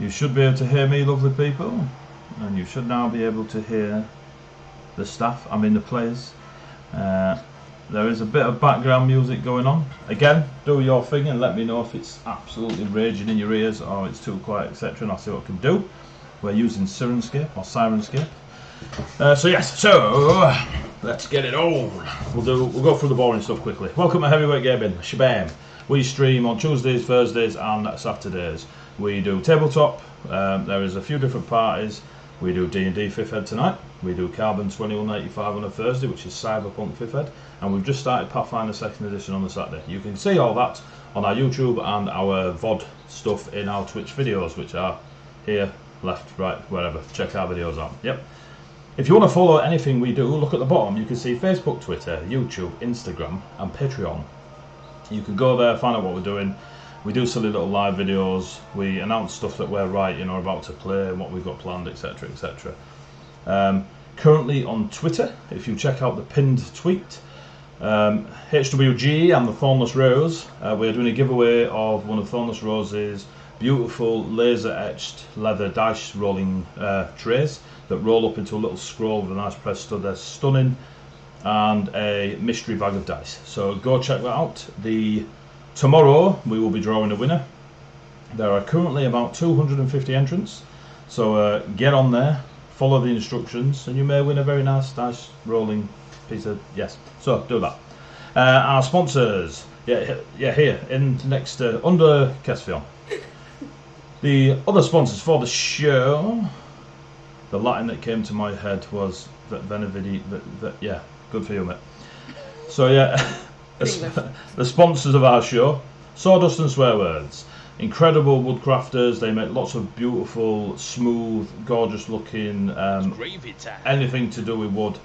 You should be able to hear me, lovely people, and you should now be able to hear the staff, I mean the players. There is a bit of background music going on. Again, do your thing and let me know if it's absolutely raging in your ears or it's too quiet, etc. and I'll see what I can do. We're using Sirenscape or Sirenscape. So let's get it on. We'll go through the boring stuff quickly. Welcome to Heavyweight Gaming, Shabam. We stream on Tuesdays, Thursdays and Saturdays. We do tabletop. There is a few different parties. We do D&D 5th Ed tonight. We do Carbon 2185 on a Thursday, which is Cyberpunk 5th Ed. And we've just started Pathfinder 2nd Edition on the Saturday. You can see all that on our YouTube and our VOD stuff in our Twitch videos, which are here, left, right, wherever. Check our videos out. Yep. If you want to follow anything we do, look at the bottom. You can see Facebook, Twitter, YouTube, Instagram and Patreon. You can go there, find out what we're doing. We do silly little live videos. We announce stuff that we're writing or about to play and what we've got planned, etc, etc. Currently on Twitter, if you check out the pinned tweet, HWG and the Thornless Rose, we're doing a giveaway of one of Thornless Rose's beautiful laser etched leather dice rolling trays that roll up into a little scroll with a nice press stud. They're stunning, and a mystery bag of dice. So go check that out. Tomorrow we will be drawing a winner. There are currently about 250 entrants, so get on there, follow the instructions, and you may win a very nice dice rolling piece of, yes, so do that. Our sponsors, here in next under Kesfion. The other sponsors for the show, the Latin that came to my head was Venividi, yeah, good for you, mate. So yeah, the sponsors of our show, Sawdust and Swearwords. Incredible woodcrafters. They make lots of beautiful, smooth, gorgeous looking anything to do with wood.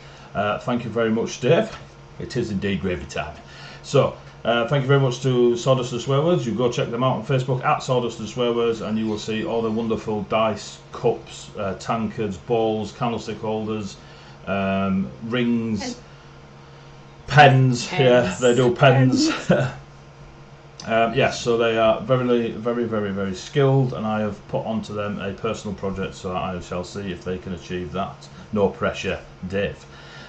Thank you very much, Dave. It is indeed gravy time. So thank you very much to Sawdust and Swearwords. You go check them out on Facebook at Sawdust and Swearwords, and you will see all the wonderful dice, cups, tankards, bowls, candlestick holders, rings, pens. Yeah, they do pens. Yes, so they are very skilled, and I have put onto them a personal project, so I shall see if they can achieve that. No pressure, Dave.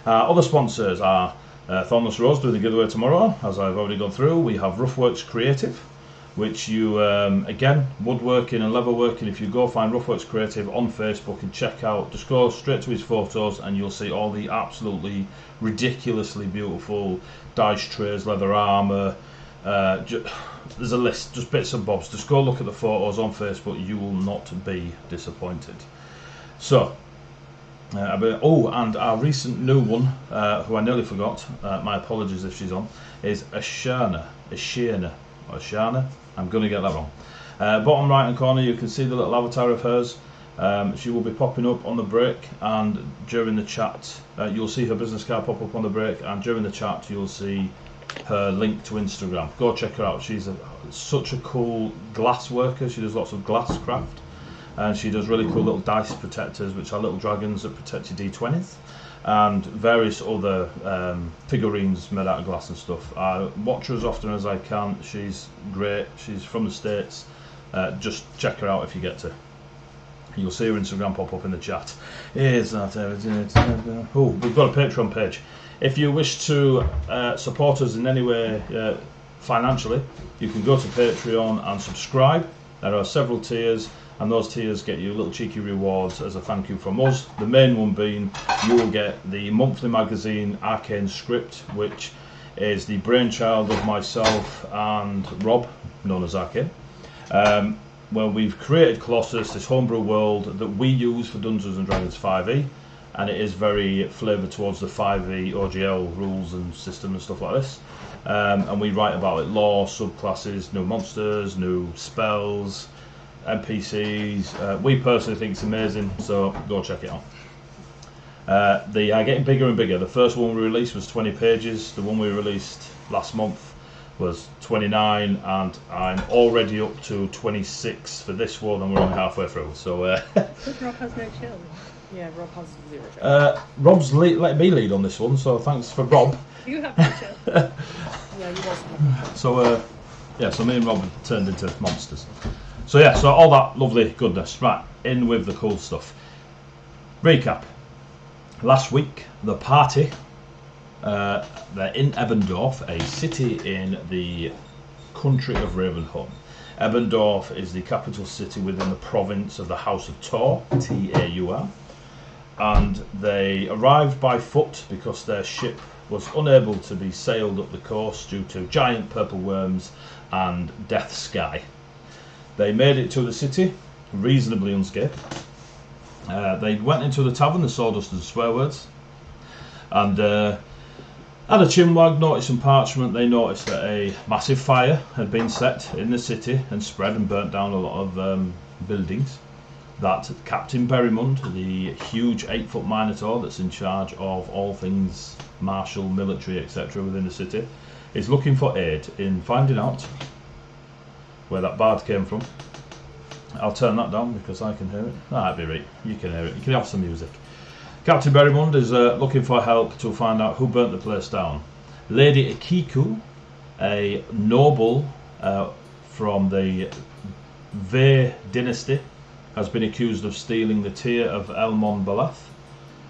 Other sponsors are Thornless Rose doing the giveaway tomorrow, as I've already gone through. We have Ruffworx Creative, which you, again, woodworking and leatherworking. If you go find Ruffworx Creative on Facebook and check out, just go straight to his photos and you'll see all the absolutely ridiculously beautiful dice trays, leather armour. There's a list, just bits and bobs. Just go look at the photos on Facebook, you will not be disappointed. So, and our recent new one, who I nearly forgot, my apologies if she's on, is Ashana. I'm going to get that wrong. Bottom right hand corner you can see the little avatar of hers. She will be popping up on the break, and during the chat you'll see her business card pop up on the break, and during the chat you'll see her link to Instagram. Go check her out. She's such a cool glass worker. She does lots of glass craft, and she does really cool little dice protectors, which are little dragons that protect your D20s, and various other figurines made out of glass and stuff. I watch her as often as I can. She's great. She's from the States. Just check her out if you get to. You'll see her Instagram pop up in the chat. Is that everything? Oh, we've got a Patreon page. If you wish to support us in any way financially, you can go to Patreon and subscribe. There are several tiers, and those tiers get you little cheeky rewards as a thank you from us. The main one being you will get the monthly magazine Arcane Script, which is the brainchild of myself and Rob, known as Arcane. Well, we've created Colossus, this homebrew world that we use for Dungeons & Dragons 5e, and it is very flavoured towards the 5e OGL rules and system and stuff like this. And we write about it, lore, subclasses, new monsters, new spells, NPCs. We personally think it's amazing, so go check it out. They are getting bigger and bigger. The first one we released was 20 pages. The one we released last month was 29, and I'm already up to 26 for this one, and we're only halfway through. So Rob has no children. Yeah, Rob has 0 children. Rob's let me lead on this one, so thanks for Rob. You have no children. Yeah, you also have no children. So yeah, so me and Rob have turned into monsters. So yeah, so all that lovely goodness. Right, in with the cool stuff. Recap. Last week, the party, they're in Ebendorf, a city in the country of Ravenholm. Ebendorf is the capital city within the province of the House of Tor, T-A-U-R. And they arrived by foot because their ship was unable to be sailed up the coast due to giant purple worms and death sky. They made it to the city reasonably unscathed. They went into the tavern, the Sawdust Swearwords, and had a chinwag, noticed some parchment. They noticed that a massive fire had been set in the city and spread and burnt down a lot of buildings. That Captain Berrymund, the huge 8-foot minotaur that's in charge of all things martial, military, etc. within the city, is looking for aid in finding out where that bard came from. I'll turn that down because I can hear it. That'd be right. You can hear it. You can have some music. Captain Berrymund is looking for help to find out who burnt the place down. Lady Ikiku, a noble from the Ve dynasty, has been accused of stealing the tear of Elmon Balath,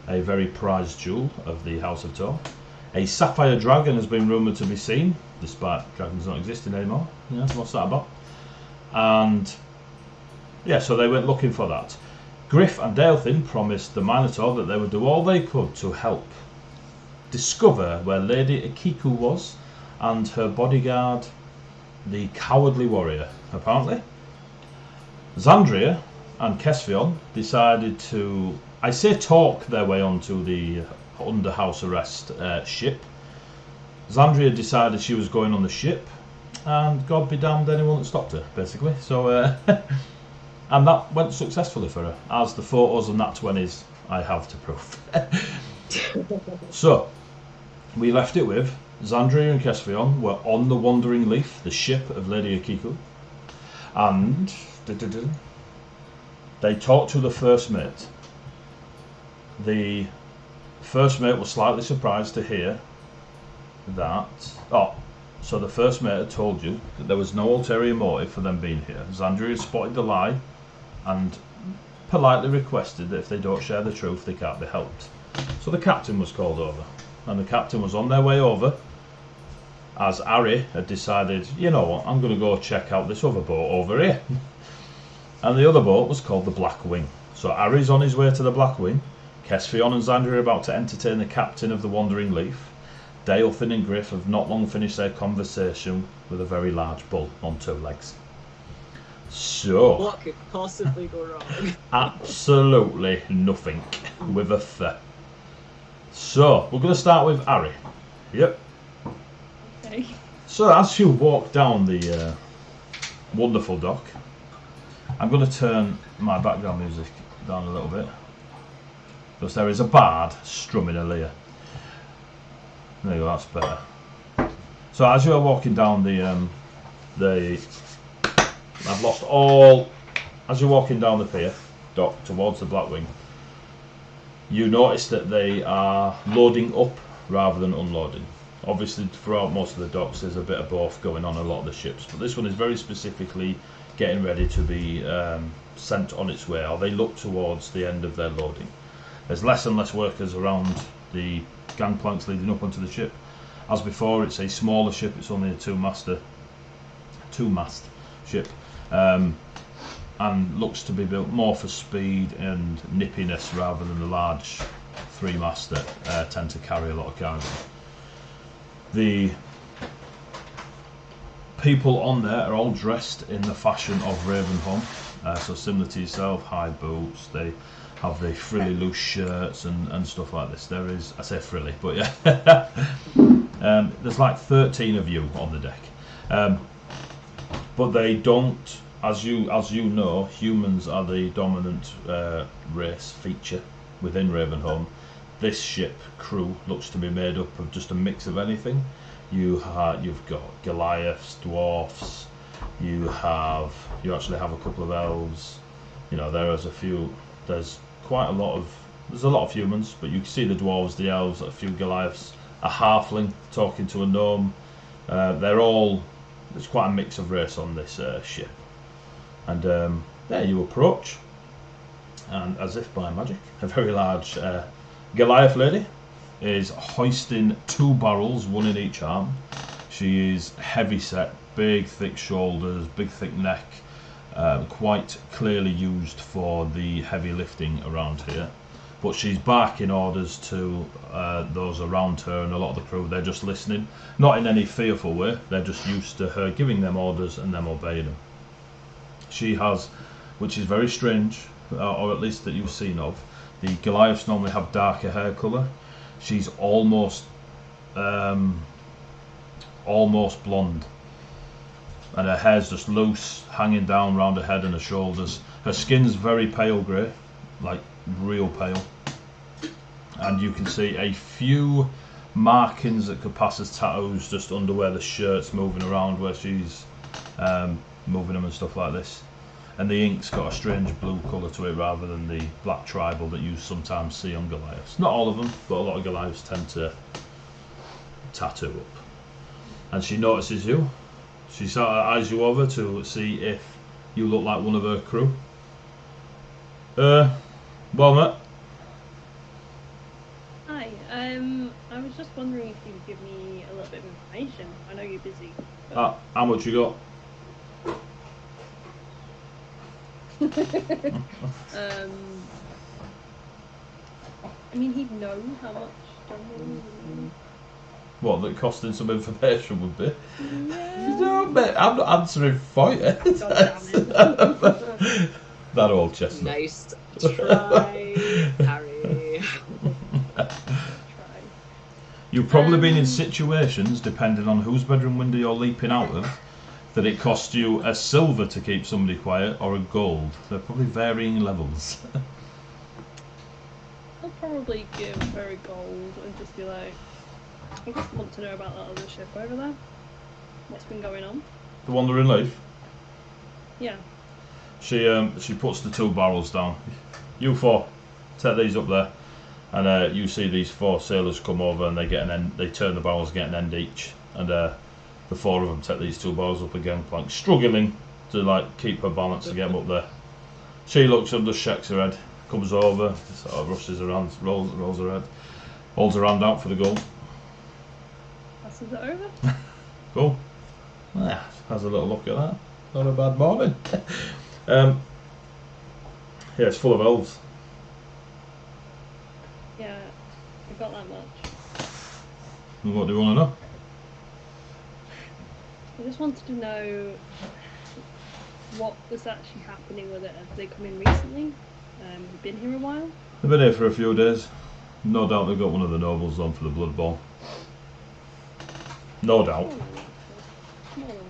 a very prized jewel of the House of Tor. A sapphire dragon has been rumoured to be seen, despite dragons not existing anymore. Yeah, what's that about? And yeah, so they went looking for that. Griff and Daelthin promised the Minotaur that they would do all they could to help discover where Lady Ikiku was and her bodyguard, the Cowardly Warrior, apparently. Xandria and Kesvion decided to, I say, talk their way onto the under house arrest ship. Xandria decided she was going on the ship, and God be damned anyone that stopped her, basically. So, and that went successfully for her, as the photos and nat 20s I have to prove. So, we left it with Xandria and Kesvion were on the Wandering Leaf, the ship of Lady Ikiku, and they talked to the first mate. The first mate was slightly surprised to hear that. So the first mate had told you that there was no ulterior motive for them being here. Xandria spotted the lie and politely requested that if they don't share the truth, they can't be helped. So the captain was called over, and the captain was on their way over as Ari had decided, you know what, I'm going to go check out this other boat over here. And the other boat was called the Black Wing. So Ari's on his way to the Black Wing. Kesvion and Xandria are about to entertain the captain of the Wandering Leaf. Daelthin and Griff have not long finished their conversation with a very large bull on 2 legs. So, What could possibly go wrong? absolutely nothing with a th. So, we're going to start with Ari. Yep. Okay. So, as you walk down the wonderful dock, I'm going to turn my background music down a little bit, because there is a bard strumming a lyre. There you go, that's better. So as you are walking down I've lost all, as you're walking down the pier dock towards the Black Wing, you notice that they are loading up rather than unloading. Obviously throughout most of the docks there's a bit of both going on a lot of the ships, but this one is very specifically getting ready to be sent on its way, or they look towards the end of their loading. There's less and less workers around the gangplanks leading up onto the ship. As before, it's a smaller ship, it's only a two-mast ship, and looks to be built more for speed and nippiness rather than the large 3-mast that tend to carry a lot of cargo. The people on there are all dressed in the fashion of Ravenholm, so similar to yourself, high boots, they have the frilly loose shirts and stuff like this. There is, I say frilly, but yeah, there's like 13 of you on the deck, but they don't, as you know, humans are the dominant race feature within Ravenholm. This ship crew looks to be made up of just a mix of anything. You've got Goliaths, dwarfs. You actually have a couple of elves. You know, there's quite a lot of humans, but you can see the dwarves, the elves, a few Goliaths, a halfling talking to a gnome. There's quite a mix of race on this ship. And there you approach, and as if by magic, a very large Goliath lady is hoisting 2 barrels, one in each arm. She is heavy set, big thick shoulders, big thick neck, quite clearly used for the heavy lifting around here. But she's barking orders to those around her and a lot of the crew. They're just listening, not in any fearful way. They're just used to her giving them orders and them obeying them. She has, which is very strange, or at least that you've seen of, the Goliaths normally have darker hair colour. She's almost blonde, and her hair's just loose, hanging down around her head and her shoulders. Her skin's very pale grey, like real pale, and you can see a few markings that could pass as tattoos just under where the shirt's moving around, where she's moving them and stuff like this. And the ink's got a strange blue colour to it rather than the black tribal that you sometimes see on Goliaths. Not all of them, but a lot of Goliaths tend to tattoo up. And she notices you. She sort of eyes you over to see if you look like one of her crew. Well, Matt. Hi. I was just wondering if you could give me a little bit of information. I know you're busy. But... How much you got? I mean, he'd know how much Doorman. What, that costing some information would be? Yeah. No, mate, I'm not answering for you. That old chestnut. Nice try, Harry. You've probably been in situations, depending on whose bedroom window you're leaping out of, that it costs you a silver to keep somebody quiet or a gold. They're probably varying levels. I'll probably give her a gold and just be like, I just want to know about that other ship over there. What's been going on? The Wandering Leaf? Yeah. She puts the 2 barrels down. You 4, take these up there, and you see these 4 sailors come over and they get an end. They turn the barrels, get an end each, and the 4 of them take these 2 barrels up again, like struggling to like keep her balance to get them up there. She looks up, just shakes her head, comes over, sort of rushes her hands, rolls her head, holds her hand out for the gold. Passes it over. Cool. Yeah, has a little look at that. Not a bad morning. Yeah, it's full of elves. Yeah, I got that much. And what do you want to know? I just wanted to know what was actually happening with it. Have they come in recently? Been here a while? They've been here for a few days. No doubt they've got one of the nobles on for the Blood Bowl. No doubt. More than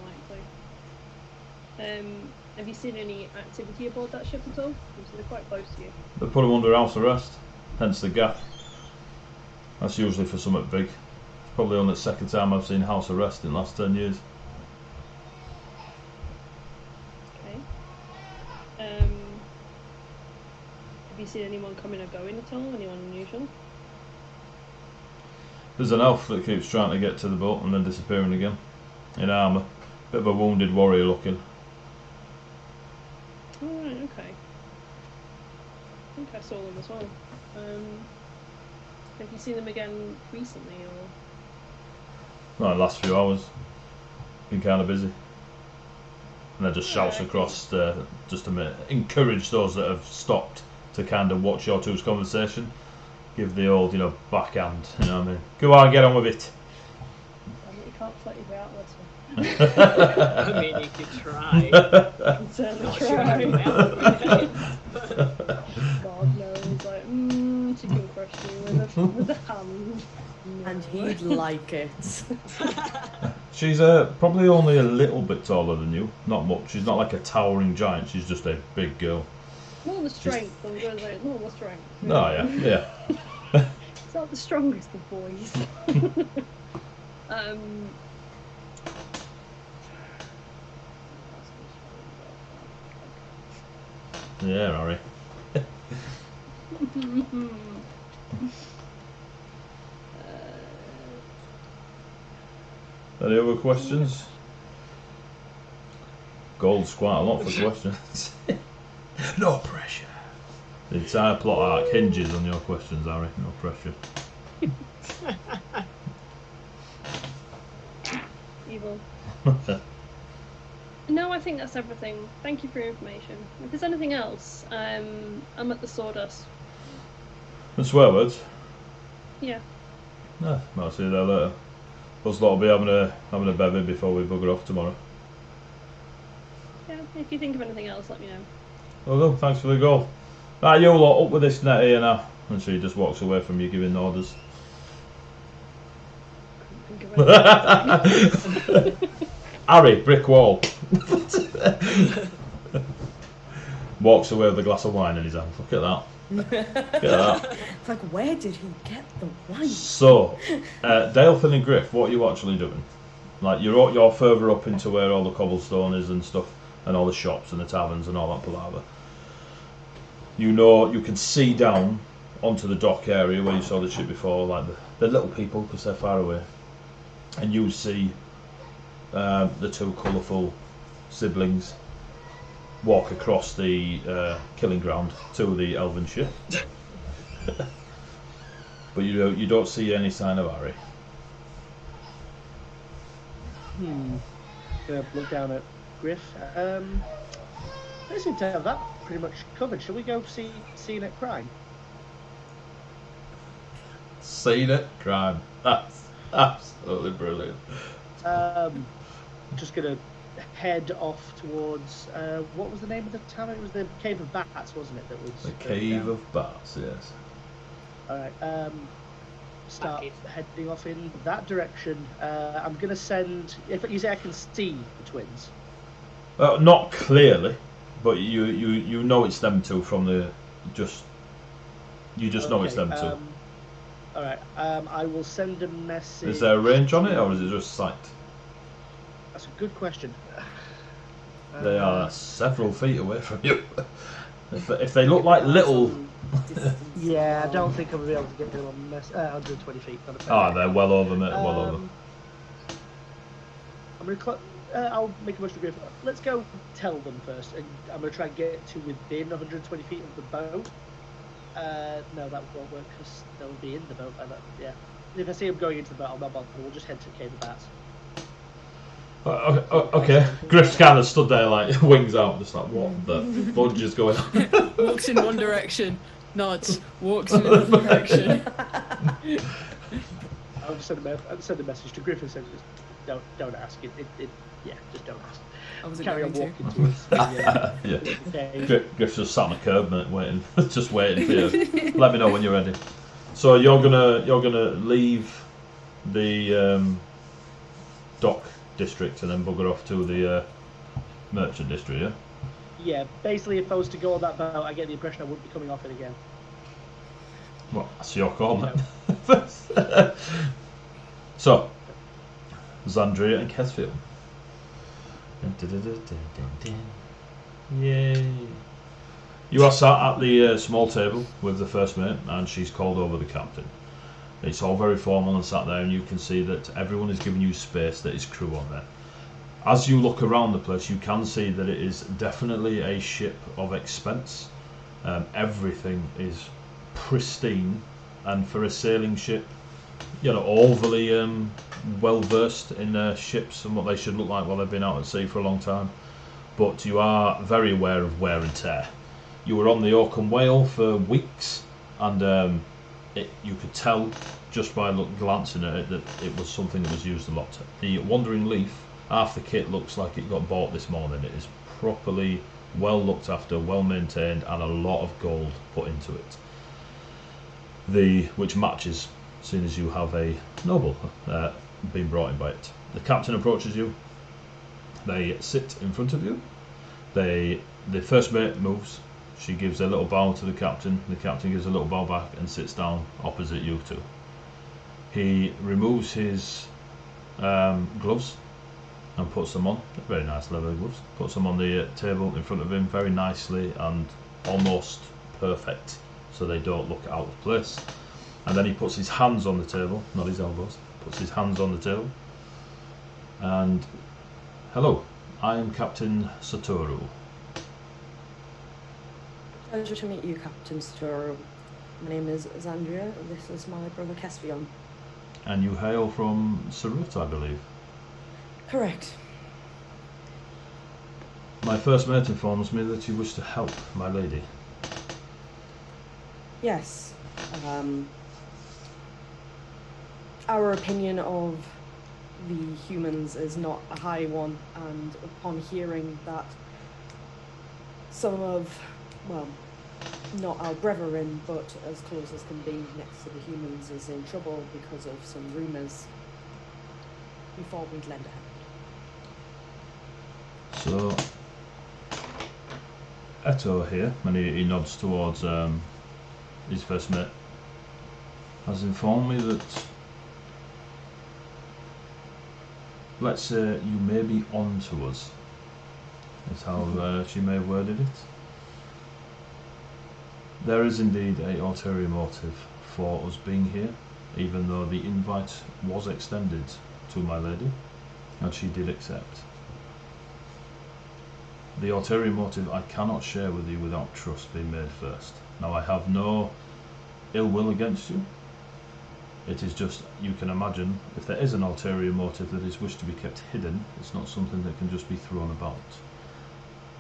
likely. Have you seen any activity aboard that ship at all? Because they're quite close to you. They put him under house arrest, hence the gap. That's usually for something big. It's probably only the 2nd time I've seen house arrest in the last 10 years. Okay. Have you seen anyone coming or going at all? Anyone unusual? There's an elf that keeps trying to get to the boat and then disappearing again. In armour. Bit of a wounded warrior looking. Alright, okay. I think I saw them as well. Have you seen them again recently, or...? Well, the last few hours. Been kind of busy. And then just shouts okay. across just to encourage those that have stopped to kind of watch your two's conversation. Give the old, backhand, you know what I mean? Go on, get on with it. Damn it, you can't float your way out this one. I mean, you could try. Can certainly Not sure try. how God knows, like, she can crush you with a hand. No. And he'd like it. She's probably only a little bit taller than you. Not much. She's not like a towering giant. She's just a big girl. More the strength, I'm going to say it's more the strength. Oh, yeah. It's not the strongest of boys. Yeah, Harry. Any other questions? Gold's quite a lot for questions. No pressure. The entire plot arc hinges on your questions, Harry. No pressure. Evil. No, I think that's everything. Thank you for your information. If there's anything else, I'm at the Sawdust. And Swearwords? Yeah. No, might see you there later. Us lot will be having a bevy before we bugger off tomorrow. Yeah, if you think of anything else, let me know. Well done, thanks for the goal. Right, you lot, up with this net here now. And she just walks away from you giving orders. Think of anything. Harry, brick wall. Walks away with a glass of wine in his hand. Look at that. Look at that. It's like, where did he get the wine? So, Dalefin and Griff, what are you actually doing? Like, you're further up into where all the cobblestone is and stuff, and all the shops and the taverns and all that palaver. You know, you can see down onto the dock area where you saw the ship before, like the little people, because they're far away. And you see the two colourful siblings walk across the killing ground to the elven ship. But you don't see any sign of Harry. Gonna look down at Griff. I seem to have that pretty much covered. Shall we go see Scene at Crime? Seen it, crime. That's absolutely brilliant. Just gonna head off towards what was the name of the tavern? It was the Cave of Bats, wasn't it? That was The Cave of Bats, yes. All right. Start heading off in that direction. I'm gonna send. If you say I can see the twins. Not clearly, but you know it's them two from the you just know it's them two. All right. I will send a message. Is there a range on it, or is it just sight? That's a good question. They are several feet away from you. If they look like little. Yeah, I don't think I'll be able to get them on 120 feet. They're well over, mate. Well over. I'm gonna. I'll make a motion to Griff. Let's go tell them first, and I'm gonna try and get to within 120 feet of the boat. No, that won't work because they'll be in the boat by that. Yeah. If I see them going into the boat, I'll not bother. We'll just head to Cave of Bats. Okay. Griff's kind of stood there like wings out, just like what the fudge is going on. Walks in one direction, nods, walks in another direction. I'll just send a message to Griff and say, just don't ask it. Yeah, just don't ask. I wasn't Carry on going walking towards the Yeah. Griff's just sat on the curb, mate, waiting, just waiting for you. Let me know when you're ready. So you're gonna leave the dock district and then bugger off to the merchant district, yeah? Yeah, basically if I was to go on that boat, I get the impression I wouldn't be coming off it again. Well, that's your call, mate. So, Zandria and Kesfield. Yay. You are sat at the small table with the first mate, and she's called over the captain. It's all very formal and sat there, and you can see that everyone is giving you space that is crew on there. As you look around the place, you can see that it is definitely a ship of expense. Everything is pristine, and for a sailing ship, overly well versed in ships and what they should look like while they've been out at sea for a long time. But you are very aware of wear and tear. You were on the Oakham Whale for weeks, and you could tell just by glancing at it that it was something that was used a lot. The Wandering Leaf, half the kit looks like it got bought this morning. It is properly well looked after, well maintained, and a lot of gold put into it. Which matches, seeing as you have a noble being brought in by it. The captain approaches you. They sit in front of you. The first mate moves. She gives a little bow to the captain. The captain gives a little bow back and sits down opposite you two. He removes his gloves and puts them on. Very nice leather gloves. Puts them on the table in front of him very nicely and almost perfect, so they don't look out of place. And then he puts his hands on the table, not his elbows. Puts his hands on the table. And hello, I am Captain Satoru. Pleasure to meet you, Captain Satoru. My name is Zandria. This is my brother Caspian. And you hail from Sarut, I believe. Correct. My first mate informs me that you wish to help my lady. Yes. Our opinion of the humans is not a high one, and upon hearing that some of, well, not our brethren, but as close as can be next to the humans is in trouble because of some rumours, we thought we'd lend a hand. So, Eto here, and he nods towards his first mate, has informed me that, let's say, you may be on to us, is how she may have worded it. There is indeed a ulterior motive for us being here, even though the invite was extended to my lady, and she did accept. The ulterior motive I cannot share with you without trust being made first. Now, I have no ill will against you. It is just, you can imagine, if there is an ulterior motive that is wished to be kept hidden, it's not something that can just be thrown about.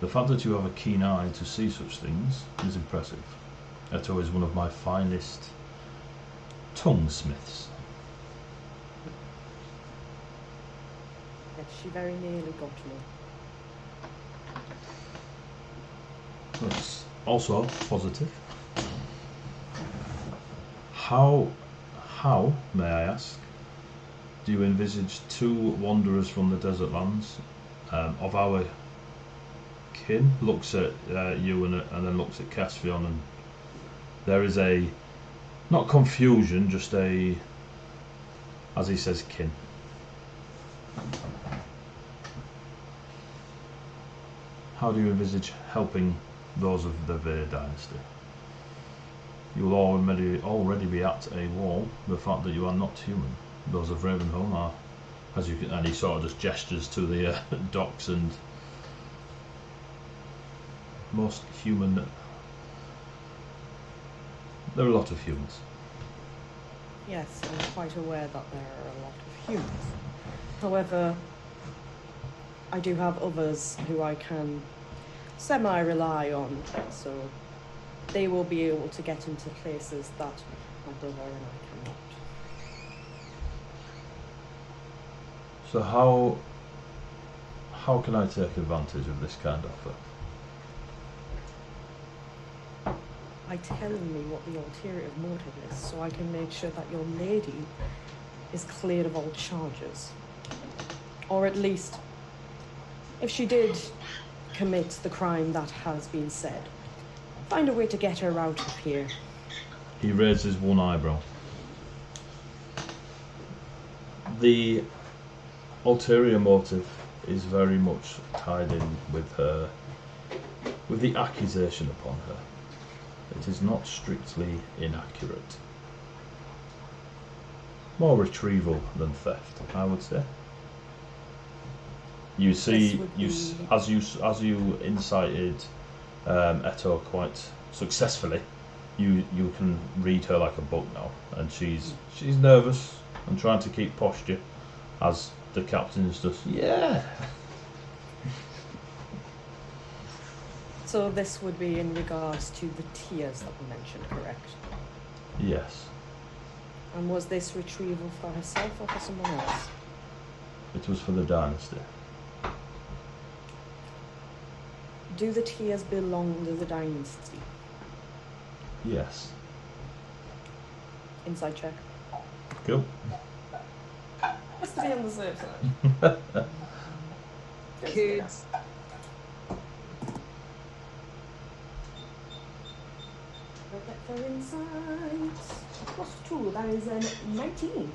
The fact that you have a keen eye to see such things is impressive. Eto is one of my finest tonguesmiths. Yes, she very nearly got me. That's also positive. How, may I ask, do you envisage two wanderers from the desert lands of our kin? Looks at you and then looks at Caspian, and there is a, not confusion, just a, as he says, kin. How do you envisage helping those of the Vey dynasty? You will already be at a wall. The fact that you are not human. Those of Ravenholm are, as you can, and he sort of just gestures to the docks, and most human. There are a lot of humans. Yes, I'm quite aware that there are a lot of humans. However, I do have others who I can semi-rely on, so they will be able to get into places that my brother and I cannot. So how can I take advantage of this kind offer? By telling me what the ulterior motive is, so I can make sure that your lady is cleared of all charges. Or at least, if she did commit the crime that has been said, find a way to get her out of here. He raises one eyebrow. The ulterior motive is very much tied in with her, with the accusation upon her. It is not strictly inaccurate. More retrieval than theft, I would say. You see, as you incited Eto quite successfully, you can read her like a book now, and she's nervous and trying to keep posture, as the captain is just, yeah. So this would be in regards to the tiers that we mentioned, correct? Yes. And was this retrieval for herself or for someone else? It was for the dynasty. Do the tiers belong to the dynasty? Yes. Inside check. Cool. Just to be on the safe side. Kids. For insight. Plus 2, that is a 19. And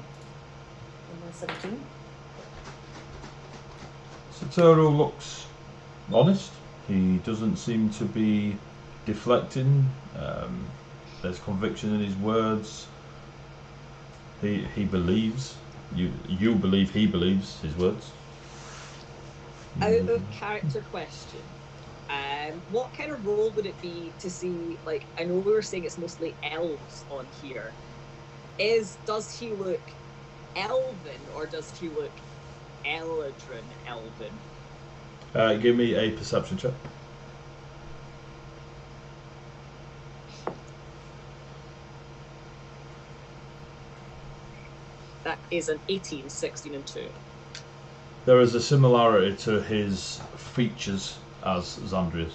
17. Satoru looks honest. He doesn't seem to be deflecting. There's conviction in his words. He believes. You believe he believes his words. Out of character question. What kind of role would it be to see, like, I know we were saying it's mostly elves on here. Does he look elven or does he look Eladrin elven? Give me a perception check. That is an 18, 16 and 2. There is a similarity to his features as Xandria's.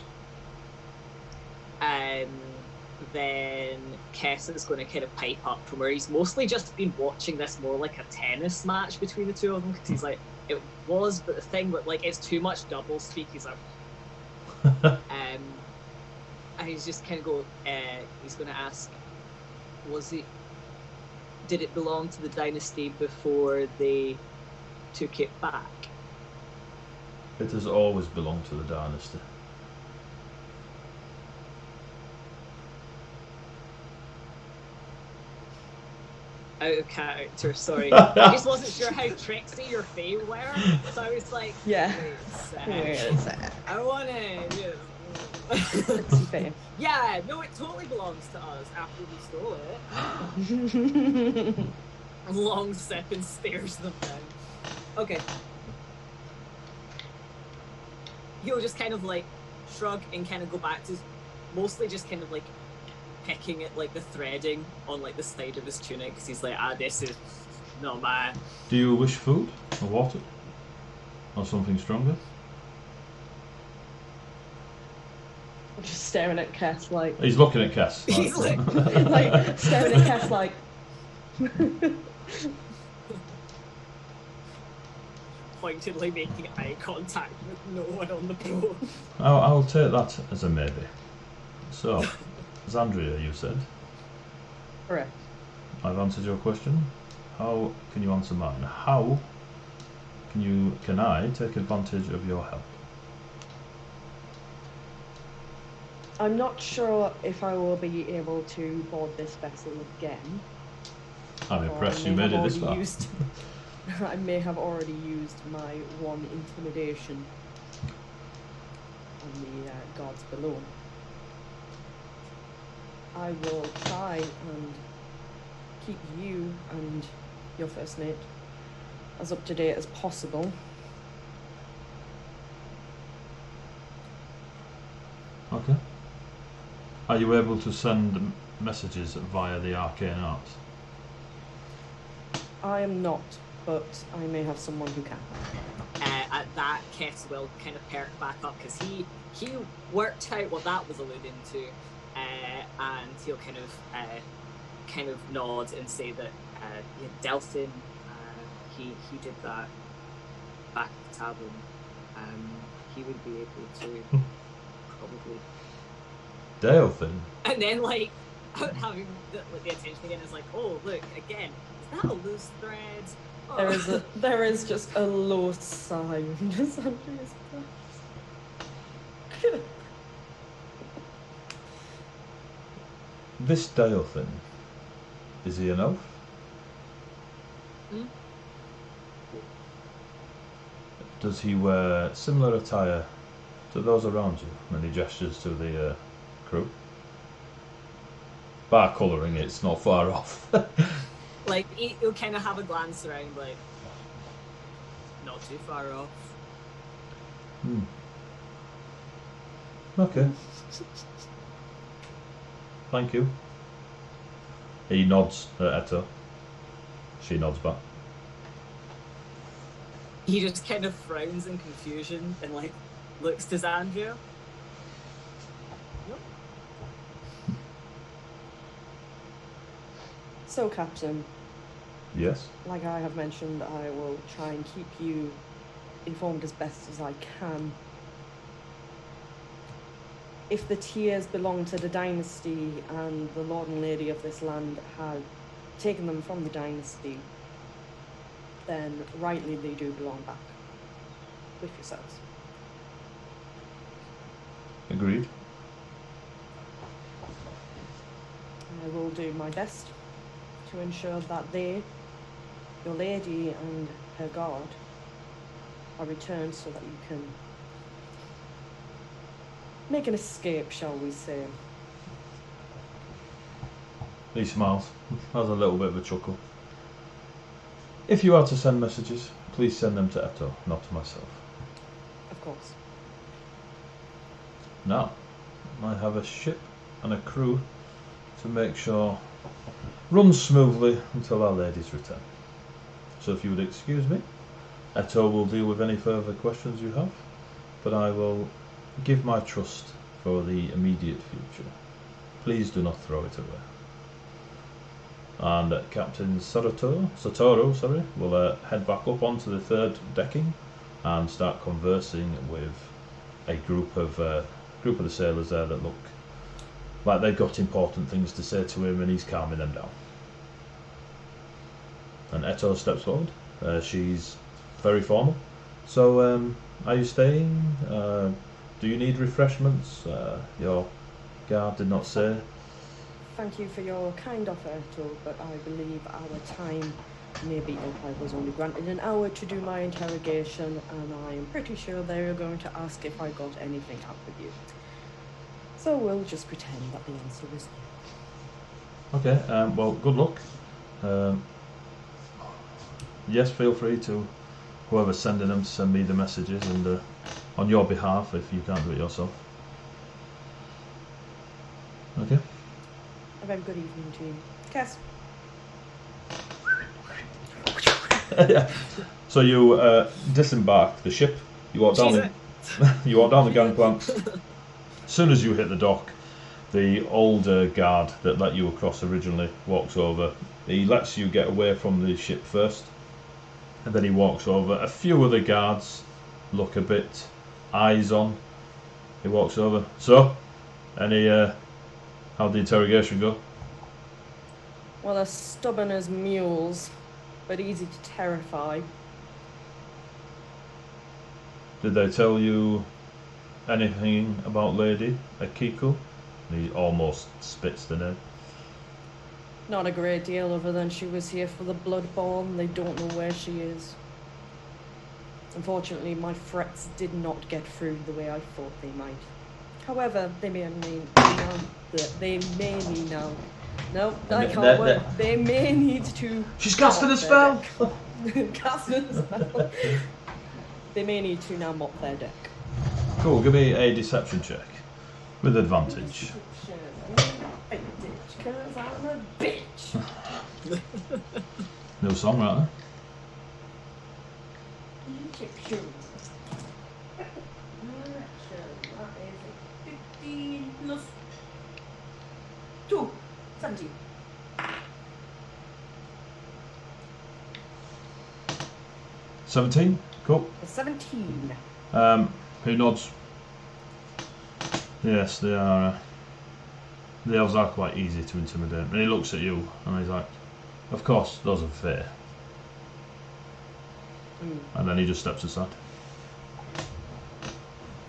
Then Kess is going to kind of pipe up from where he's mostly just been watching this more like a tennis match between the two of them, because he's like, it was, but the thing with, like, it's too much double speak. He's like, and he's just kind of he's going to ask, did it belong to the dynasty before they took it back? It has always belonged to the dynasty. Out of character, sorry. I just wasn't sure how tricksy your Fae were, so I was like, Yeah. wait a sec. I want to. Yeah, no, it totally belongs to us after we stole it. Long sip and stares them down. Okay. He'll just kind of like shrug and kind of go back to mostly just kind of like picking at like the threading on like the side of his tunic, because he's like, this is not my. Do you wish food or water or something stronger? I'm just staring at Kess like. He's looking at Cass. He's like, like staring at Kess like. pointedly making eye contact with no one on the boat. I'll take that as a maybe. So, Xandria, you said. Correct. I've answered your question. How can you answer mine? How can I take advantage of your help? I'm not sure if I will be able to board this vessel again. I'm or impressed I you may made have it this already far. I may have already used my one intimidation on the guards below. I will try and keep you and your first mate as up to date as possible. Okay. Are you able to send messages via the arcane arts? I am not, but I may have someone who can. At that, Kess will kind of perk back up, because he worked out what that was alluding to, and he'll kind of nod and say that Delphin, he did that back at the tavern. He would be able to probably. Delphin? And then like having the attention again is like, oh look again, is that a loose thread? Oh. There is just a low sigh just under his breath. This Delphin, is he an elf? Hmm? Does he wear similar attire to those around you? And he gestures to the crew. Bar colouring, it's not far off. Like he'll kind of have a glance around, like not too far off. Okay. Thank you. He nods at Eto. She nods back. He just kind of frowns in confusion and like looks to Xandria. So, Captain, Yes? like I have mentioned, I will try and keep you informed as best as I can. If the tears belong to the dynasty and the lord and lady of this land had taken them from the dynasty, then rightly they do belong back with yourselves. Agreed. I will do my best to ensure that they, your lady and her guard, are returned so that you can make an escape, shall we say. He smiles, has a little bit of a chuckle. If you are to send messages, please send them to Eto, not to myself. Of course. Now, I have a ship and a crew to make sure runs smoothly until our ladies return. So if you would excuse me, Eto will deal with any further questions you have, but I will give my trust for the immediate future. Please do not throw it away. And Captain Satoru, will head back up onto the third decking and start conversing with a group of the sailors there that look like they've got important things to say to him, and he's calming them down. And Eto steps forward. She's very formal. So, are you staying? Do you need refreshments? Your guard did not say. Thank you for your kind offer, Eto, but I believe our time may be up. I was only granted an hour to do my interrogation, and I am pretty sure they are going to ask if I got anything out of you. So we'll just pretend that the answer is no. Okay, well, good luck. Yes, feel free to, whoever's sending them, to send me the messages, and on your behalf if you can't do it yourself. Okay. A very good evening to you. Cass. Yeah. So you disembark the ship. You walk down you walk down the gangplanks. As soon as you hit the dock, the older guard that let you across originally walks over. He lets you get away from the ship first, and then he walks over. A few of the guards look a bit eyes on. He walks over. So, any how'd the interrogation go? Well, they're stubborn as mules, but easy to terrify. Did they tell you anything about Lady Akiko? He almost spits the name. Not a great deal other than she was here for the Bloodborne. They don't know where she is. Unfortunately, my threats did not get through the way I thought they might. However, they may need to. She's casting a spell! Casting a spell. They may need to now mop their deck. Cool, give me a deception check. With advantage. Because I'm a bitch. No song, right there. Egyptian. That is 15 plus 2. 17. 17? Cool. 17. He nods. Yes, they are. The elves are quite easy to intimidate. And he looks at you and he's like, of course, those are fair. And then he just steps aside.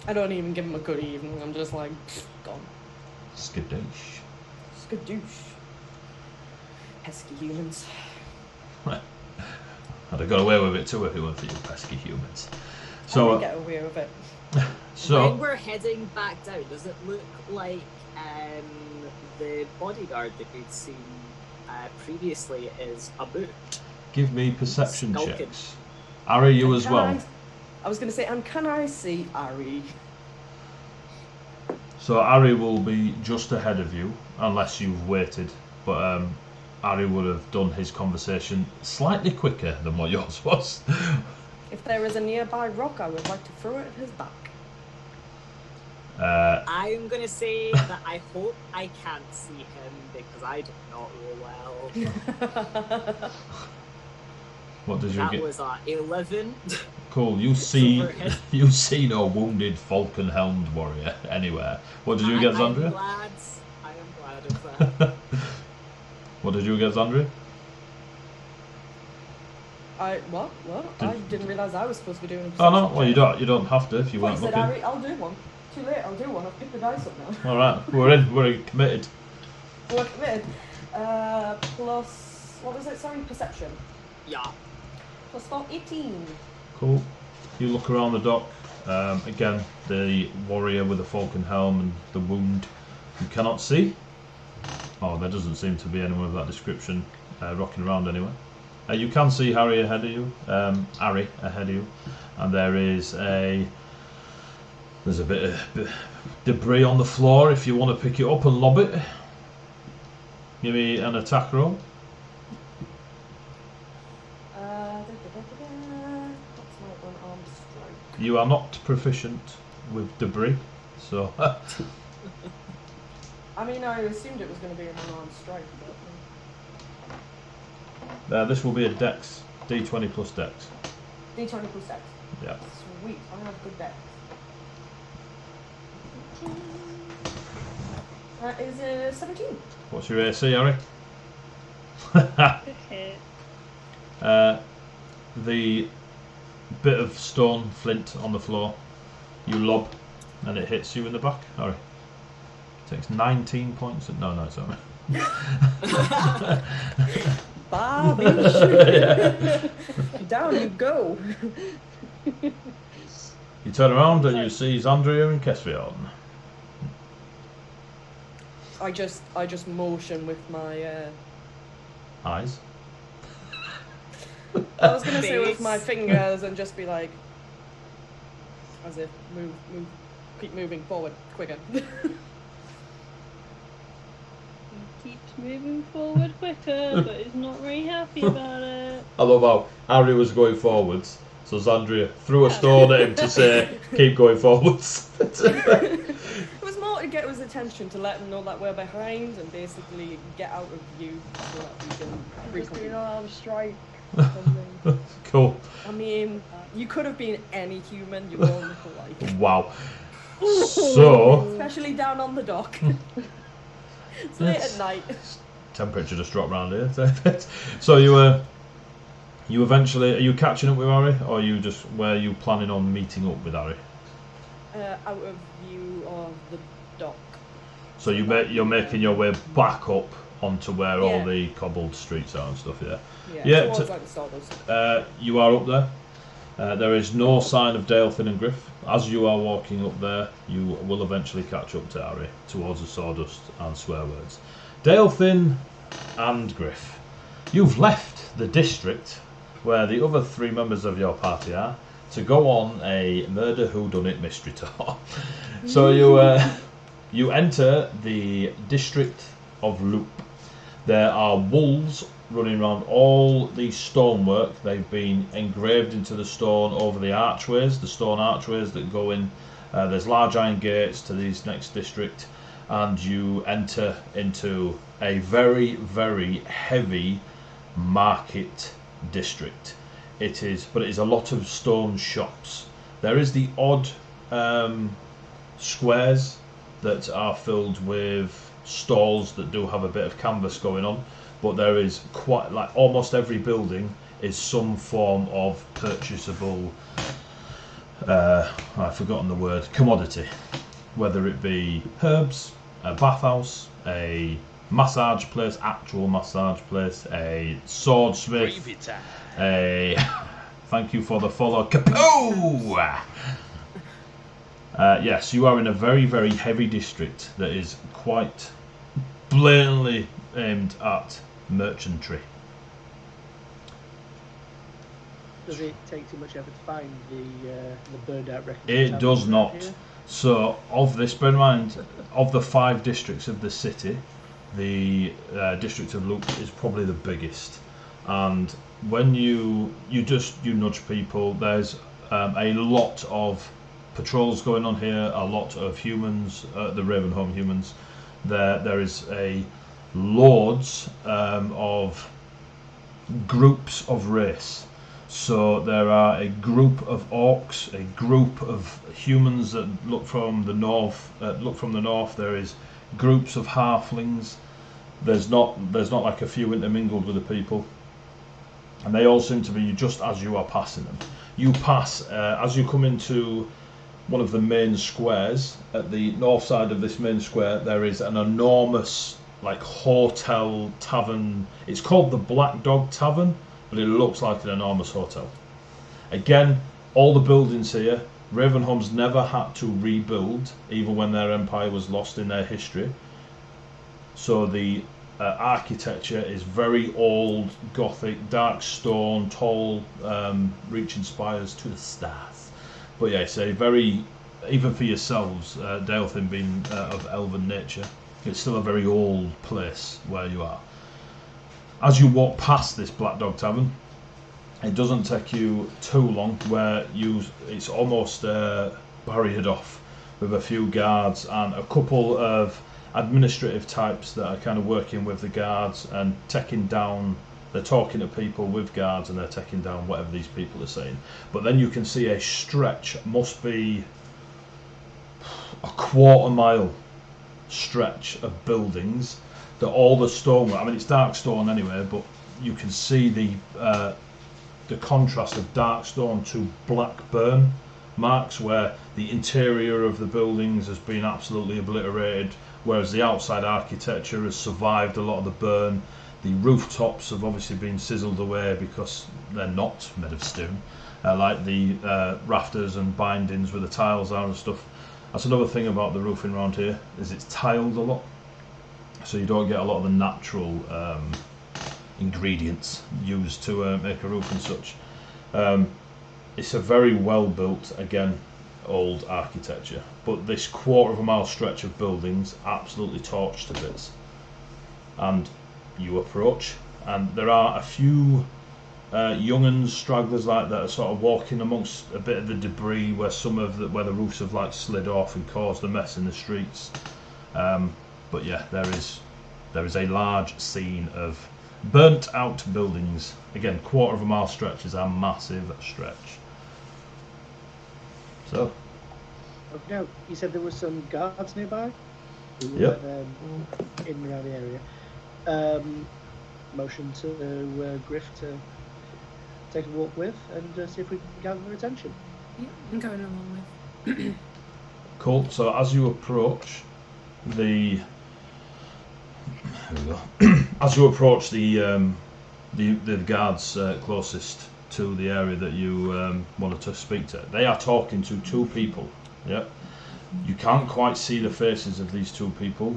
I don't even give him a good evening. I'm just like, gone. Skadoosh. Skadoosh. Pesky humans. Right. I'd have got away with it too if it weren't for you pesky humans. I So, did get away with it. so when we're heading back down, does it look like the bodyguard that we'd seen previously is a boot? give me perception Skulking. checks. Ari, you And as can well. I was going to say, and can I see Ari? So Ari will be just ahead of you, unless you've waited. But Ari would have done his conversation slightly quicker than what yours was. If there is a nearby rock, I would like to throw it at his back. I'm going to say that I hope I can't see him because I do not roll well. What did you That get? was 11. Cool. You see no wounded falcon helmed warrior anywhere. What did you get, Zandria? I am glad of that. What did you get, Zandria? What? I didn't realise I was supposed to be doing a Oh no, perception well check. you don't have to if you Well, weren't you said, looking. Ari, I'll do one. Too late, I'll do one. I've picked the dice up now. Alright, we're committed. We're committed. Plus, what was it? Sorry, perception. Yeah. Plus 4, 18. Cool. You look around the dock. Again, the warrior with the falcon helm and the wound you cannot see. Oh, there doesn't seem to be anyone of that description rocking around anyway. You can see Harry ahead of you, and there's a bit of debris on the floor if you want to pick it up and lob it. Give me an attack roll. That's not unarmed strike. You are not proficient with debris, so. I mean, I assumed it was going to be an unarmed strike, but This will be a dex, d20 plus dex. D20 plus dex. Yeah. Sweet, I have good dex. That is a 17. What's your AC, Harry? Okay. The bit of stone flint on the floor, you lob, and it hits you in the back. Harry. Takes 19 points. No, it's alright. Babish! Yeah. Down you go! You turn around and you see Zandria and Kesvion. I just motion with my Eyes. I was gonna say with Face. my fingers and just be like, as if move, keep moving forward quicker. He keeps moving forward quicker, but he's not very happy about it. I love how Harry was going forwards, so Zandria threw a stone at him to say, keep going forwards. It was more to get his attention, to let him know that we're behind and basically get out of view so that we can Just doing an reconvene. arm strike. or something. Cool. I mean, you could have been any human, you all look alike. Wow. So, Especially down on the dock. It's late at night. temperature just dropped round here. So you eventually, are you catching up with Harry, or were you planning on meeting up with Harry? Out of view of the dock. So you're making your way back up onto where all Yeah. the cobbled streets are and stuff, yeah? Yeah, Yeah, towards t- like the Sawdust. You are up there. There is no sign of Dalethin and Griff. As you are walking up there, you will eventually catch up to Harry towards the Sawdust and Swearwords. Dalethin and Griff, you've left the district where the other three members of your party are to go on a murder whodunit mystery tour. So you enter the district of Loop. There are wolves running around all the stonework. They've been engraved into the stone over the archways, the stone archways that go in. There's large iron gates to this next district, and you enter into a very, very heavy market district. It is a lot of stone shops. There is the odd squares that are filled with stalls that do have a bit of canvas going on, but there is quite, like, almost every building is some form of purchasable, I've forgotten the word, commodity, whether it be herbs, a bathhouse, a massage place, actual massage place, a swordsmith, Gravy time. a thank you for the follow, kapoo! Yes, you are in a very, very heavy district that is quite blatantly aimed at merchantry. Does it take too much effort to find the burned out record? It does not. So, of this, bear in mind, of the 5 districts of the city, the district of Luke is probably the biggest. And when you nudge people, there's a lot of patrols going on here, a lot of humans, the Ravenholm humans. There is loads of groups of race. So there are a group of orcs, a group of humans that look from the north. There is groups of halflings. There's not like a few intermingled with the people, and they all seem to be just as you are passing them. You pass as you come into one of the main squares. At the north side of this main square, there is an enormous, like, hotel tavern. It's called the Black Dog Tavern, but it looks like an enormous hotel. Again, all the buildings here, Ravenholm's never had to rebuild, even when their empire was lost in their history. So the architecture is very old, Gothic, dark stone, tall, reaching spires to the stars. But yeah, it's a very, even for yourselves, Daelthin being of elven nature, it's still a very old place where you are. As you walk past this Black Dog Tavern, it doesn't take you too long where it's almost barriered off with a few guards and a couple of administrative types that are kind of working with the guards and taking down, they're talking to people with guards and they're taking down whatever these people are saying. But then you can see a stretch, must be a quarter-mile stretch of buildings that all the stonework, I mean it's dark stone anyway, but you can see the contrast of dark stone to black burn marks where the interior of the buildings has been absolutely obliterated, whereas the outside architecture has survived a lot of the burn. The rooftops have obviously been sizzled away because they're not made of stone, like the rafters and bindings where the tiles are and stuff. That's another thing about the roofing around here, is it's tiled a lot, so you don't get a lot of the natural ingredients used to make a roof and such. It's a very well built, again, old architecture, but this quarter-of-a-mile stretch of buildings absolutely torched to bits. And you approach, and there are a few young'uns, stragglers like that, are sort of walking amongst a bit of the debris where where the roofs have like slid off and caused a mess in the streets. But yeah, there is a large scene of burnt out buildings. Again, quarter-of-a-mile stretch is a massive stretch. So. Okay, you said there were some guards nearby? Yep. In and around the area. Motion to Griff to take a walk with and see if we can gather their attention. Yeah, I'm going along with. Cool. So as you approach the as you approach the guards closest to the area that you wanted to speak to, they are talking to two people. Yeah, you can't quite see the faces of these two people.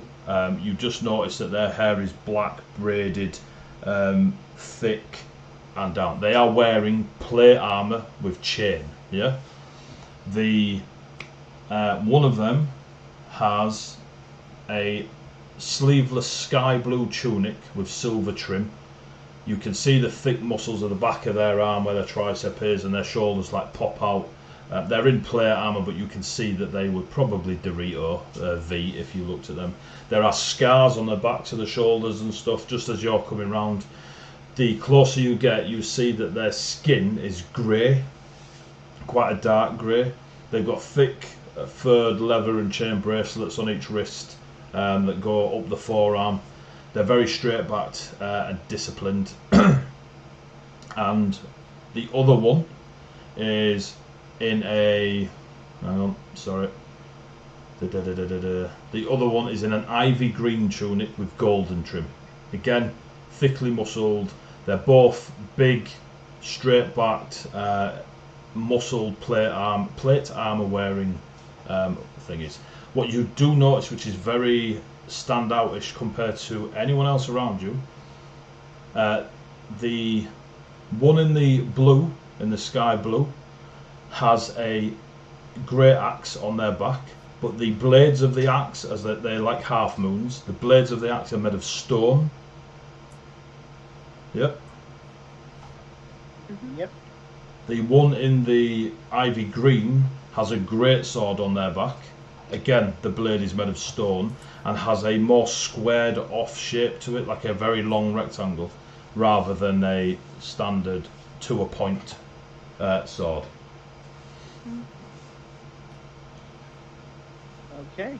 You just notice that their hair is black, braided, thick, and down. They are wearing plate armor with chain. Yeah, the one of them has a sleeveless sky blue tunic with silver trim. You can see the thick muscles of the back of their arm where their tricep is, and their shoulders like pop out. They're in plate armor, but you can see that they would probably Dorito V if you looked at them. There are scars on the backs of the shoulders and stuff just as you're coming round. The closer you get, you see that their skin is grey, quite a dark grey. They've got thick furred leather and chain bracelets on each wrist that go up the forearm. They're very straight backed and disciplined. And the other one is in a, hang on, sorry. The other one is in an ivy green tunic with golden trim. Again, thickly muscled. They're both big, straight backed, muscled plate armor wearing thingies. What you do notice, which is very standoutish compared to anyone else around you, the one in the blue, in the sky blue, has a grey axe on their back, but the blades of the axe, as they're like half moons, the blades of the axe are made of stone. Yep. Yep. The one in the ivy green has a great sword on their back. Again, the blade is made of stone and has a more squared off shape to it, like a very long rectangle, rather than a standard to a point sword. Okay.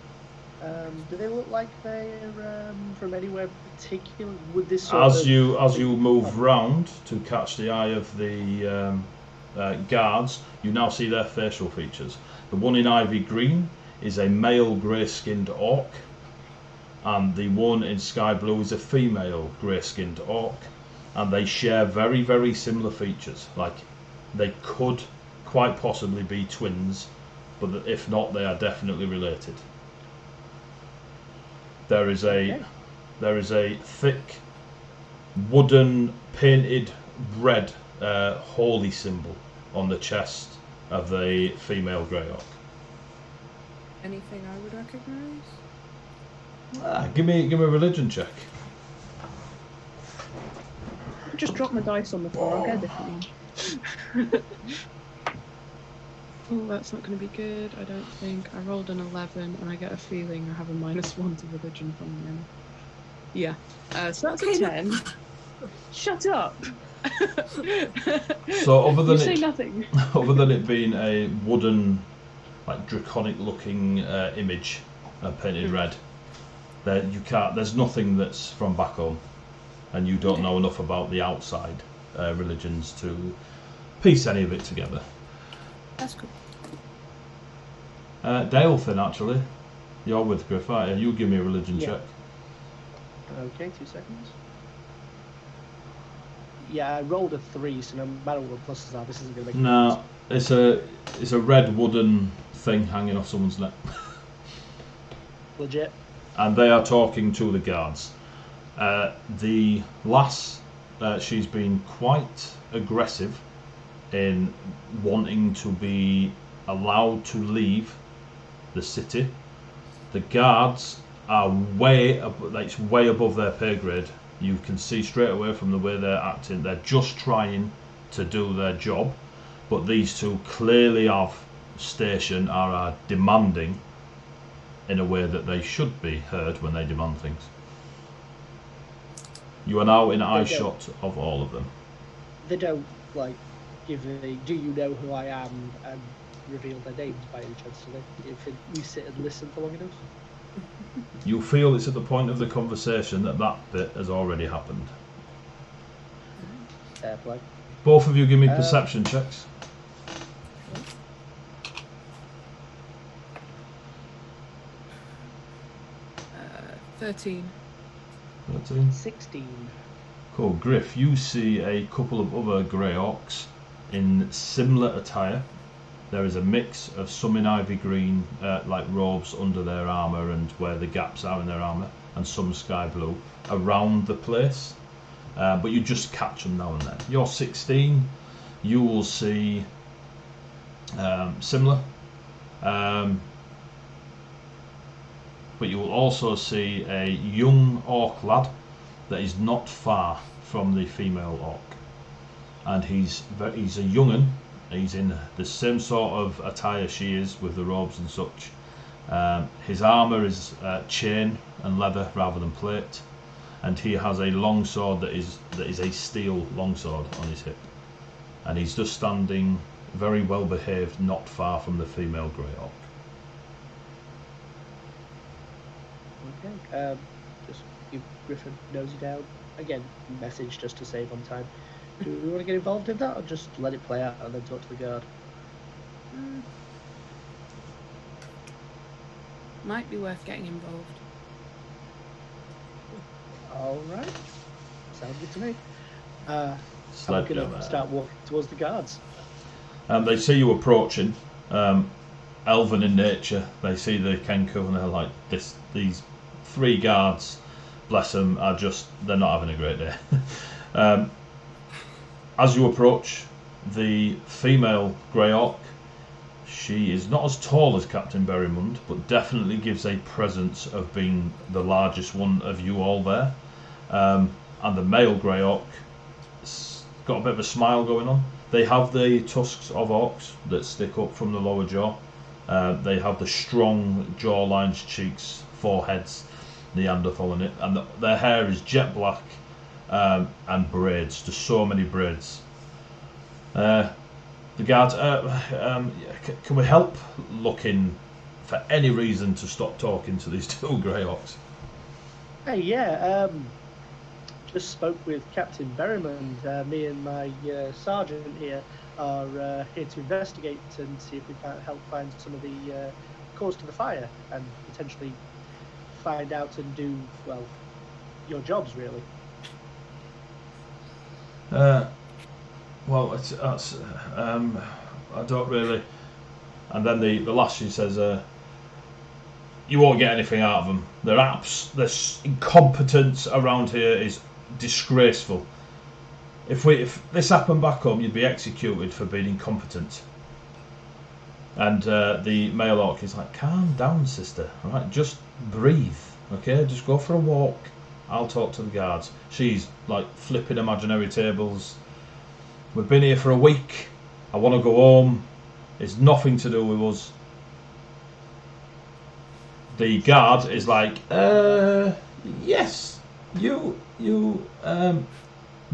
Do they look like they're from anywhere particular? Would this as you move round to catch the eye of the guards, you now see their facial features. The one in ivy green is a male grey-skinned orc, and the one in sky blue is a female grey-skinned orc, and they share very, very similar features. Like, they could quite possibly be twins, but that if not, they are definitely related. There is a thick wooden painted red holy symbol on the chest of the female Greyhawk. Anything I would recognise? Give me a religion check. Just drop my dice on the floor. I'll get a different one. Oh, that's not going to be good, I don't think. I rolled an 11 and I get a feeling I have a -1 to religion from them. Yeah. So that's a 10. Shut up! So other You than say it, nothing. other than it being a wooden, like draconic looking image painted red, there you can't. There's nothing that's from back home, and you don't know enough about the outside religions to piece any of it together. That's cool. Dalefin, actually, you're with Griff, aren't you? You give me a religion check. Okay, 2 seconds. Yeah, I rolled a 3, so no matter what the pluses are, this isn't going to make No, it's a red wooden thing hanging off someone's neck. legit. And they are talking to the guards. The lass, she's been quite aggressive in wanting to be allowed to leave the city. The guards are way above their pay grade. You can see straight away from the way they're acting. They're just trying to do their job, but these two clearly off station are demanding in a way that they should be heard when they demand things. You are now in eye shot of all of them. They don't like give the "Do you know who I am?" and reveal their names by any chance, do they? If you sit and listen for long enough. You feel it's at the point of the conversation that bit has already happened. Fair play. Both of you give me perception checks. 13. 13. 16. Cool. Griff, you see a couple of other Greyhawks in similar attire. There is a mix of some in ivy green, like robes under their armour and where the gaps are in their armour, and some sky blue around the place. But you just catch them now and then. You're 16. You will see similar. But you will also see a young orc lad that is not far from the female orc, and he's a young'un. He's in the same sort of attire she is, with the robes and such. His armour is chain and leather rather than plate, and he has a long sword that is a steel longsword on his hip, and he's just standing very well behaved, not far from the female Greyhawk. Okay. Just give Griffin nosy down. Again, message just to save on time. Do we want to get involved in that, or just let it play out and then talk to the guard? Might be worth getting involved. All right. Sounds good to me. I'm going to start walking towards the guards. They see you approaching. Elven in nature, they see the Kenku and they're like, these three guards, bless them, they're not having a great day. As you approach, the female Greyhawk, she is not as tall as Captain Berrymund, but definitely gives a presence of being the largest one of you all there. And the male Greyhawk got a bit of a smile going on. They have the tusks of orcs that stick up from the lower jaw. They have the strong jawlines, cheeks, foreheads, Neanderthal in it, and their hair is jet black and braids, just so many braids. The guards, can we help looking for any reason to stop talking to these two Greyhawks? Hey, yeah, just spoke with Captain Berrymund. Me and my sergeant here are here to investigate and see if we can help find some of the cause to the fire and potentially find out and do, well, your jobs, really. I don't really. And then the last she says, you won't get anything out of them. Their incompetence around here is disgraceful. If this happened back home, you'd be executed for being incompetent. And the male orc is like, calm down, sister. All right, just breathe. Okay, just go for a walk. I'll talk to the guards. She's like flipping imaginary tables. We've been here for a week. I want to go home. It's nothing to do with us. The guard is like, yes,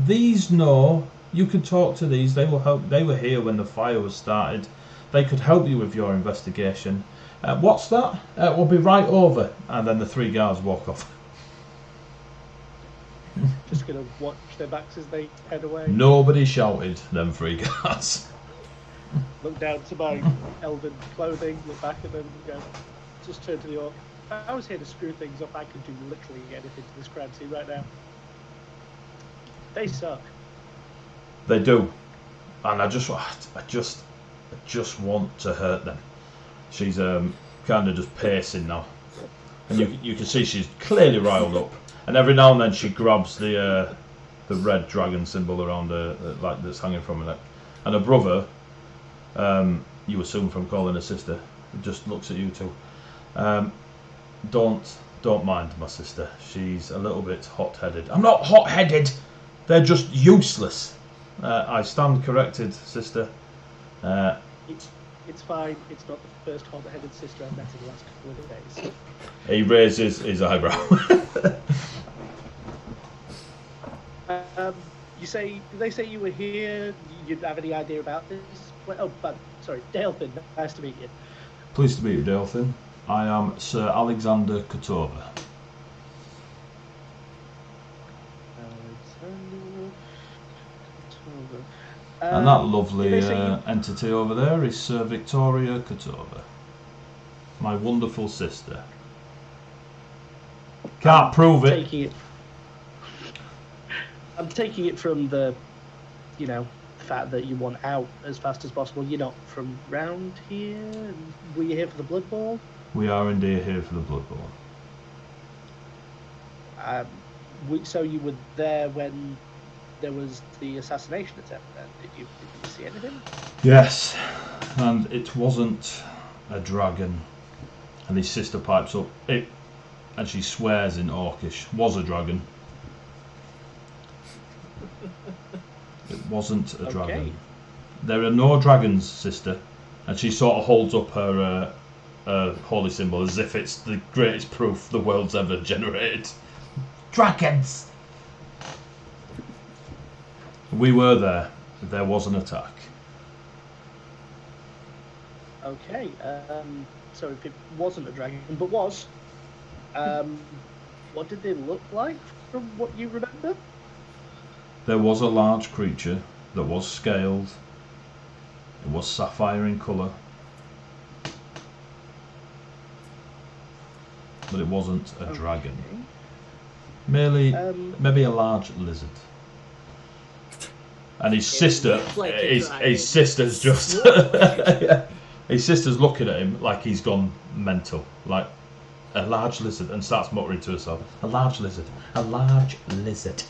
these know. You could talk to these. They will help. They were here when the fire was started. They could help you with your investigation. What's that? We'll be right over. And then the 3 guards walk off. Just gonna watch their backs as they head away. Nobody shouted, them 3 guards. Look down to my elven clothing, look back at them and go, just turn to the orc. If I was here to screw things up, I could do literally anything to this crime scene right now. They suck. They do. And I just want to hurt them. She's kind of just pacing now. And you can see she's clearly riled up. And every now and then she grabs the red dragon symbol around her, like that's hanging from her neck. And her brother, you assume from calling her sister, just looks at you two. Don't mind my sister. She's a little bit hot-headed. I'm not hot-headed. They're just useless. I stand corrected, sister. It's fine. It's not the first hot-headed sister I've met in the last couple of days. He raises his eyebrow. Did they say you were here? You have any idea about this? Sorry, Dalefin. Nice to meet you. Pleased to meet you, Dalefin. I am Sir Alexander Kotova. And that lovely entity over there is Sir Victoria Kotova. My wonderful sister. Can't prove it. I'm taking it from the, fact that you want out as fast as possible. You're not from round here? Were you here for the Blood Bowl? We are indeed here for the Blood Bowl. So you were there when there was the assassination attempt then? Did you see anything? Yes, and it wasn't a dragon. And his sister pipes up, and she swears in Orcish, was a dragon. It wasn't a dragon. Okay. There are no dragons, sister. And she sort of holds up her holy symbol as if it's the greatest proof the world's ever generated. Dragons! We were there. There was an attack. Okay. So if it wasn't a dragon, but was, what did they look like from what you remember? There was a large creature that was scaled. It was sapphire in colour. But it wasn't a dragon. Merely, maybe a large lizard. And his sister, his sister's just, his sister's looking at him like he's gone mental, like a large lizard, and starts muttering to herself, a large lizard, a large lizard.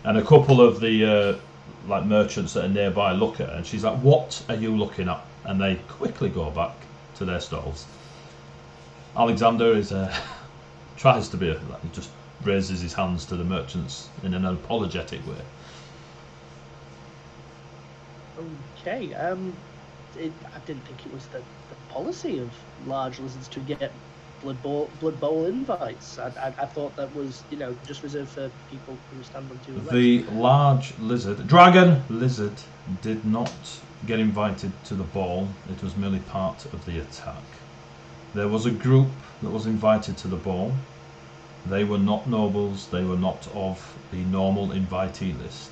And a couple of the like merchants that are nearby look at her, and she's like, "What are you looking at?" And they quickly go back to their stalls. Alexander is tries to be he just raises his hands to the merchants in an apologetic way. Okay. I didn't think it was the policy of large lizards to get Blood Bowl invites. I thought that was, just reserved for people who stand on 2 legs. The large lizard, dragon lizard, did not get invited to the ball. It was merely part of the attack. There was a group that was invited to the ball. They were not nobles. They were not of the normal invitee list.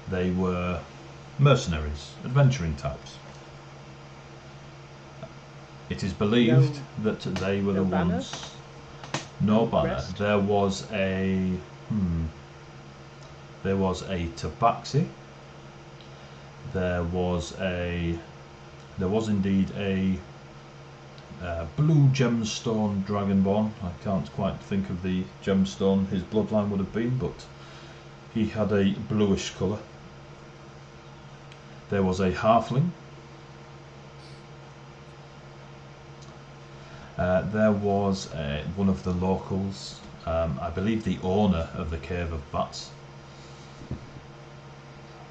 They were mercenaries, adventuring types. It is believed that they were the banners? ones. No banner. Rest? There was a tabaxi. there was indeed a blue gemstone dragonborn. I can't quite think of the gemstone his bloodline would have been, but he had a bluish colour. There was a halfling. There was one of the locals, I believe the owner of the Cave of Bats.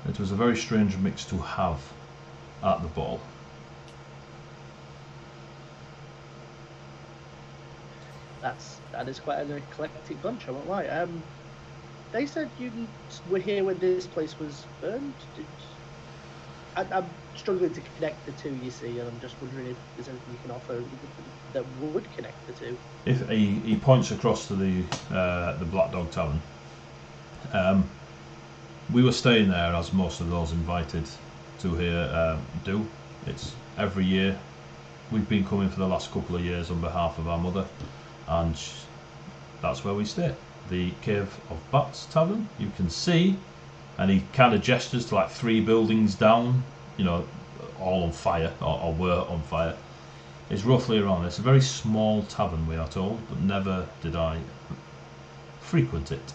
It was a very strange mix to have at the ball. That is quite an eclectic bunch, I won't lie. They said you were here when this place was burned. I'm struggling to connect the two, you see, and I'm just wondering if there's anything you can offer that would connect the two. If he points across to the Black Dog Tavern. We were staying there, as most of those invited to here do. It's every year. We've been coming for the last couple of years on behalf of our mother, and that's where we stay. The Cave of Bats Tavern, you can see, and he kind of gestures to like 3 buildings down, you know, all on fire, or were on fire. It's roughly around. It's a very small tavern, we are told, but never did I frequent it.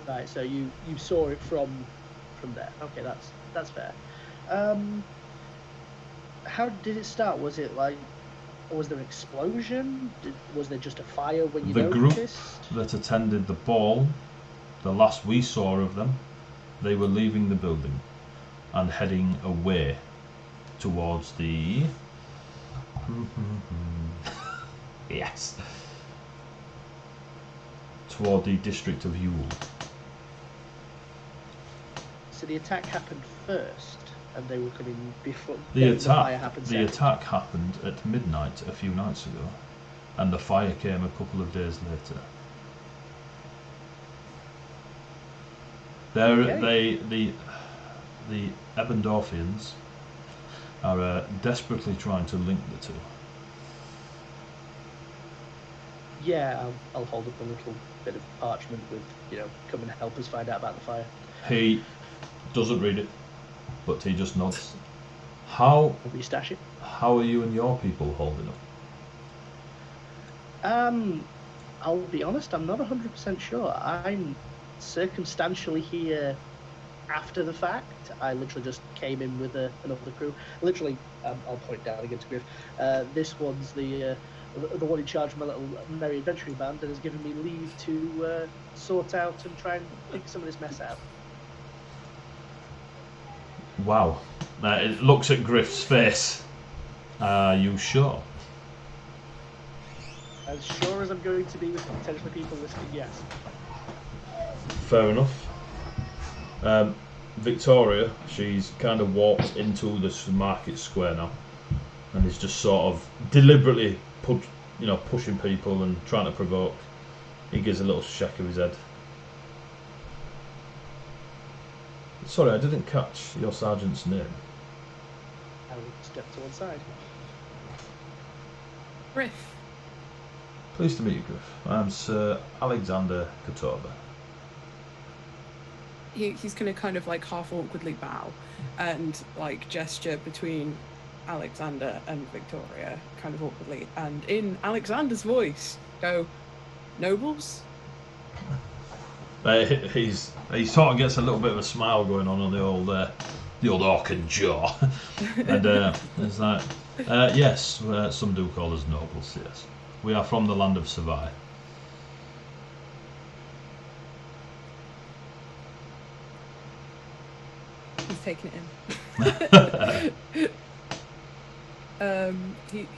Right, so you saw it from there. Okay, that's fair. How did it start? Was it like, was there an explosion? Was there just a fire when you noticed? The group that attended the ball, the last we saw of them, they were leaving the building and heading away towards the yes, toward the district of Yule. So the attack happened first, and they were coming before the fire happened. The attack happened at midnight a few nights ago, and the fire came a couple of days later. The Ebendorfians are desperately trying to link the two. Yeah, I'll hold up a little bit of parchment with, come and help us find out about the fire. He doesn't read it, but he just nods. How are you and your people holding up? I'll be honest, I'm not 100% sure. I'm circumstantially here after the fact. I literally just came in with another crew. Literally, I'll point down again to Griff. This one's the one in charge of my little merry adventuring band, and has given me leave to sort out and try and pick some of this mess out. Wow. It looks at Griff's face. Are you sure? As sure as I'm going to be with potentially people listening, yes. Fair enough. Victoria, she's kind of walked into this market square now, and is just sort of deliberately pushing people and trying to provoke. He gives a little shake of his head. Sorry, I didn't catch your sergeant's name. I will step to one side. Griff. Pleased to meet you, Griff. I'm Sir Alexander Kotorba. He's going to kind of like half awkwardly bow and like gesture between Alexander and Victoria, kind of awkwardly, and in Alexander's voice go, "Nobles?" He sort of gets a little bit of a smile going on the old orcan jaw, and it's like, yes, some do call us nobles. Yes, we are from the land of Savai. He's taking it in.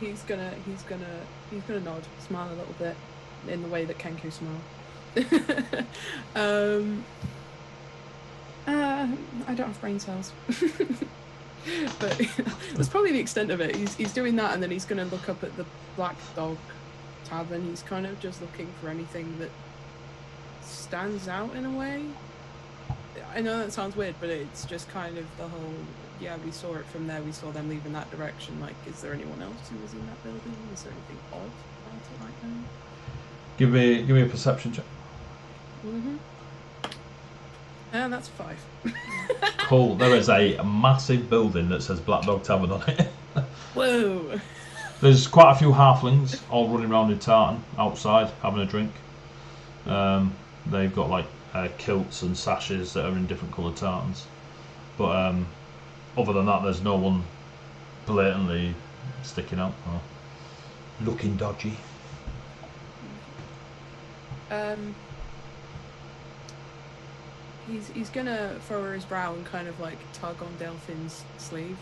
He's gonna nod, smile a little bit in the way that Kenku smiled. I don't have brain cells. But that's probably the extent of it. He's doing that, and then he's going to look up at the Black Dog Tavern. He's kind of just looking for anything that stands out in a way. I know that sounds weird, but it's just kind of the whole, yeah, we saw it from there, we saw them leave in that direction. Like, is there anyone else who was in that building? Is there anything odd about it right now? Give me a perception check. Mm-hmm. And that's 5. Cool. There is a massive building that says Black Dog Tavern on it. Whoa! There's quite a few halflings all running around in tartan outside having a drink. They've got like kilts and sashes that are in different coloured tartans. But other than that, there's no one blatantly sticking out or looking dodgy. He's gonna furrow his brow and kind of like tug on Delphin's sleeve.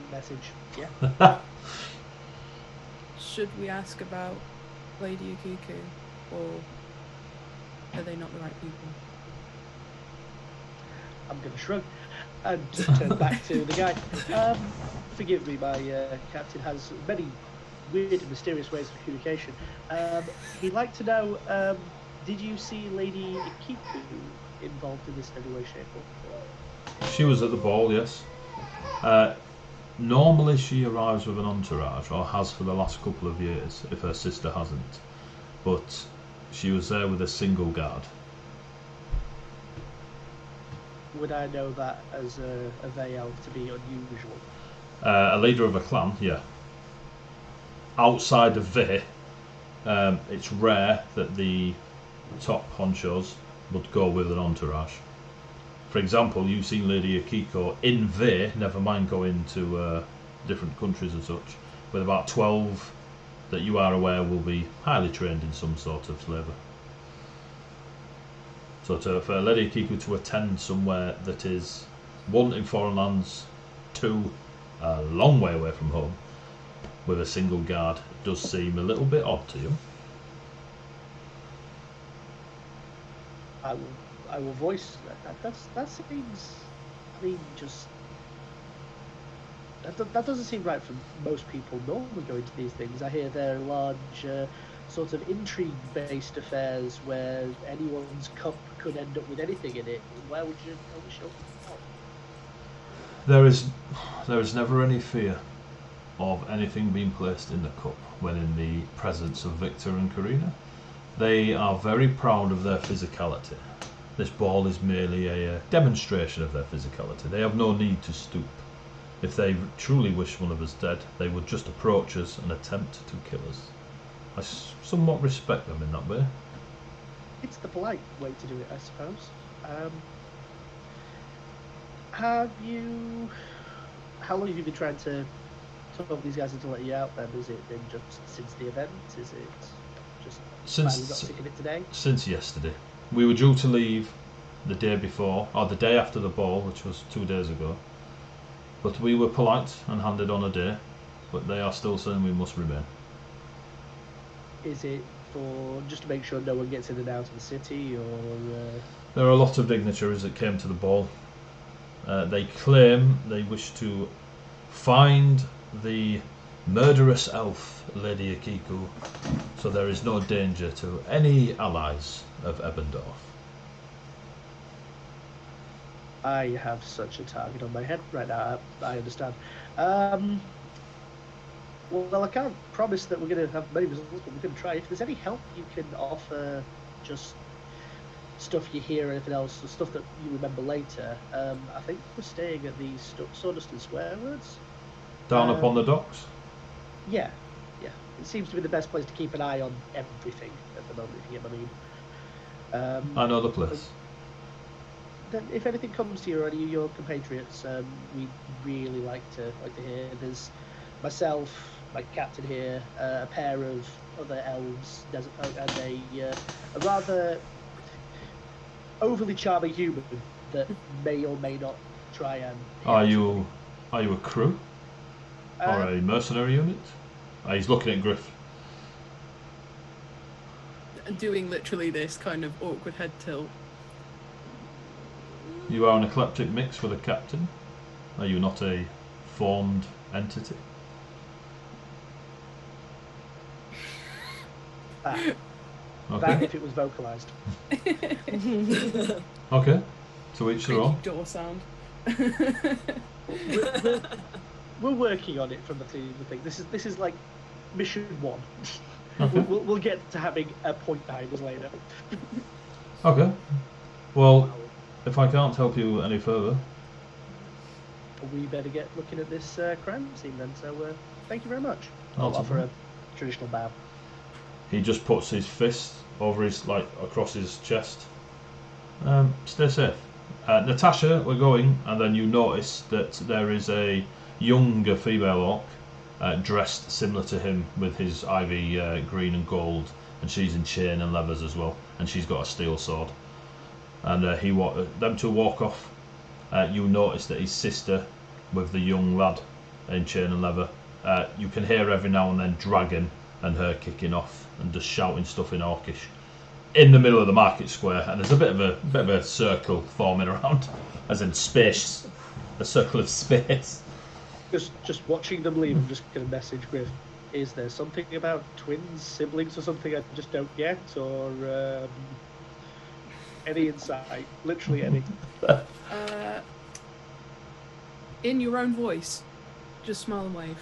Message, yeah. Should we ask about Lady Akiku, or are they not the right people? I'm going to shrug and just turn back to the guy. Forgive me, my captain has many weird and mysterious ways of communication. He'd like to know, did you see Lady Akiku involved in this in any way, shape or form? She was at the ball, yes. Normally she arrives with an entourage, or has for the last couple of years, if her sister hasn't. But she was there with a single guard. Would I know that as a veil to be unusual? A leader of a clan, yeah. Outside of Ve, it's rare that the top honchos would go with an entourage. For example, you've seen Lady Akiko in Ve, never mind going to different countries and such, with about 12 that you are aware will be highly trained in some sort of slavery. So for Lady Akiku to attend somewhere that is, 1, in foreign lands, 2, a long way away from home, with a single guard, does seem a little bit odd to you. I will voice that seems, I mean, just that doesn't seem right for most people normally going to these things. I hear they're large sort of intrigue-based affairs where anyone's cup could end up with anything in it. Where would you show up? There is never any fear of anything being placed in the cup when in the presence of Victor and Karina. They are very proud of their physicality. This ball is merely a demonstration of their physicality. They have no need to stoop. If they truly wish one of us dead, they would just approach us and attempt to kill us. I somewhat respect them in that way. It's the polite way to do it, I suppose. How long have you been trying to talk these guys into let you out then? Has it been just since the event? Is it just finally got sick of it today? Since yesterday. We were due to leave the day before, or the day after the ball, which was 2 days ago. But we were polite and handed on a day, but they are still saying we must remain. Is it for just to make sure no one gets in and out of the city, or...? There are a lot of dignitaries that came to the ball. They claim they wish to find the murderous elf, Lady Akiku, so there is no danger to any allies of Ebendorf. I have such a target on my head right now, I understand. Well, I can't promise that we're going to have many results, but we're going to try. If there's any help you can offer, just stuff you hear or anything else, the stuff that you remember later, I think we're staying at the Sawdust Swearwords. Down upon the docks? Yeah. It seems to be the best place to keep an eye on everything at the moment, if you get what I mean. I know the place. Then if anything comes to you or any of your compatriots, we'd really like to hear. There's myself, my captain here, a pair of other elves, desert folk, and a rather overly charming human that may or may not try and... Are you a crew? Or a mercenary unit? He's looking at Griff. Doing literally this kind of awkward head tilt. You are an eclectic mix with a captain. Are you not a formed entity? Okay. That if it was vocalised. Okay. To each their own. Door sound. We're working on it from the thing. This is like mission 1. Okay. We'll get to having a .9 later. Okay. Well, if I can't help you any further, We better get looking at this crime scene then. So thank you very much. Not I'll a offer a problem. traditional bow. he just puts his fist over his, like, across his chest. Stay safe. Natasha, we're going, and then you notice that there is a younger female orc dressed similar to him with his ivy green and gold, and she's in chain and levers as well, and she's got a steel sword. And them two walk off. You notice that his sister, with the young lad in chain and leather, you can hear every now and then Dragon and her kicking off and just shouting stuff in Orcish in the middle of the market square, and there's a bit of a circle forming around, as in space, a circle of space. Just watching them leave, I'm just going to message Griff. Is there something about twins, siblings, or something I just don't get, or any insight? Literally any. In your own voice, just smile and wave.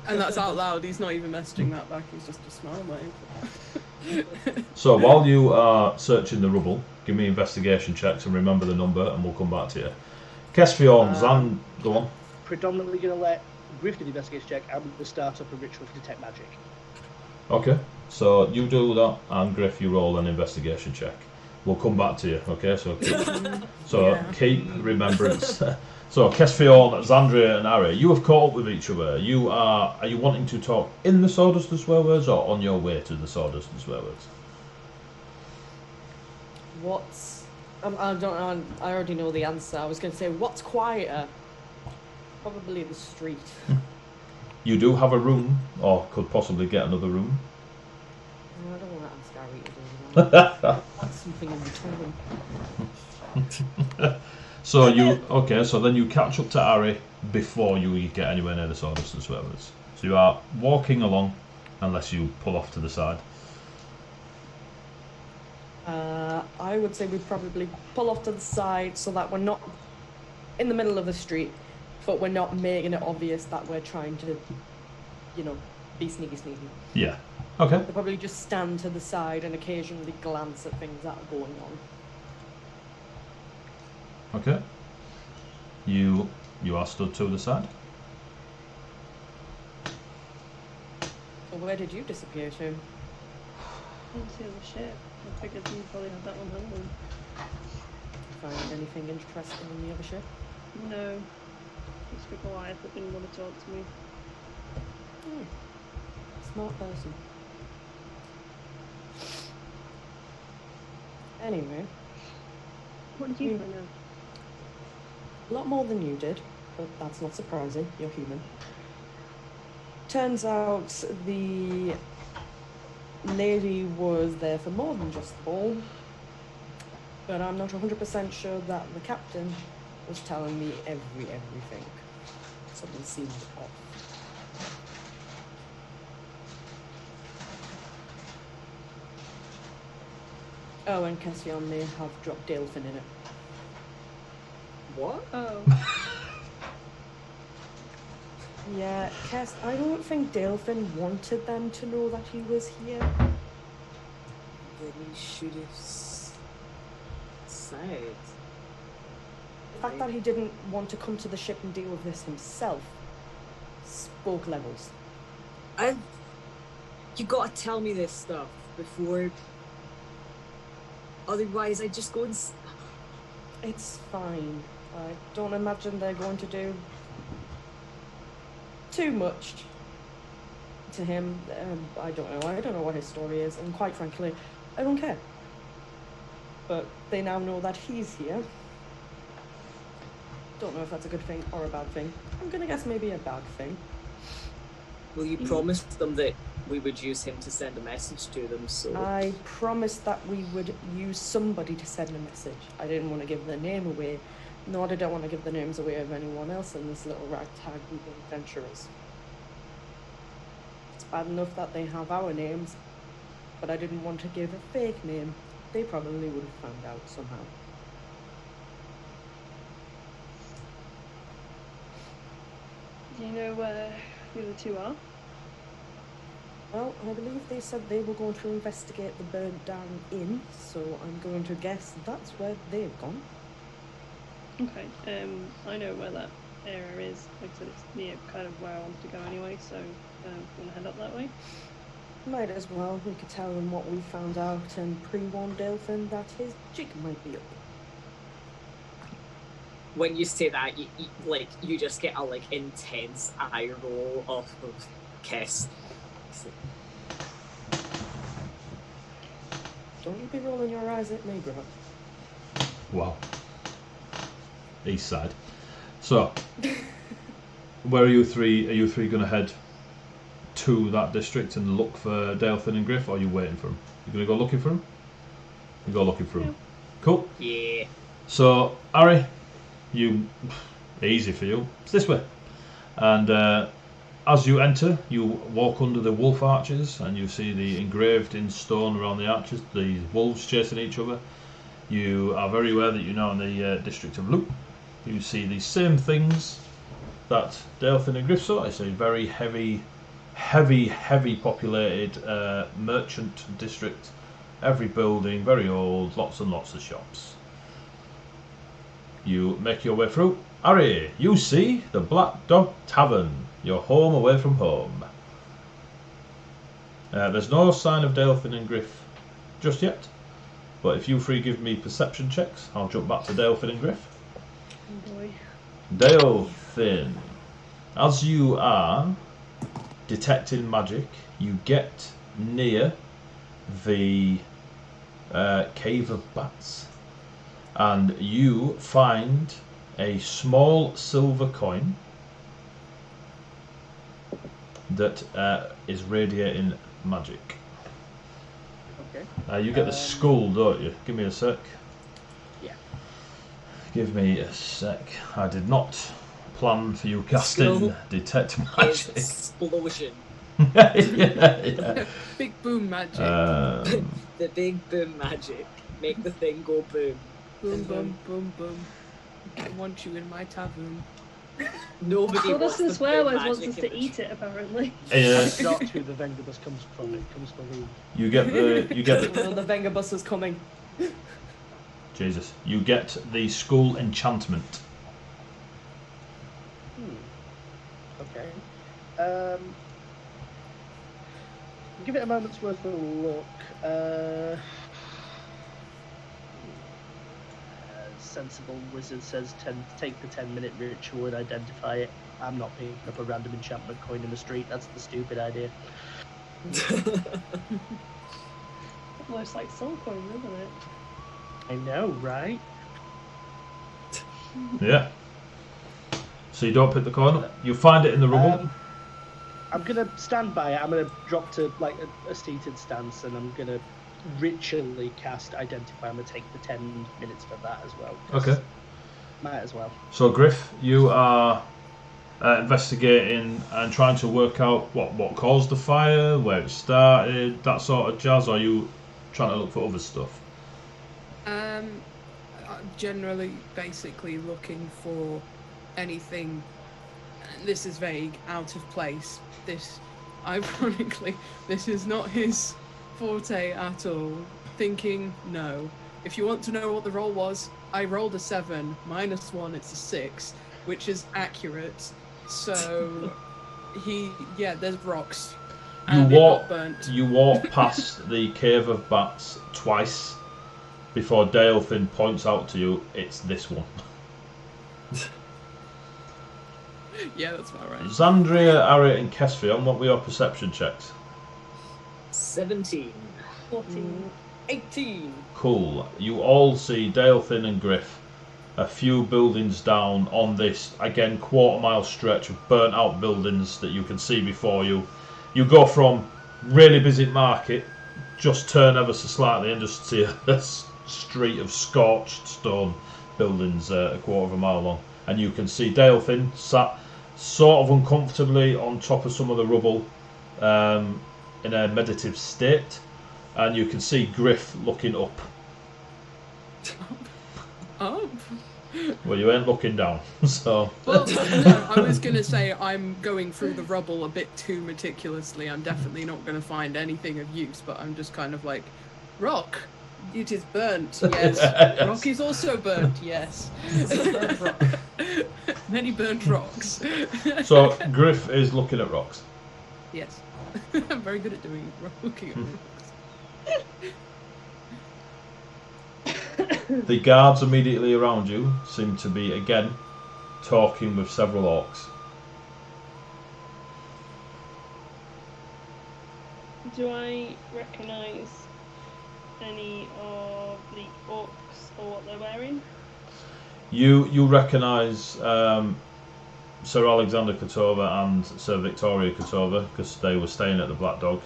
And that's out loud. He's not even messaging that back. He's just a smile and wave. So while you are searching the rubble, give me investigation checks and remember the number, and we'll come back to you. Kesfion, Zan, go on. Predominantly going to let Griff do the investigation check. I'm going to start up a ritual to detect magic. Okay, so you do that, and Griff, you roll an investigation check. We'll come back to you. Okay, so keep remembrance. So Kesfion, Zandria, and Ari, you have caught up with each other. Are you wanting to talk in the Sawdust Swearwords or on your way to the Sawdust Swearwords? What's... I don't know, I already know the answer. I was going to say, what's quieter? Probably the street. You do have a room, or could possibly get another room. No, I don't want to ask Ari to do that. That's something in between. So so then you catch up to Ari before you get anywhere near the Sawdust Swearwords. So you are walking along, unless you pull off to the side. I would say we probably pull off to the side so that we're not in the middle of the street, but we're not making it obvious that we're trying to, be sneaky. Yeah. Okay. They'll probably just stand to the side and occasionally glance at things that are going on. Okay. You are stood to the side. So where did you disappear to? Into the ship. I figured you probably had that one handled. Find anything interesting on the other ship? No. It's for Goliath that didn't want to talk to me. Smart person. Anyway. What did you find out? A lot more than you did, but that's not surprising. You're human. Turns out the lady was there for more than just the ball, but I'm not 100% sure that the captain was telling me everything. Something seemed off. Oh, and Cassian may have dropped Dalefin in it. What? Oh. Yeah, Cass, I don't think Dalefin wanted them to know that he was here. Then he should have said. The fact that he didn't want to come to the ship and deal with this himself spoke levels. You gotta tell me this stuff before. Otherwise, I just go and. It's fine. I don't imagine they're going to do too much to him. I don't know. I don't know what his story is, and quite frankly, I don't care. But they now know that he's here. Don't know if that's a good thing or a bad thing. I'm gonna guess maybe a bad thing. Well, you promised them that we would use him to send a message to them, so... I promised that we would use somebody to send a message. I didn't want to give their name away, nor did I want to give the names away of anyone else in this little ragtag group of adventurers. It's bad enough that they have our names, but I didn't want to give a fake name. They probably would have found out somehow. Do you know where the other two are? Well, I believe they said they were going to investigate the burnt down inn, so I'm going to guess that's where they've gone. Okay. I know where that area is. Like I said, it's near kind of where I wanted to go anyway, so want to head up that way. Might as well. We could tell them what we found out and pre-warn Delphin that his jig might be up. When you say that, you just get a intense eye roll off of Kess. Don't you be rolling your eyes at me, bro. Wow. East side. So, where are you three? Are you three going to head to that district and look for Delphin and Griff, or are you waiting for them? You going to go looking for them? You go looking for them. Cool. Yeah. So, Harry, easy for you. It's this way. And as you enter, you walk under the wolf arches, and you see the engraved in stone around the arches, the wolves chasing each other. You are very aware that you're now in the district of Loop. You see the same things that Delphin and Griff saw. It's a very heavy populated merchant district. Every building, very old, lots and lots of shops. You make your way through. Harry, you see the Black Dog Tavern. Your home away from home. There's no sign of Delphin and Griff just yet. But if you three give me perception checks, I'll jump back to Delphin and Griff. Oh boy. Delphin. As you are detecting magic, you get near the Cave of Bats. And you find a small silver coin that is radiating magic. Okay. You get the skull, don't you? Give me a sec. Yeah. Give me a sec. I did not plan for you casting Skull detect magic. Explosion. yeah. Big boom magic. The big boom magic. Make the thing go boom. Boom, boom, boom, boom. I want you in my tavern. Nobody wants Sawdust the Swearwords boom wants magic us in to the eat it, apparently. That's not who the Vengabus comes from. It comes from who? You get the Well, the Vengabus is coming. Jesus. You get the skull enchantment. Okay. Give it a moment's worth of look. Sensible wizard says take the 10-minute ritual and identify it. I'm not picking up a random enchantment coin in the street. That's the stupid idea. Almost like soul coin, isn't it? I know, right? Yeah. So you don't pick the coin up. You find it in the rubble. I'm gonna stand by it. I'm gonna drop to like a seated stance, and I'm gonna ritually cast Identify. I'm gonna take the 10 minutes for that as well. Okay. Might as well. So Griff, you are investigating and trying to work out what caused the fire, where it started, that sort of jazz. Or are you trying to look for other stuff? Generally, basically looking for anything. This is vague, out of place. Ironically, this is not his forte at all. Thinking, no. If you want to know what the roll was, I rolled a 7, -1, it's a 6, which is accurate. So, there's rocks. And it got burnt. You walk past the Cave of Bats twice before Delphin points out to you, it's this one. Yeah, that's about right. Xandria, Harriet and Kesfion, what were your perception checks? 17. 14. 18. Cool. You all see Delphin and Griff a few buildings down on this, again, quarter-mile stretch of burnt-out buildings that you can see before you. You go from really busy market, just turn ever so slightly and just see a street of scorched stone buildings a quarter of a mile long. And you can see Delphin sat sort of uncomfortably on top of some of the rubble in a meditative state. And you can see Griff looking up. Up? Well, you ain't looking down, so. Well, no, I was going to say I'm going through the rubble a bit too meticulously. I'm definitely not going to find anything of use, but I'm just kind of like, rock, it is burnt, yes. Yes. Rock is also burnt, yes. Burnt rock. Many burnt rocks. So Griff is looking at rocks. Yes. I'm very good at looking at rocks. The guards immediately around you seem to be again talking with several orcs. Do I recognise any of the orcs or what they're wearing? You recognise Sir Alexander Kotova and Sir Victoria Kotova because they were staying at the Black Dog.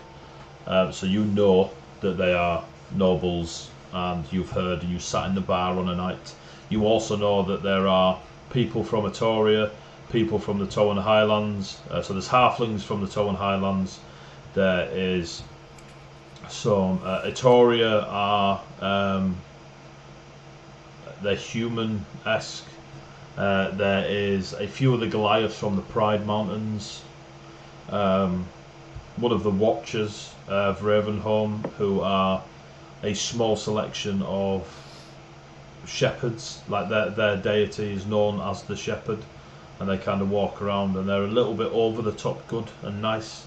So you know that they are nobles, and you've heard, and you sat in the bar on a night. You also know that there are people from Etoria, people from the Towan Highlands. So there's halflings from the Towan Highlands. There is some Etoria are they're human-esque. There is a few of the Goliaths from the Pride Mountains. One of the Watchers of Ravenholm, who are a small selection of shepherds. Like their deity is known as the Shepherd, and they kind of walk around, and they're a little bit over the top good and nice.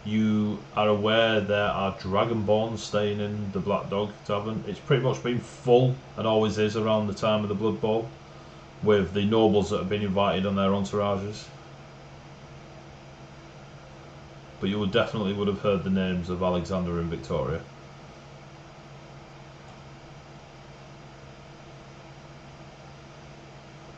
You are aware there are Dragonborns staying in the Black Dog Tavern. It's pretty much been full, and always is around the time of the Blood Bowl, with the nobles that have been invited on their entourages. But you definitely would have heard the names of Alexander and Victoria.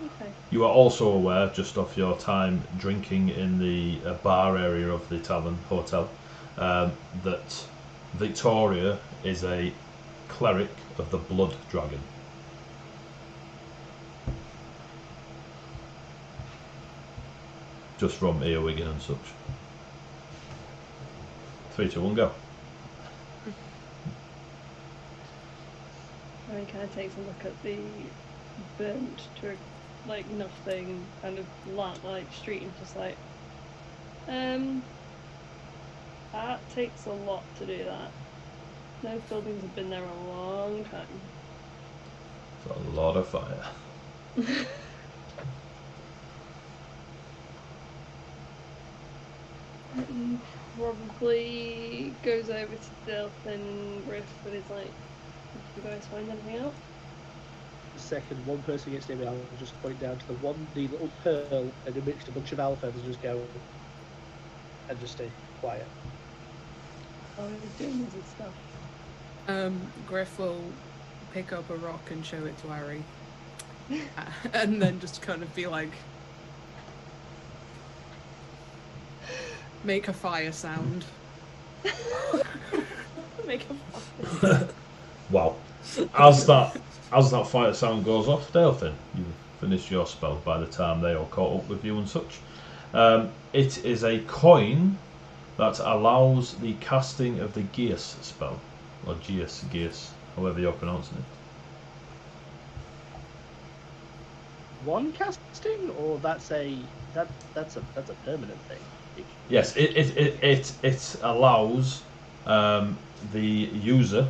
Okay. You are also aware, just off your time drinking in the bar area of the tavern hotel, that Victoria is a cleric of the Blood Dragon. Just from Eowyn and such. 3, 2, 1, go. I mean, kind of takes a look at the burnt to like nothing kind of like street and just like, that takes a lot to do that. Those buildings have been there a long time. It's a lot of fire. Probably goes over to Dilth and Griff with his like, did you guys find anything out? Second, one person gets near me, I'll just point down to the little pearl, and amidst a bunch of alphas and just go and just stay quiet. Oh, he's doing his stuff. Griff will pick up a rock and show it to Harry. And then just kind of be like, make a fire sound. Make a fire. Wow. As that fire sound goes off, Delphin, you finished your spell by the time they all caught up with you and such. It is a coin that allows the casting of the Geas spell, or Geas, however you're pronouncing it. One casting, or that's a permanent thing. Yes, it allows the user.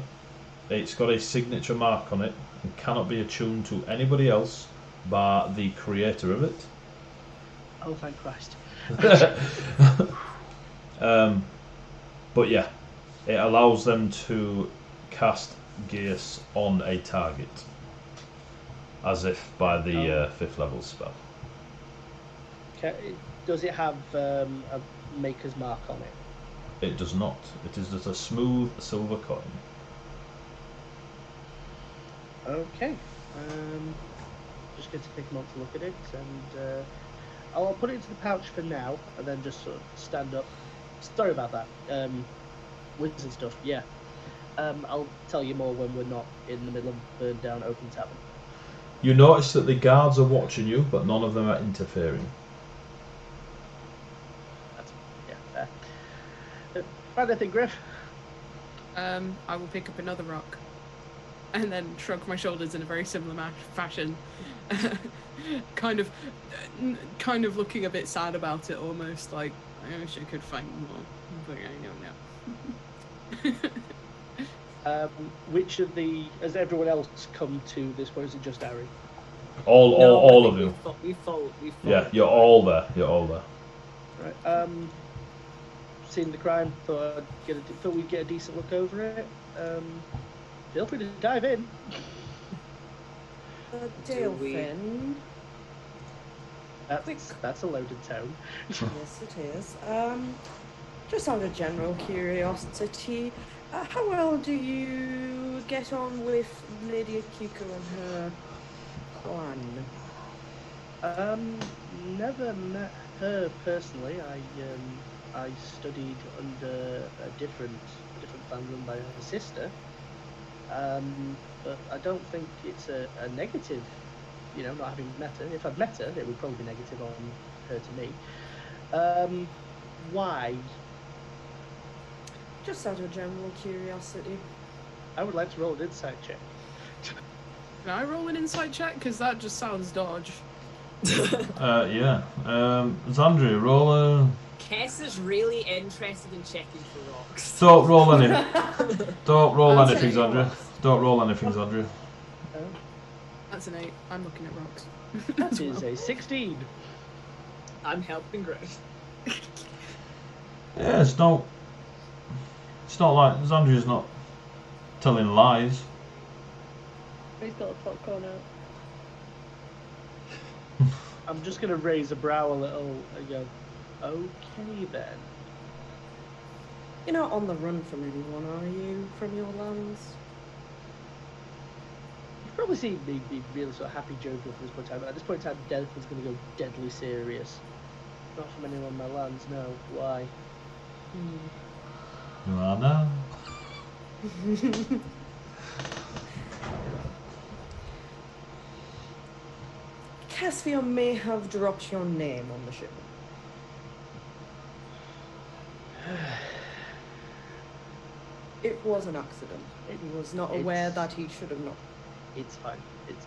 It's got a signature mark on it and cannot be attuned to anybody else but the creator of it. Oh, thank Christ. But yeah, it allows them to cast Geas on a target, as if by the 5th level spell. Okay. Does it have a maker's mark on it? It does not. It is just a smooth silver coin. Okay. Just going to take a moment to look at it, and I'll put it into the pouch for now, and then just sort of stand up. Sorry about that. Wizard stuff, yeah. I'll tell you more when we're not in the middle of a burned down open tavern. You notice that the guards are watching you, but none of them are interfering. Yeah, fair. Find anything, Griff? I will pick up another rock. and then shrug my shoulders in a very similar fashion, kind of looking a bit sad about it, almost like I wish I could find more, but I don't know. Which of the has everyone else come to this point? Is it just Harry? All of you. We followed. Yeah, you're all there. You're all there. Right. Seen the crime, thought we'd get a decent look over it. Feel free to dive in. Dalefin. That's a loaded tone. Yes, it is. Just out of general curiosity, how well do you get on with Lady Akiko and her clan? Never met her personally. I studied under a different clan run by her sister. But I don't think it's a negative, not having met her. If I'd met her, it would probably be negative on her to me. Why? Just out of general curiosity. I would like to roll an insight check. Can I roll an insight check? Because that just sounds dodge. Yeah. Zandria, roll a... Kess is really interested in checking for rocks. Don't roll anything. Don't roll anything, Zandria. Don't roll anything, Zandria. That's an 8. I'm looking at rocks. That is a 16. I'm helping Griff. Yeah, it's not like Zandria's not telling lies. He's got a popcorn out. I'm just going to raise a brow a little and go, okay then. You're not on the run from anyone, are you, from your lands? You've probably seen me be really sort of happy joking at this point in time. At this point in time, Death was going to go deadly serious. Not from anyone on my lands, no. Why? You are now. Caspian may have dropped your name on the ship. It was an accident. He was not aware that he should have known. It's fine.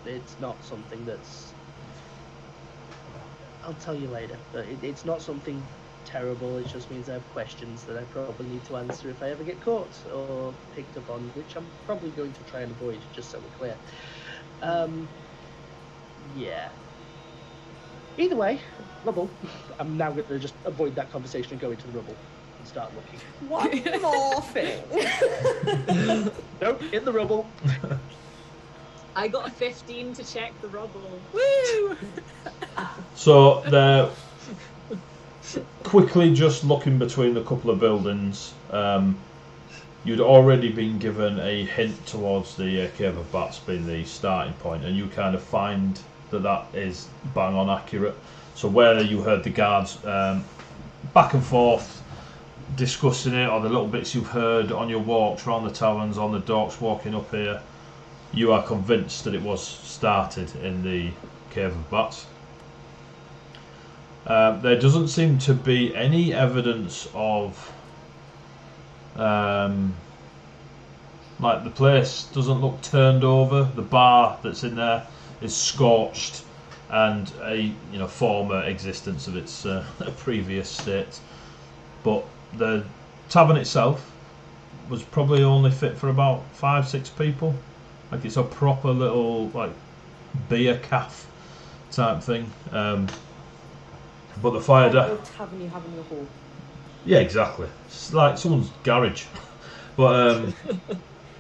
It's not something that's... I'll tell you later, but it's not something terrible. It just means I have questions that I probably need to answer if I ever get caught or picked up on, which I'm probably going to try and avoid, just so we're clear. Yeah. Either way, rubble. I'm now going to just avoid that conversation and go into the rubble and start looking. One more thing. Nope, in the rubble. I got a 15 to check the rubble. Woo! So they're quickly just looking between a couple of buildings. You'd already been given a hint towards the Cave of Bats being the starting point, and you kind of find that is bang on accurate. So where you heard the guards back and forth discussing it, or the little bits you've heard on your walks around the taverns, on the docks walking up here, you are convinced that it was started in the Cave of Bats. There doesn't seem to be any evidence of like the place doesn't look turned over. The bar that's in there is scorched, and a former existence of its previous state. But the tavern itself was probably only fit for about 5-6 people. Like it's a proper little like beer caff type thing. But the fire tavern you have in your hall. Yeah, exactly. It's like someone's garage. But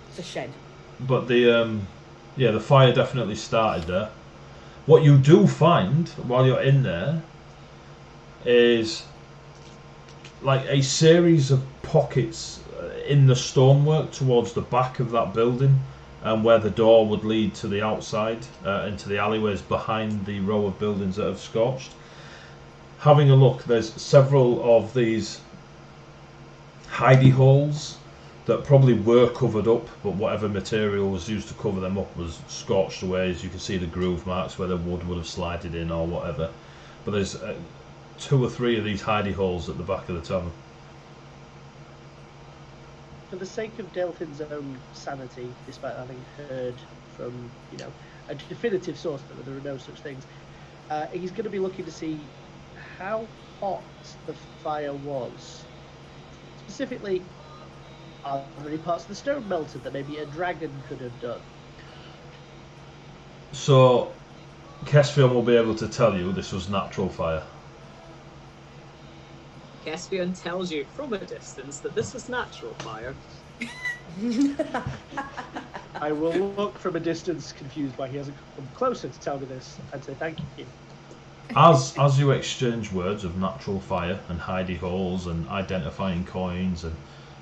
It's a shed. But the fire definitely started there. What you do find while you're in there is like a series of pockets in the stonework towards the back of that building, and where the door would lead to the outside, into the alleyways behind the row of buildings that have scorched. Having a look, there's several of these hidey holes that probably were covered up, but whatever material was used to cover them up was scorched away. As you can see the groove marks where the wood would have slided in or whatever. But there's 2 or 3 of these hidey holes at the back of the tavern. for the sake of Delphin's own sanity, despite having heard from, a definitive source that there are no such things, he's going to be looking to see how hot the fire was. Specifically, are there any parts of the stone melted that maybe a dragon could have done? So, Kespion will be able to tell you this was natural fire. Caspian tells you from a distance that this is natural fire. I will look from a distance, confused why he hasn't come closer to tell me this, and say thank you. As you exchange words of natural fire and hidey holes and identifying coins, and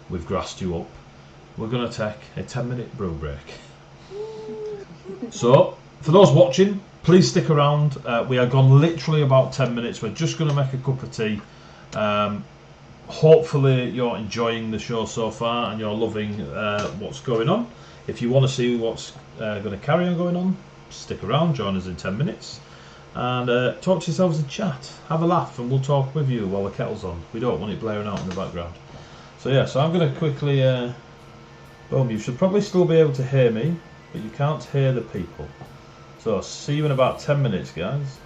we've grassed you up, we're going to take a 10-minute brew break. So, for those watching, please stick around. We are gone literally about 10 minutes. We're just going to make a cup of tea. Hopefully you're enjoying the show so far and you're loving what's going on. If you want to see what's going to carry on going on, stick around, join us in 10 minutes. And talk to yourselves in chat. Have a laugh and we'll talk with you while the kettle's on. We don't want it blaring out in the background. So yeah, so I'm going to quickly... boom, you should probably still be able to hear me, but you can't hear the people. So see you in about 10 minutes, guys.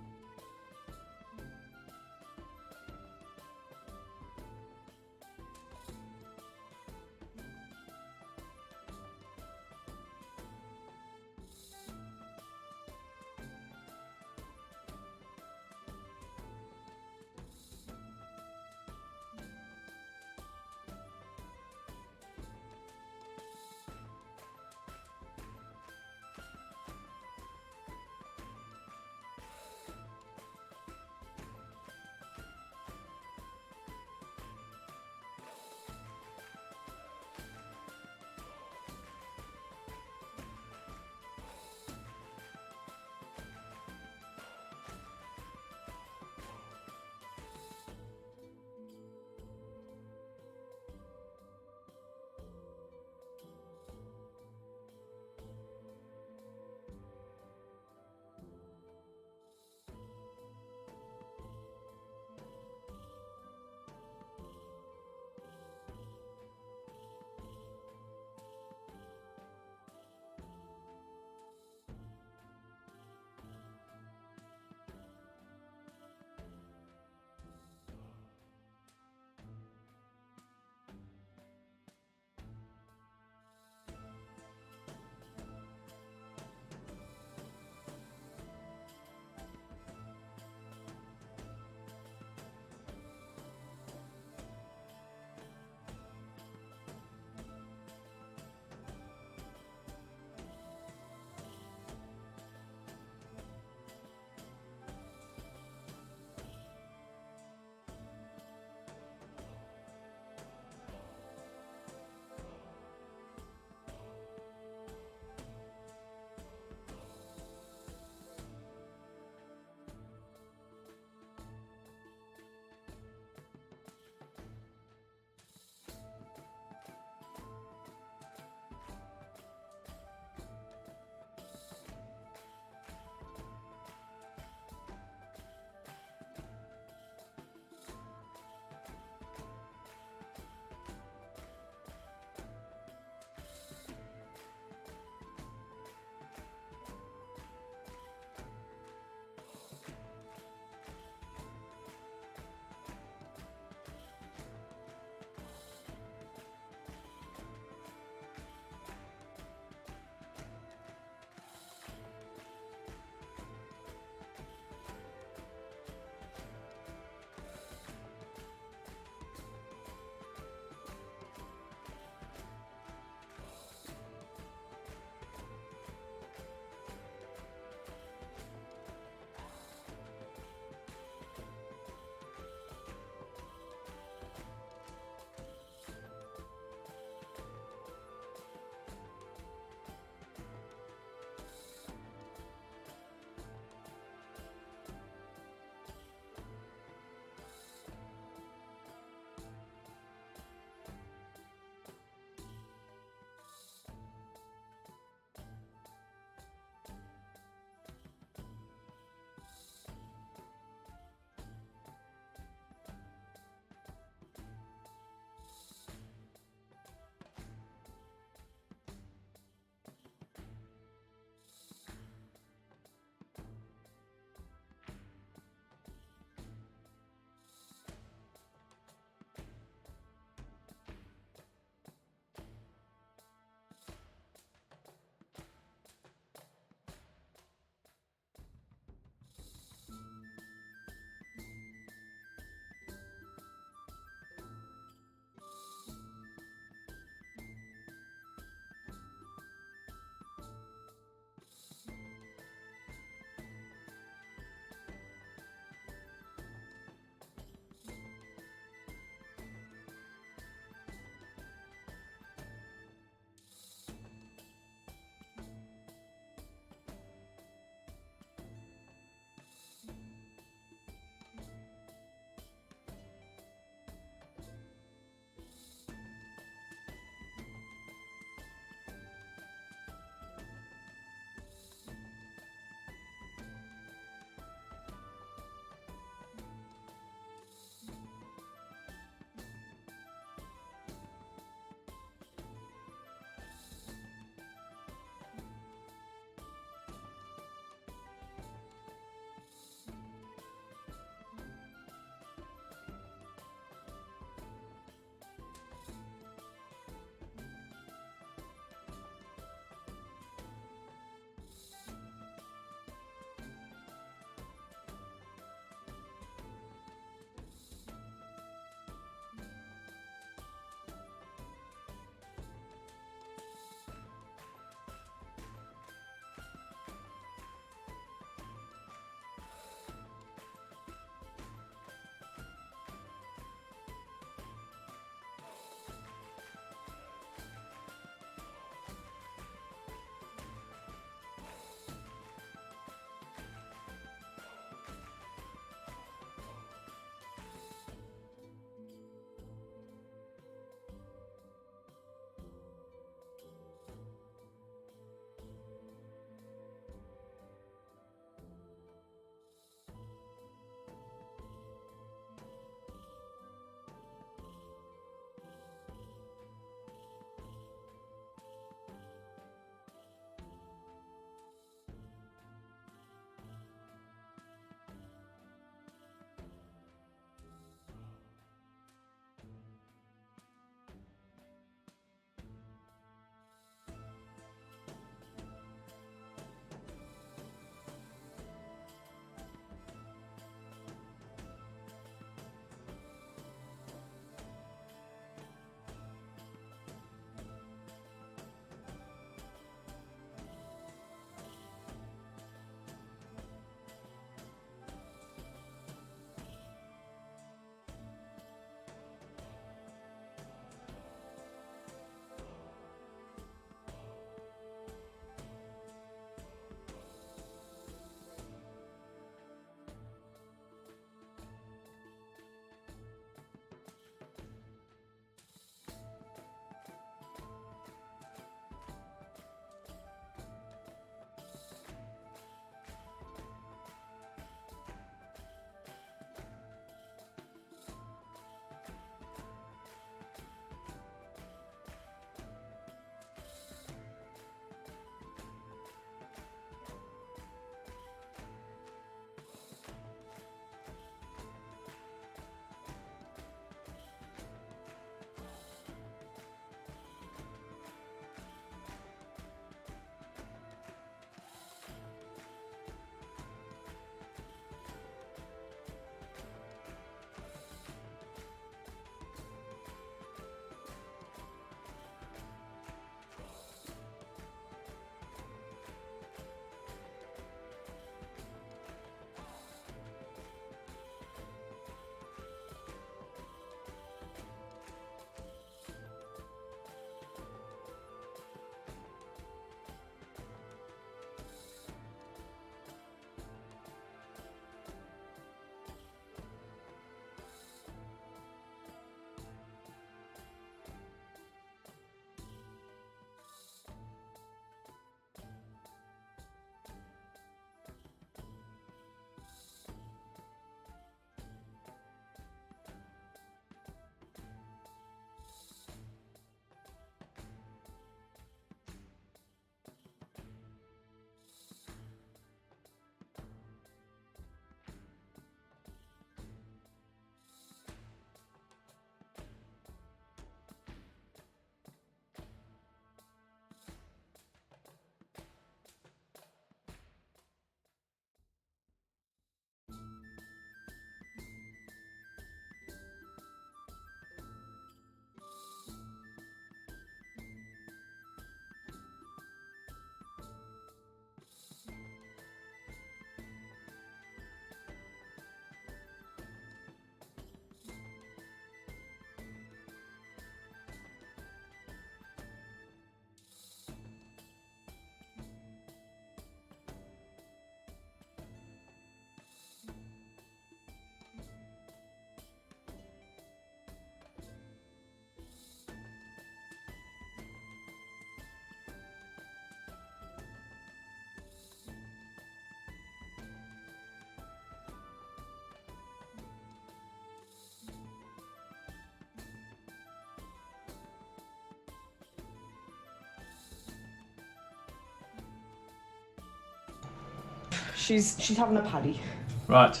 she's having a paddy. Right,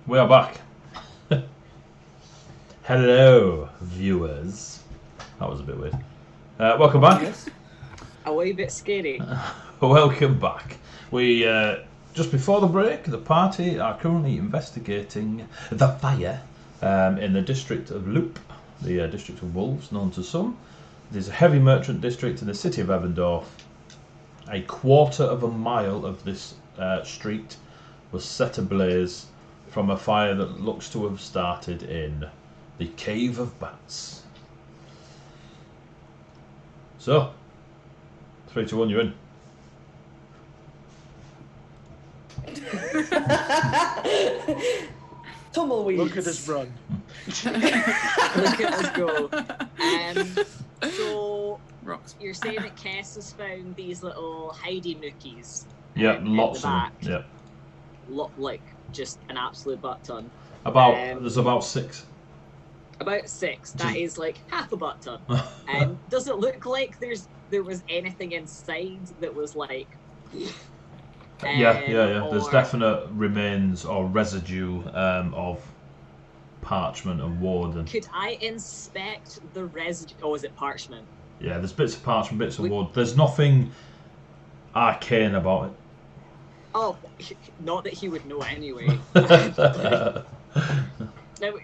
we are back. Hello, viewers. That was a bit weird. Welcome back. A wee bit scary. Welcome back. We just before the break, the party are currently investigating the fire in the district of Loop, the district of Wolves, known to some. There's a heavy merchant district in the city of Ebendorf. A quarter of a mile of this street was set ablaze from a fire that looks to have started in the Cave of Bats. So, 3, 2, 1, you're in. Tumbleweeds. Look at us run. Look at us go. So, Rocks. you're saying that Kess has found these little hidey nookies? Yeah, at lots of the them. back. Yeah. Like, just an absolute butt ton. There's about 6. About 6. That is like half a butt ton. Does it look like there was anything inside that was like? Yeah. There's or- definite remains or residue of parchment and wood, and Could I inspect the residue? Oh, is it parchment? yeah, there's bits of parchment, bits of wood. There's nothing arcane about it. Oh, not that he would know anyway. No,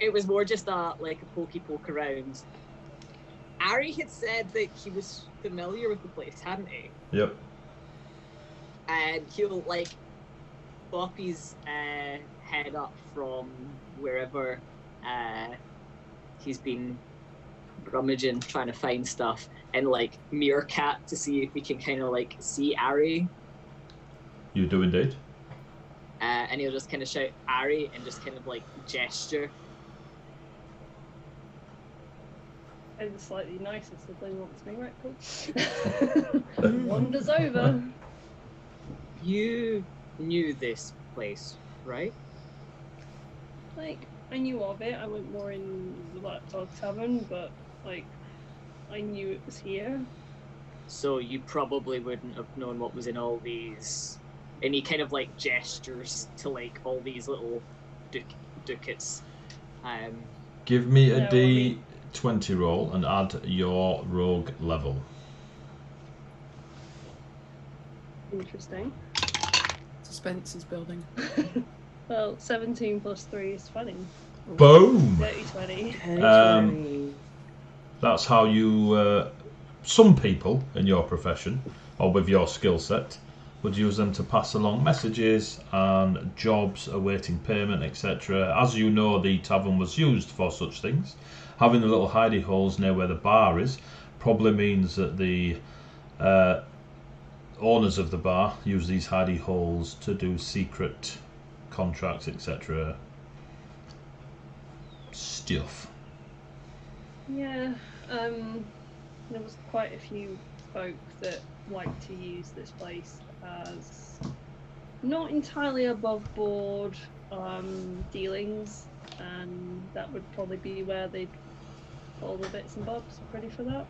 it was more just a pokey poke around. Ari had said that he was familiar with the place, hadn't he? Yep. And he'll bop his head up from wherever he's been rummaging, trying to find stuff, and meerkat to see if he can kind of see Ari. You do indeed. And he'll just kind of shout Ari and just kind of gesture. And the slightly nicer sibling wants me, right? Cool. Wanders over. You knew this place, right? I knew of it. I went more in the Dog Tavern, but I knew it was here. So you probably wouldn't have known what was in all these. And he kind of gestures gestures to all these little ducats. Give me a No, I mean- D20 roll and add your rogue level. Interesting. Suspense is building. Well, 17 plus 3 is 20. Boom! 30-20. That's how you. Some people in your profession, or with your skill set, would use them to pass along messages and jobs awaiting payment, etc. As you know, the tavern was used for such things. Having the little hidey holes near where the bar is probably means that the owners of the bar use these hidey holes to do secret contracts, etc. stuff. Yeah, there was quite a few folk that like to use this place as not entirely above board dealings, and that would probably be where they'd put all the bits and bobs ready for that.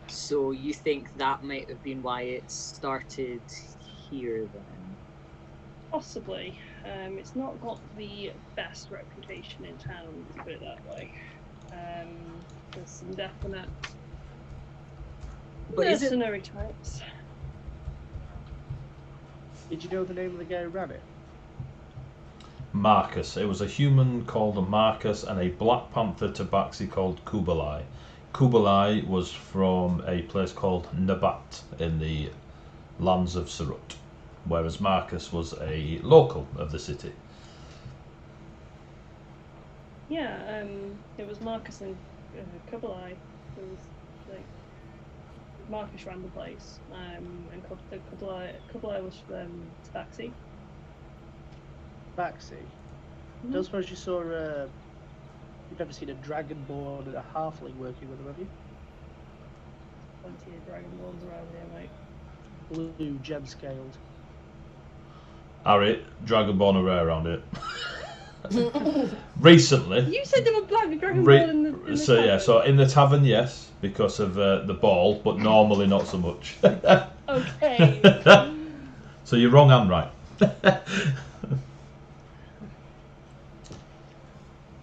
So you think that might have been why it started here then? Possibly. It's not got the best reputation in town, to put it that way. There's some definite But is it mercenary types. Did you know the name of the guy who ran it? Marcus. It was a human called Marcus and a Black Panther tabaxi called Kubalai. Kubalai was from a place called Nabat in the lands of Surut, whereas Marcus was a local of the city. Yeah, it was Marcus and Kubalai. It was Marcus ran the place, and Kubalai was tabaxi. Baxi. Don't suppose you saw you've never seen a dragonborn and a halfling working with them, have you? Plenty of dragonborns around here, mate. Blue, gem scaled. Harry, Dragonborn are rare around here. Recently. You said there were black dragonborn in the So tavern. yeah, so in the tavern, yes, because of the ball, but normally not so much. Okay. So you're wrong and right.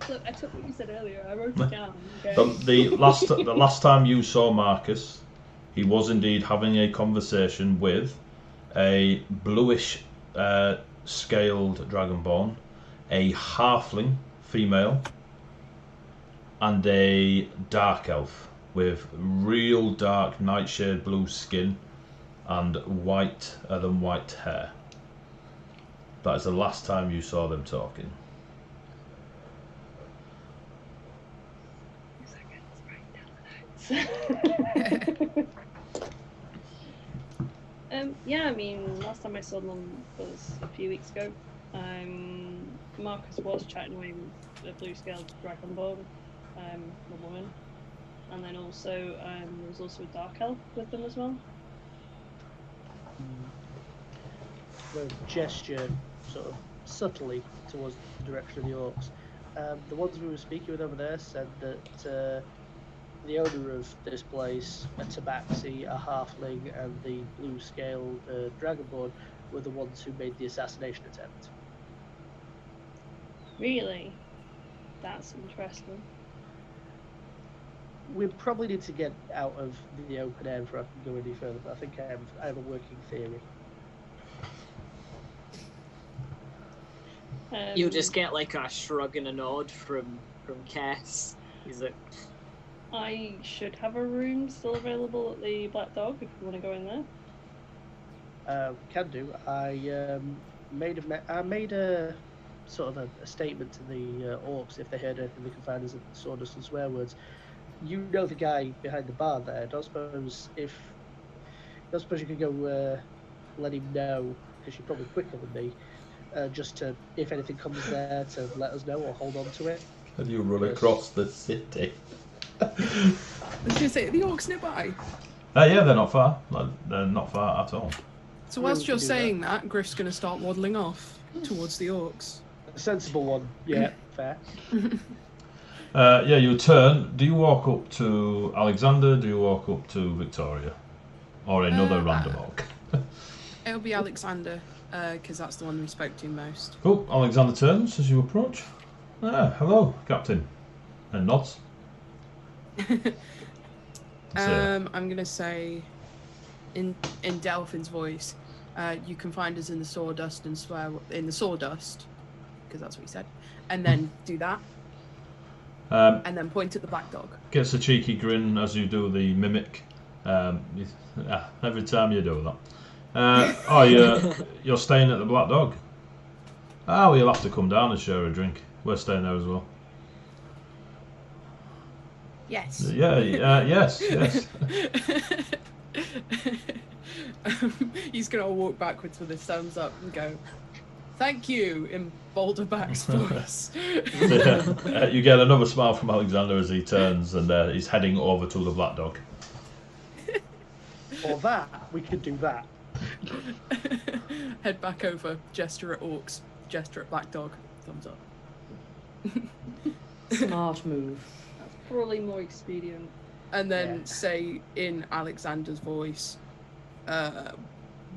Look, I took what you said earlier. I wrote it down. Okay. The last time you saw Marcus, he was indeed having a conversation with a bluish scaled dragonborn, a halfling female, and a dark elf with real dark nightshade blue skin and whiter than white hair. That is the last time you saw them talking. Yeah, I mean, last time I saw them was a few weeks ago. Marcus was chatting away with a blue-scaled dragonborn, a woman, and then also there was also a dark elf with them as well. The gesture sort of subtly towards the direction of the orcs. The ones we were speaking with over there said that the owner of this place, a tabaxi, a halfling, and the blue-scaled dragonborn were the ones who made the assassination attempt. Really? That's interesting. We probably need to get out of the open air before I can go any further, but I think I have a working theory. You'll just get like a shrug and a nod from Kess. He's like, I should have a room still available at the Black Dog if you want to go in there. Can do. I made a sort of a statement to the orcs if they heard anything they could find us at Sawdust and Swearwords. You know the guy behind the bar there. Don't suppose you could go let him know, because you're probably quicker than me. Just to, if anything comes there, to let us know or hold on to it. Can you run across the city? I was going to say, are the orcs nearby? Yeah, they're not far. They're not far at all. So whilst you're saying that, Griff's going to start waddling off towards the orcs. A sensible one, yeah, fair. Yeah, you turn. Do you walk up to Alexander? Do you walk up to Victoria? Or another random orc? It'll be Alexander, because that's the one we spoke to most. Cool. Alexander turns as you approach. Hello, Captain. And nods. I'm going to say, in Delphin's voice, you can find us in the Sawdust and in the Sawdust, because that's what he said, and then do that, and then point at the Black Dog. Gets a cheeky grin as you do the mimic. Every time you do that. You're staying at the Black Dog. Well, you'll have to come down and share a drink. We're staying there as well. Yes. Yes. He's going to walk backwards with his thumbs up and go, "Thank you," in Boulderback's voice. You get another smile from Alexander as he turns and he's heading over to the Black Dog. Or that, we could do that. Head back over, gesture at orcs, gesture at Black Dog, thumbs up. Smart move. That's probably more expedient. And then say in Alexander's voice,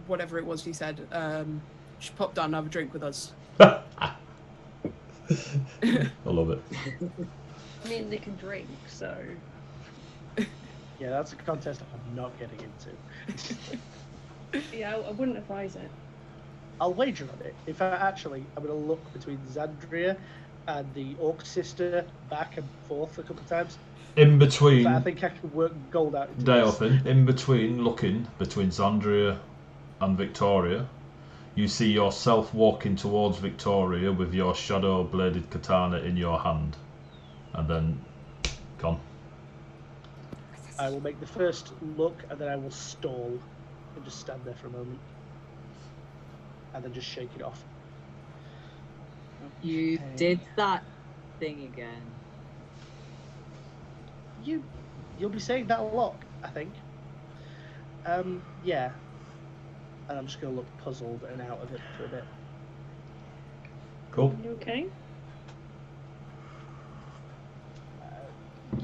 whatever it was he said, just pop down and have a drink with us. I love it. I mean, they can drink, so... Yeah, that's a contest I'm not getting into. Yeah, I wouldn't advise it. I'll wager on it. In fact, actually, I'm going to look between Xandria and the Orc sister back and forth a couple of times. In between... I think I can work gold out. In between looking between Xandria and Victoria, you see yourself walking towards Victoria with your shadow-bladed katana in your hand. And then... gone. I will make the first look, and then I will stall and just stand there for a moment. And then just shake it off. You did that thing again. You'll be saying that a lot, I think. Yeah. And I'm just going to look puzzled and out of it for a bit. Cool. You okay?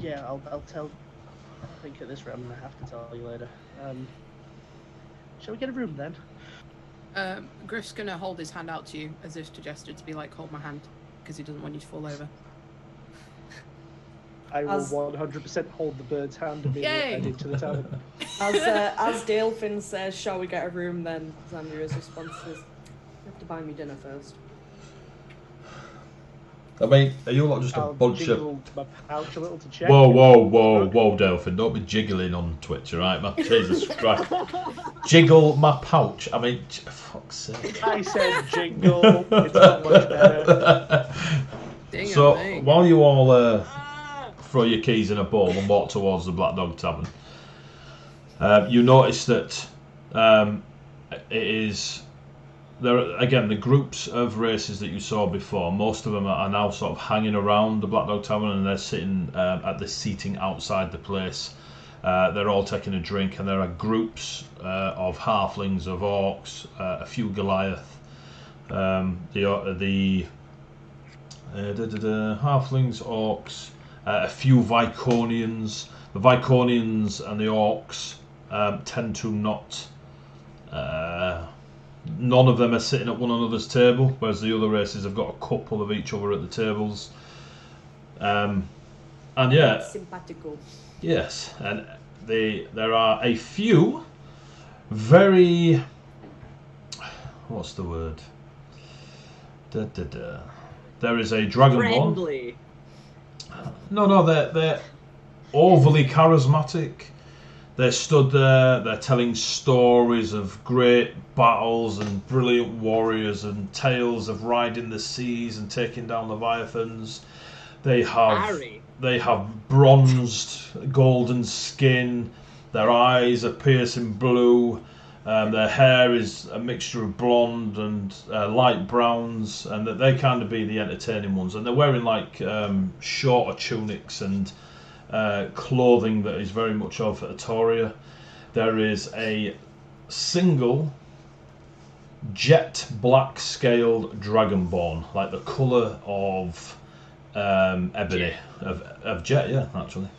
Yeah, I'll tell. I think at this rate I'm gonna have to tell you later. Shall we get a room then? Griff's gonna hold his hand out to you as if to gesture to be like, hold my hand, because he doesn't want you to fall over. I will 100% hold the bird's hand and head into the tavern. As Dalefin says, shall we get a room, then Xandria's response is, you have to buy me dinner first. I mean, are you not just a I'll bunch of... jiggle my pouch a little to check. Whoa, Delphin, don't be jiggling on Twitch, alright, man? Jesus Christ. Jiggle my pouch. I mean, for fuck's sake. I said jingle. It's not much better. So, while you all throw your keys in a bowl and walk towards the Black Dog Tavern, you notice that it is... There are, again, the groups of races that you saw before, most of them are now sort of hanging around the Black Dog Tavern, and they're sitting at the seating outside the place. They're all taking a drink, and there are groups of halflings, of orcs, a few Goliath, the halflings, orcs, a few Viconians. The Viconians and the orcs tend to not... none of them are sitting at one another's table, whereas the other races have got a couple of each other at the tables. And yeah, simpatico. Yes, and there are a few very... What's the word? There is a dragonborn. Friendly. No, they're overly charismatic. They stood there, they're telling stories of great battles and brilliant warriors and tales of riding the seas and taking down Leviathans. They have bronzed golden skin, their eyes are piercing blue, their hair is a mixture of blonde and light browns, and that they kind of be the entertaining ones. And they're wearing like shorter tunics and clothing that is very much of Atoria. There is a single jet black scaled dragonborn, like the colour of ebony, of jet, yeah, actually.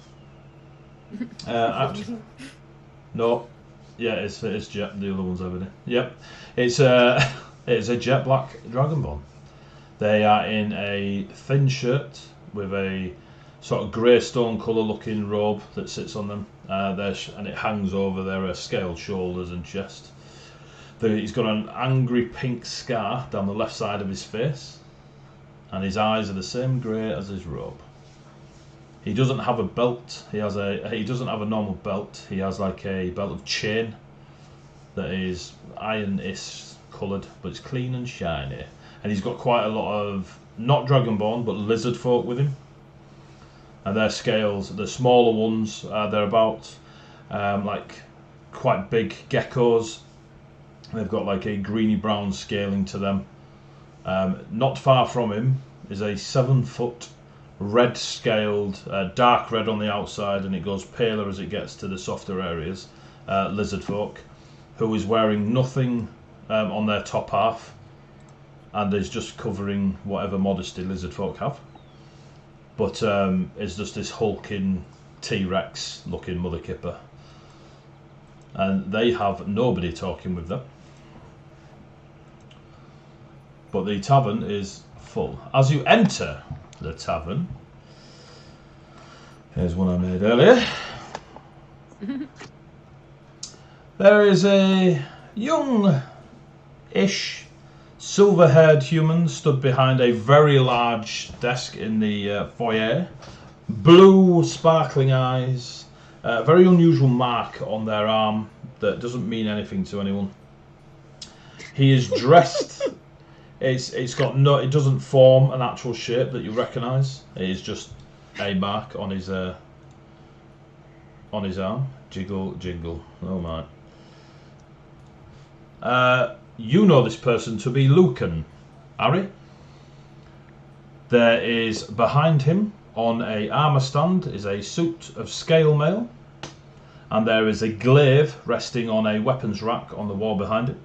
No, yeah, it's jet. The other one's ebony. Yep, it's a jet black dragonborn. They are in a thin shirt with a sort of grey stone colour looking robe that sits on them, and it hangs over their scaled shoulders and chest. He's got an angry pink scar down the left side of his face, and his eyes are the same grey as his robe. He doesn't have a belt. He doesn't have a normal belt. He has like a belt of chain that is iron-ish coloured, but it's clean and shiny. And he's got quite a lot of not dragonborn but lizard folk with him. And their scales, the smaller ones, they're about like quite big geckos. They've got like a greeny brown scaling to them. Not far from him is a 7-foot red scaled, dark red on the outside, and it goes paler as it gets to the softer areas, lizard folk, who is wearing nothing on their top half and is just covering whatever modesty lizard folk have. But it's just this hulking T-Rex looking mother kipper. And they have nobody talking with them. But the tavern is full. As you enter the tavern, here's one I made earlier. There is a young-ish silver-haired human stood behind a very large desk in the foyer. Blue, sparkling eyes. A very unusual mark on their arm that doesn't mean anything to anyone. He is dressed. It doesn't form an actual shape that you recognise. It is just a mark on his arm. Jiggle, jiggle. Oh my. You know this person to be Lucan, Harry. There is behind him on a armour stand is a suit of scale mail, and there is a glaive resting on a weapons rack on the wall behind it.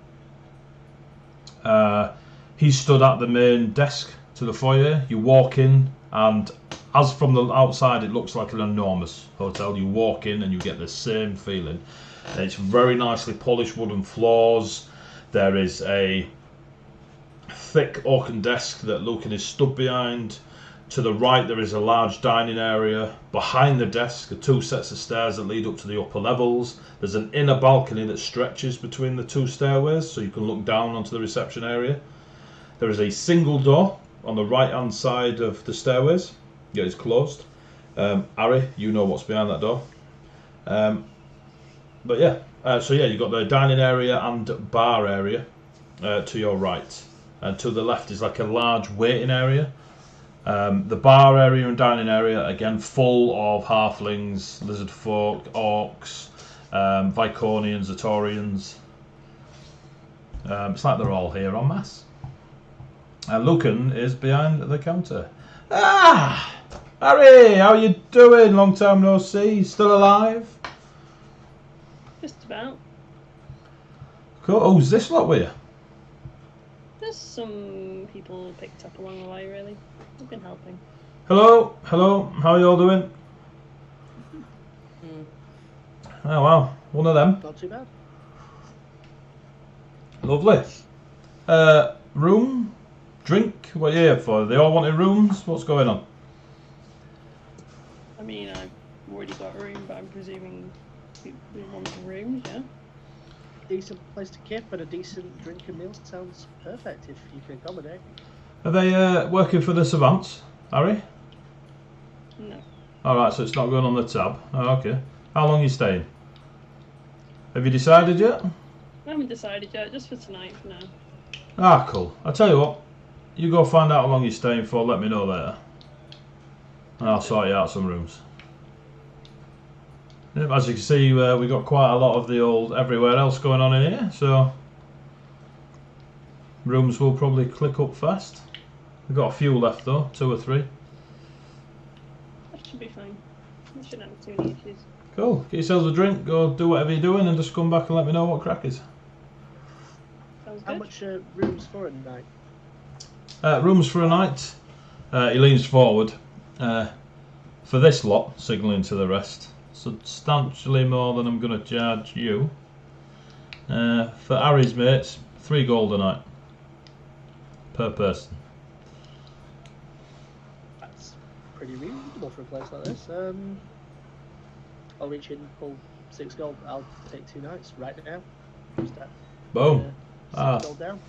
He stood at the main desk to the foyer. You walk in And as from the outside, it looks like an enormous hotel. You walk in and you get the same feeling. It's very nicely polished wooden floors. There is a thick oaken desk that Lucan is stood behind. To the right there is a large dining area. Behind the desk are 2 sets of stairs that lead up to the upper levels. There's an inner balcony that stretches between the 2 stairways so you can look down onto the reception area. There is a single door on the right hand side of the stairways. Yeah, it's closed. Ari, you know what's behind that door. But yeah, so yeah, you've got the dining area and bar area to your right. And to the left is like a large waiting area. The bar area and dining area, again, full of halflings, lizard folk, orcs, Viconians, Atorians. It's like they're all here en masse. And Lucan is behind the counter. Ah! Harry, how you doing? Long time no see. Still alive? Just about. Cool. Who's this lot with you? There's some people picked up along the way, really. I've been helping. Hello, hello. How are you all doing? Oh wow, one of them. Not too bad. Lovely. Room, drink. What are you here for? They all wanted rooms. What's going on? I mean, I've already got a room, but I'm presuming we want rooms, yeah? Decent place to camp and a decent drink and meal sounds perfect if you can accommodate. Are they working for the savants, Harry? No. Alright, so it's not going on the tab. Oh, okay. How long are you staying? Have you decided yet? I haven't decided yet, just for tonight for now. Ah, cool. I'll tell you what. You go find out how long you're staying for, let me know later. And I'll sort you out some rooms. Yep, as you can see, we got quite a lot of the old everywhere else going on in here, so rooms will probably click up fast. We've got a few left though, 2 or 3. That should be fine. I shouldn't have too many issues. Cool. Get yourselves a drink, go do whatever you're doing, and just come back and let me know what crack is. Sounds How good. much rooms for a night? Rooms for a night. He leans forward. For this lot, signalling to the rest, substantially more than I'm going to charge you. For Harry's mates, 3 gold a night per person. That's pretty reasonable for a place like this. I'll reach in, pull 6 gold. I'll take 2 nights right now. Just that. Boom. 6 gold down.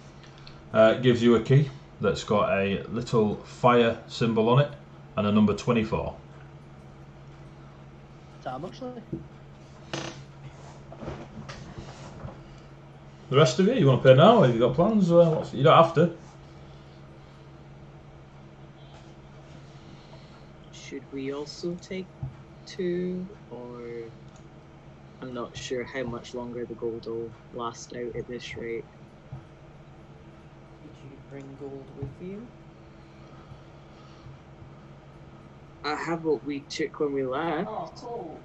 It gives you a key that's got a little fire symbol on it and a number 24. How much, like? The rest of you want to pay now? Have you got plans? You don't have to. Should we also take 2, or I'm not sure how much longer the gold will last out at this rate. Did you bring gold with you? I have what we took when we left. Oh, cool.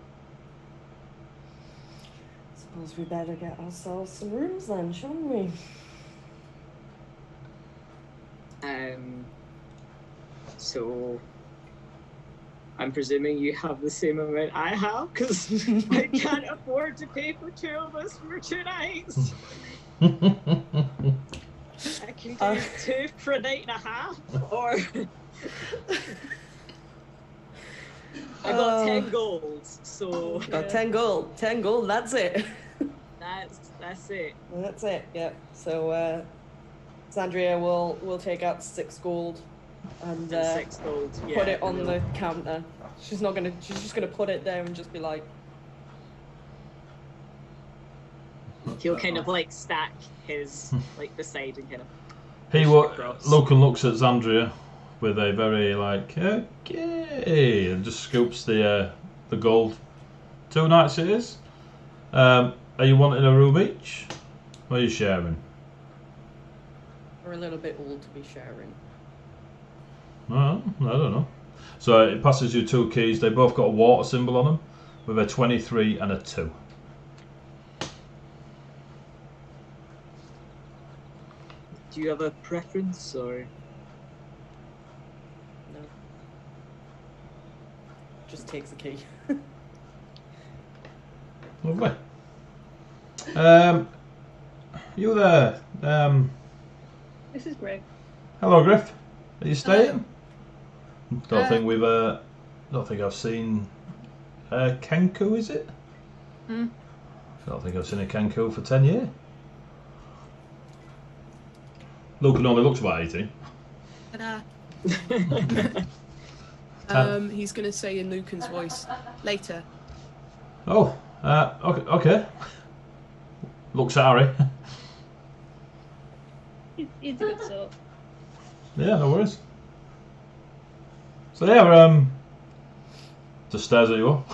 Suppose we better get ourselves some rooms then, shouldn't we? So I'm presuming you have the same amount I have, because I can't afford to pay for 2 of us for 2 nights. I can do 2 for a night and a half, or I got 10 gold, so Got 10 gold. 10 gold, that's it. that's it. That's it, yeah. So, Sandria will take out 6 gold and 6 gold. Yeah, put it on the counter. She's just gonna put it there and just be like, He'll kind of like stack his like beside and kind of. Logan looks at Zandria with a very like okay, and just scoops the gold. 2 nights it is. Are you wanting a room each? Or are you sharing? we're a little bit old to be sharing. I don't know. So it passes you 2 keys. They both got a water symbol on them, with a 23 and a 2. Do you have a preference, or? No. takes the key. Lovely. You there? This is Greg. Hello, Griff. Are you staying? Hello. Don't think we've. Don't think I've seen. Kenku, is it? Hmm. I don't think I've seen a Kenku for 10 years. Lucan only looks about 18. Ta-da. He's going to say in Lucan's voice, later. Oh, okay. Looks at Harry. He's a good sort. Yeah, no worries. So yeah, just stares at you all.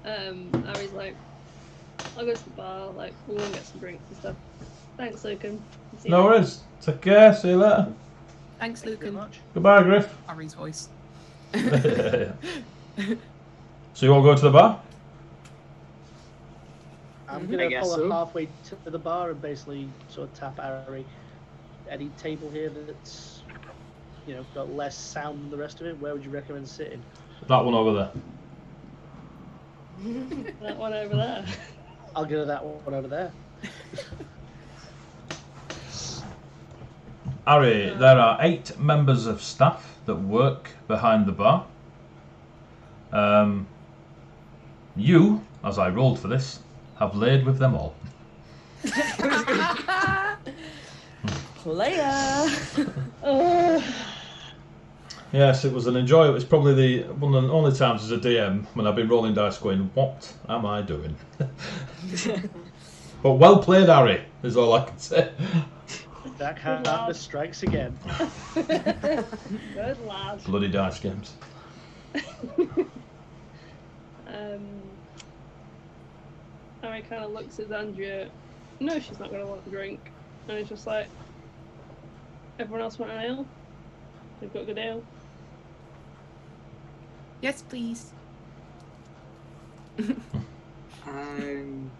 Harry's like, I'll go to the bar, like, we'll go and get some drinks and stuff. Thanks, Lucan. See you No later." worries. Take care. See you later. Thanks, Thank you very Lucan. much. Goodbye, Griff. Harry's voice. So you all go to the bar? I'm Mhm. gonna I guess follow so. halfway to the bar and basically sort of tap Harry. Any table here that's, you know, got less sound than the rest of it, where would you recommend sitting? That one over there. That one over there. I'll go to that one over there. Harry, there are 8 members of staff that work behind the bar. You, as I rolled for this, have laid with them all. Player. Yes, it was an enjoyable. It's probably the one of the only times as a DM when I've been rolling dice going, what am I doing? But well played, Harry, is all I can say. Backhander strikes again. Good lad. Bloody dice games. Harry kind of looks at Andrea. No, she's not going to want a drink. And he's just like, everyone else want an ale? We've got a good ale. Yes, please. I'm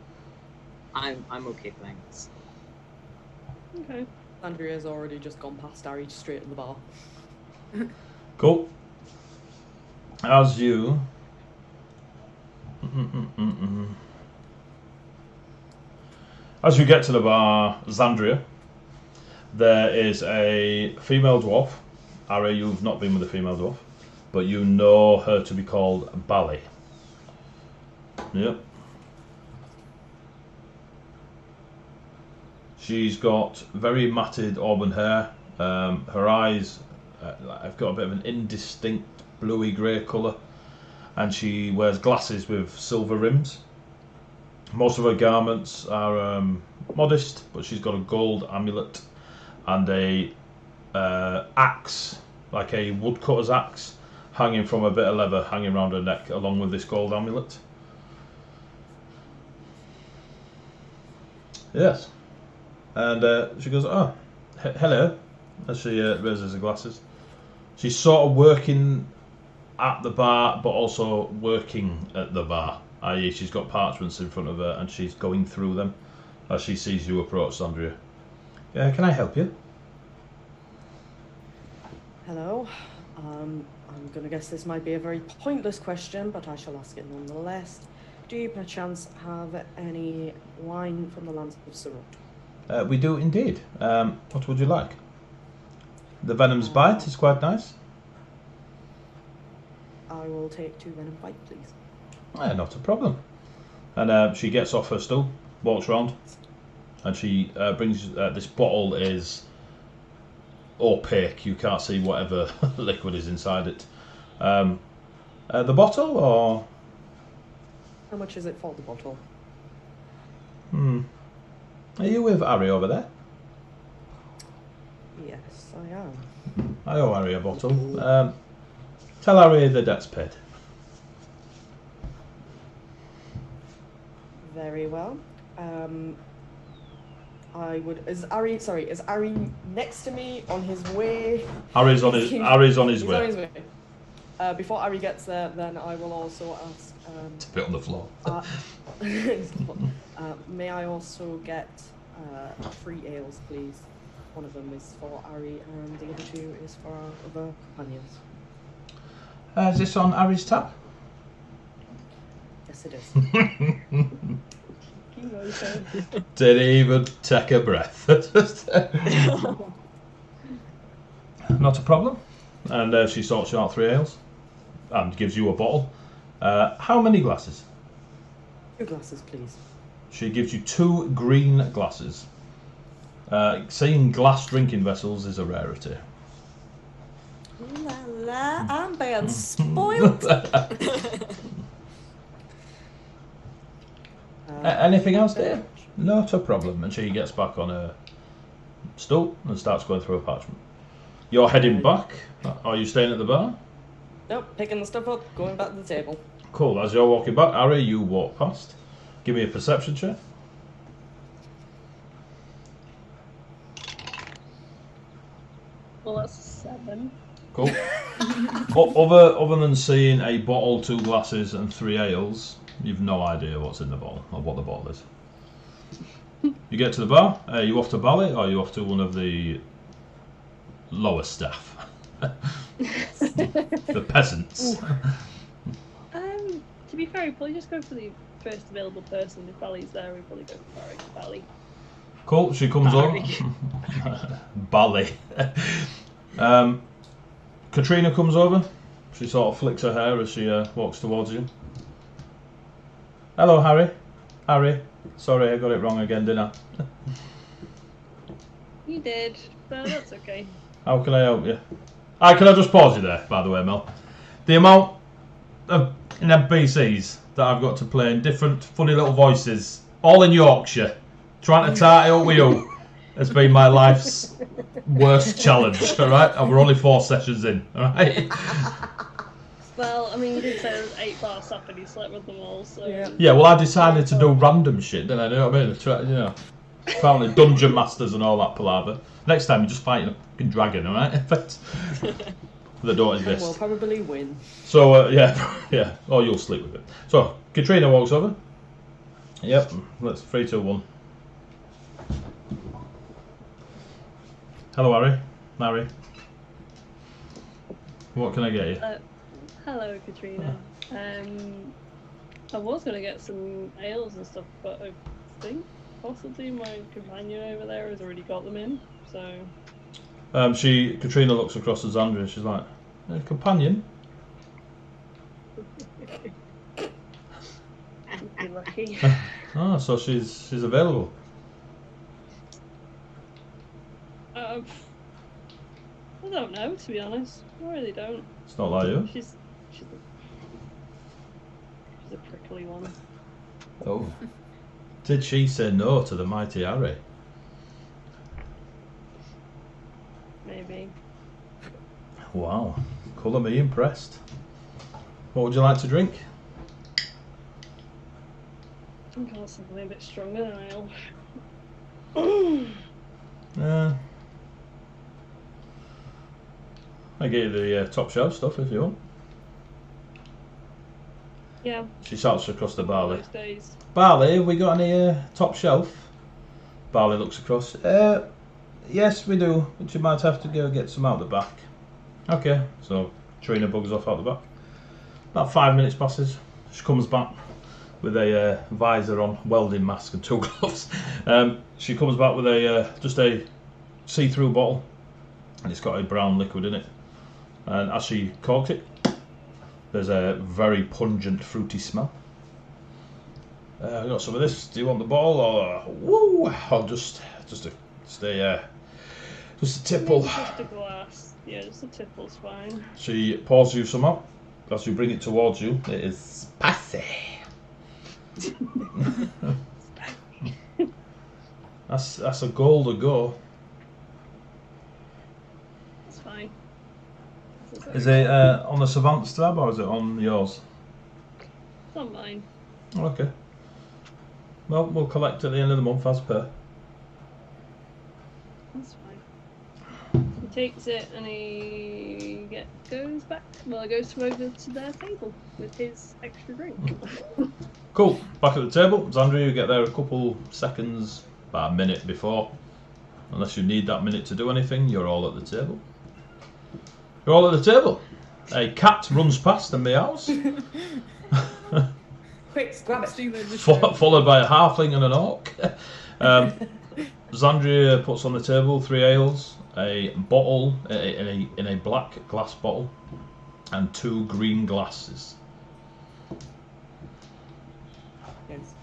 okay, thanks. Okay. Andrea's already just gone past Harry straight to the bar. Cool. As you... As you get to the bar, Xandria, there is a female dwarf. Harry, you've not been with a female dwarf, but you know her to be called Bally. Yep. She's got very matted auburn hair. Her eyes have got a bit of an indistinct bluey grey colour, and she wears glasses with silver rims. Most of her garments are modest, but she's got a gold amulet and a axe, like a woodcutter's axe, hanging from a bit of leather hanging around her neck, along with this gold amulet. Yes. And she goes, oh, hello, as she raises her glasses. She's sort of working at the bar, but also working at the bar, i.e. she's got parchments in front of her and she's going through them as she sees you approach, Andrea. Can I help you? Hello. I'm gonna guess this might be a very pointless question, but I shall ask it nonetheless. Do you perchance have any wine from the lands of Sarut? We do indeed. What would you like? The Venom's Bite is quite nice. I will take 2 Venom Bite, please. Not a problem. And she gets off her stool, walks round, and she brings this bottle is opaque. You can't see whatever liquid is inside it. The bottle, or How much is it for the bottle? Are you with Harry over there? Yes, I am. I owe Harry a bottle. Tell Harry the debt's paid. Very well. I would. Is Harry next to me on his way? Harry's on his He's way. on his way. Before Harry gets there, then I will also ask. It's a bit on the floor. May I also get 3 ales, please? One of them is for Harry, and the other 2 is for our other companions. Is this on Harry's tab? Yes, it is. Didn't even take a breath. Not a problem. And she sorts you out 3 ales and gives you a bottle. How many glasses? 2 glasses, please. She gives you 2 green glasses. Seeing glass drinking vessels is a rarity. La la, I'm being spoiled. Anything else there? Not a problem. And she gets back on her stool and starts going through a parchment. You're heading back. Are you staying at the bar? Nope, picking the stuff up, going back to the table. Cool. As you're walking back, Harry, you walk past. Give me a perception check. Well, that's 7. Cool. Other than seeing a bottle, 2 glasses, and 3 ales, you've no idea what's in the bottle or what the bottle is. You get to the bar. Are you off to Bally or are you off to one of the lower staff? The peasants. To be fair, we probably just go for the first available person. If Bally's there, we probably go for Bally. Cool. She comes Barry. over. Bally. Katrina comes over. She sort of flicks her hair as she walks towards you. Hello, Harry. Harry. Sorry, I got it wrong again, didn't I? You did, but that's okay. How can I help you? Can I just pause you there, by the way, Mel? The amount of NPCs that I've got to play in different funny little voices, all in Yorkshire, trying to tie it up with you, has been my life's worst challenge, alright? And we're only 4 sessions in, alright? Well, I mean, you did say there was 8 bars up and you slept with them all, so... Yeah, well, I decided to do random shit, didn't I? You know what I mean? Try, you know, apparently dungeon masters and all that palaver. Next time, you just fight a fucking dragon, alright? That don't exist. We'll probably win. So, yeah. Or you'll sleep with it. So, Katrina walks over. Yep, let's 3, 2, 1. Hello, Harry. What can I get you? Hello, Katrina. I was going to get some ales and stuff, but I think possibly my companion over there has already got them in, so... Katrina looks across at Xandria and she's like, companion? You're lucky. So she's available. I don't know, to be honest. I really don't. It's not like you. She's a prickly one. Oh. Did she say no to the mighty Harry? Maybe. Wow. Colour me impressed. What would you like to drink? I think I want something a bit stronger than ale. I get you the top shelf stuff if you want. Yeah. She shouts across the Barley. Those days. Barley, have we got any top shelf? Barley looks across. Yes, we do, but you might have to go get some out the back. Okay, so Trina bugs off out the back. About 5 minutes passes. She comes back with a visor on, welding mask and 2 gloves. She comes back with just a see-through bottle, and it's got a brown liquid in it. And as she corks it, there's a very pungent, fruity smell. I got some of this. Do you want the bottle, or or just a tipple? Just a glass. Yeah, just a tipple's fine. She pours you some up. As you bring it towards you, it is spicy. That's a goal to go. That's fine. Is it on the Savant's tab or is it on yours? It's on mine. Okay. Well, we'll collect at the end of the month as per. That's fine. He takes it and he goes back. Well, he goes over to their table with his extra drink. Cool. Back at the table. Xandria, you get there a couple seconds, about a minute before. Unless you need that minute to do anything, you're all at the table. You're all at the table. A cat runs past and meows. Quick, grab it. Stealing the Followed by a halfling and an orc. Xandria puts on the table 3 ales, a bottle in a black glass bottle, and 2 green glasses. Yes.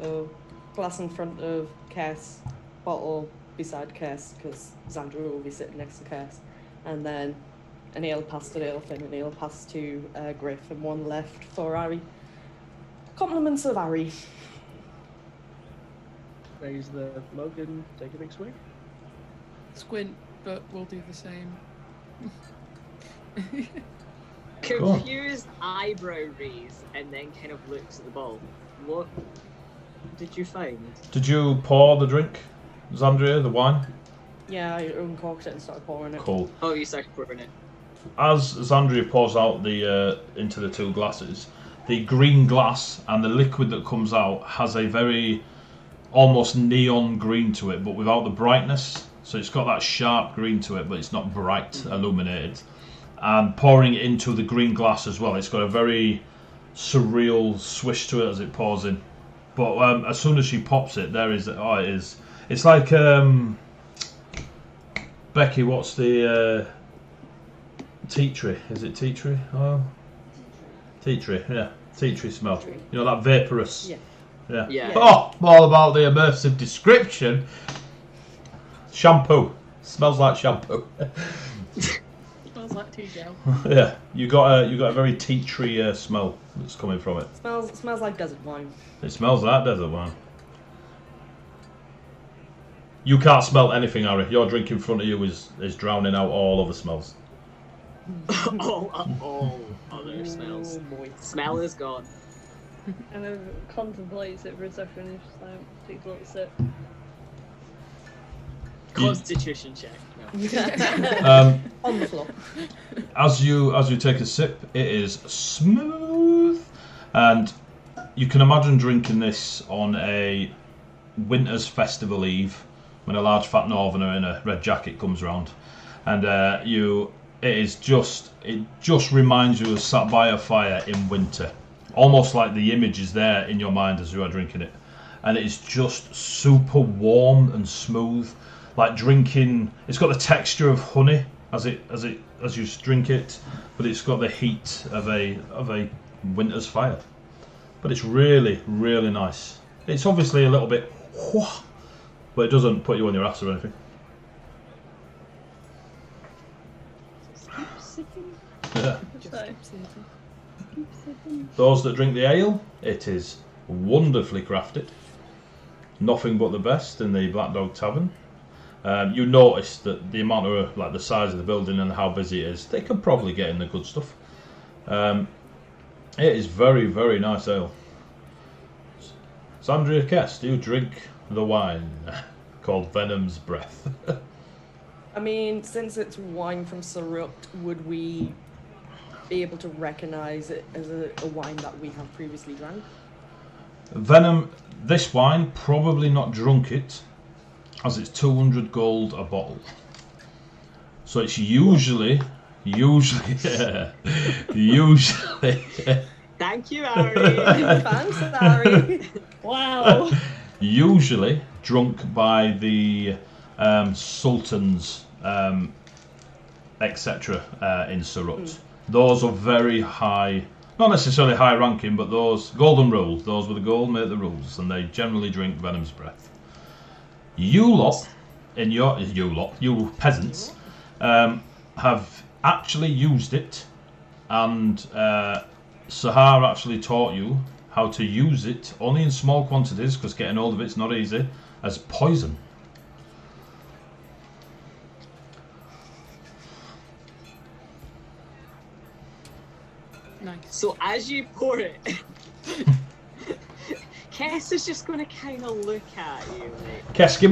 So, glass in front of Cass, bottle beside Cass, because Xandria will be sitting next to Cass, and then an ale passed to Aelfin, an ale passed to Griff, and 1 left for Ari. Compliments of Ari. Raise the mug and take a big swig. Squint, but we'll do the same. Confused eyebrow raise and then kind of looks at the ball. What did you find? Did you pour the drink, Xandria, the wine? Yeah, I uncorked it and started pouring it. Cool. Oh, you started pouring it. As Xandria pours out the into the 2 glasses, the green glass and the liquid that comes out has a very almost neon green to it, but without the brightness. So it's got that sharp green to it, but it's not bright, illuminated. And pouring it into the green glass as well, it's got a very surreal swish to it as it pours in. But as soon as she pops it, there is it is. It's like Becky. What's the tea tree? Is it tea tree? Oh, tea tree. Yeah, tea tree smell. You know, that vaporous. Yeah. Yeah. Yeah. Oh, all about the immersive description. Shampoo. Smells like shampoo. Smells like tea gel. Yeah, you got a very tea tree smell that's coming from it. Smells like desert wine. It smells like desert wine. You can't smell anything, Harry. Your drink in front of you is drowning out all other smells. all other smells. Oh boy. Smell is gone. And I contemplates it for a second and just like takes a little sip. Constitution check. Um, On the floor. as you take a sip, it is smooth, and you can imagine drinking this on a winter's festival eve when a large fat northerner in a red jacket comes round, and it just reminds you of sat by a fire in winter, almost like the image is there in your mind as you are drinking it, and it is just super warm and smooth, like drinking. It's got the texture of honey as you drink it, but it's got the heat of a winter's fire. But it's really, really nice. It's obviously a little bit, but it doesn't put you on your ass or anything. Keep sipping. Yeah. So, keep sipping. Those that drink the ale, it is wonderfully crafted. Nothing but the best in the Black Dog Tavern. You notice that the amount of, like, the size of the building and how busy it is, they could probably get in the good stuff. It is very, very nice ale. Xandria Kess, do you drink the wine called Venom's Breath? I mean, since it's wine from Sarut, would we be able to recognise it as a wine that we have previously drank? Venom, this wine, probably not drunk it, as it's 200 gold a bottle. So it's usually. Thank you, Ari. Thanks, Ari. Wow. Usually drunk by the sultans, etc. In Sarut. Those are very high, not necessarily high ranking, but those golden rules. Those with the gold make the rules, and they generally drink Venom's Breath. You peasants, have actually used it, and Sahar actually taught you how to use it, only in small quantities, because getting hold of it's not easy, as poison. Nice. So as you pour it, Kess is just going to kind of look at you. Like, Kes, give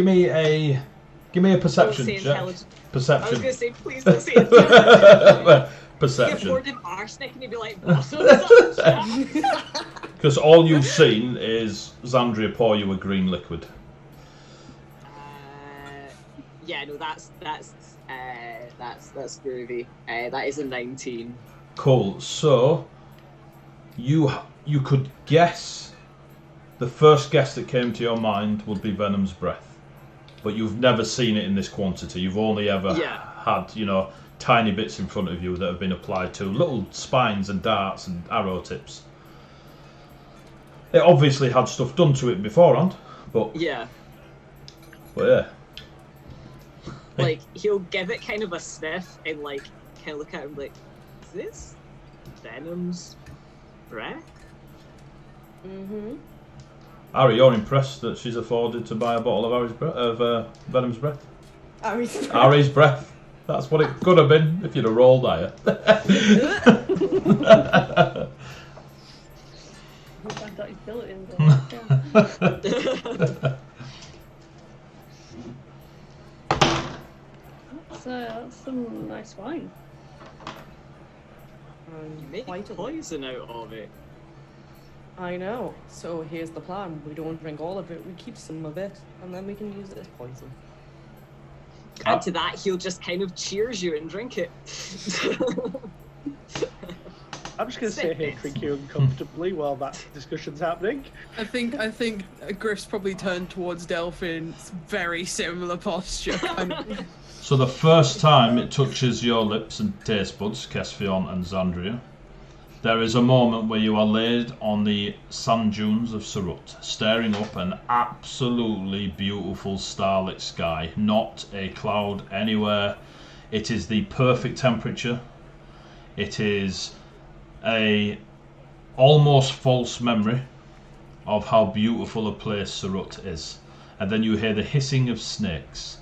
me a perception don't say check. intelligent. I was Perception. going to say, please don't say intelligent. Get Perception. poured in arsenic and you'd be like, what's up? Because all you've seen is Xandria pour you a green liquid. Yeah, no, that's groovy. That is a 19. Cool. So you could guess. The first guess that came to your mind would be Venom's breath, but you've never seen it in this quantity. You've only ever had, tiny bits in front of you that have been applied to little spines and darts and arrow tips. It obviously had stuff done to it beforehand, but yeah. Like, he'll give it kind of a sniff and like kind of look at him like, is this Venom's breath? Mm-hmm. Ari, you're impressed that she's afforded to buy a bottle of Venom's breath? Ari's breath. That's what it could have been if you'd have rolled higher. I thought he'd fill it in there. That's some nice wine. You make poison out of it. I know. So here's the plan. We don't drink all of it, we keep some of it, and then we can use it as poison. Add to that, he'll just kind of cheers you and drink it. I'm just going to sit here drinking uncomfortably while that discussion's happening. I think Griff's probably turned towards Delphin's very similar posture. So the first time it touches your lips and taste buds, Kesvion and Xandria, there is a moment where you are laid on the sand dunes of Surut, staring up an absolutely beautiful starlit sky, not a cloud anywhere. It is the perfect temperature. It is a almost false memory of how beautiful a place Surut is. And then you hear the hissing of snakes,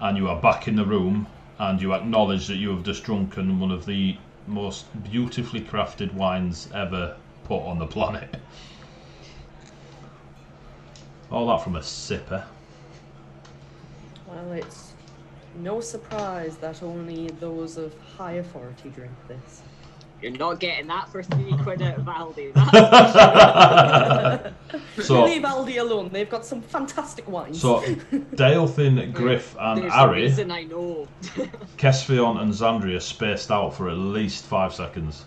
and you are back in the room, and you acknowledge that you have just drunken one of the most beautifully crafted wines ever put on the planet. All that from a sipper. Well, it's no surprise that only those of high authority drink this. You're not getting that for £3 out of Aldi. So, leave Aldi alone. They've got some fantastic wines. So, Daelthin, Griff, and There's Ari, a reason I know. Kesvion and Xandria spaced out for at least 5 seconds.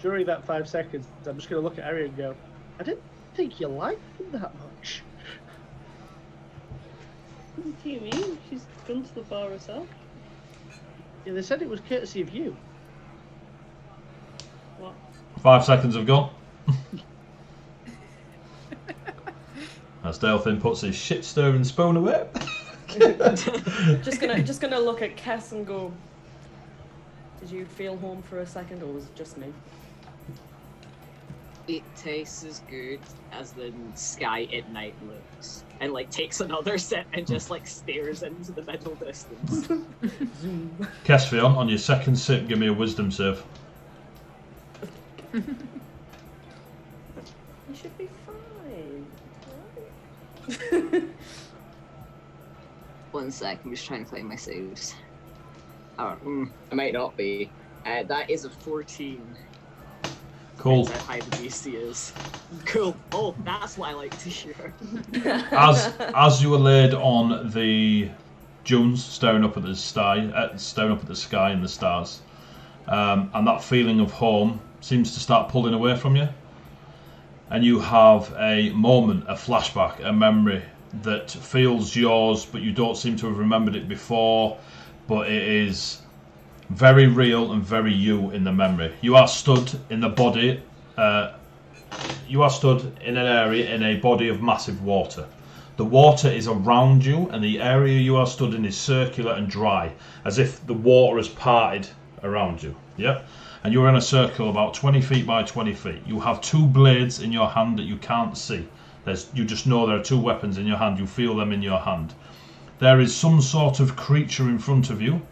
During that 5 seconds, I'm just going to look at Ari and go, I didn't think you liked them that much. What do you mean? She's gone to the bar herself. Yeah, they said it was courtesy of you. What? 5 seconds have gone. As Daelthin puts his shit stirring spoon away. just gonna look at Kes and go, did you feel home for a second, or was it just me? It tastes as good as the sky at night looks. And like takes another sip and just like stares into the middle distance. Kesvion, on your second sip, give me a wisdom save. You should be fine. 1 sec, I'm just trying to find my saves. Oh, I might not be. That is a 14. Cool. That's how high the DC is. Cool. Oh, that's what I like to hear. As you were laid on the dunes, staring up at the sky and the stars, and that feeling of home seems to start pulling away from you, and you have a moment, a flashback, a memory that feels yours, but you don't seem to have remembered it before, but it is very real and very you in the memory. You are stood in the body, you are stood in an area in a body of massive water. The water is around you, and the area you are stood in is circular and dry, as if the water has parted around you. Yep. And you're in a circle about 20 feet by 20 feet. You have 2 blades in your hand that you can't see. You just know there are 2 weapons in your hand. You feel them in your hand. There is some sort of creature in front of you,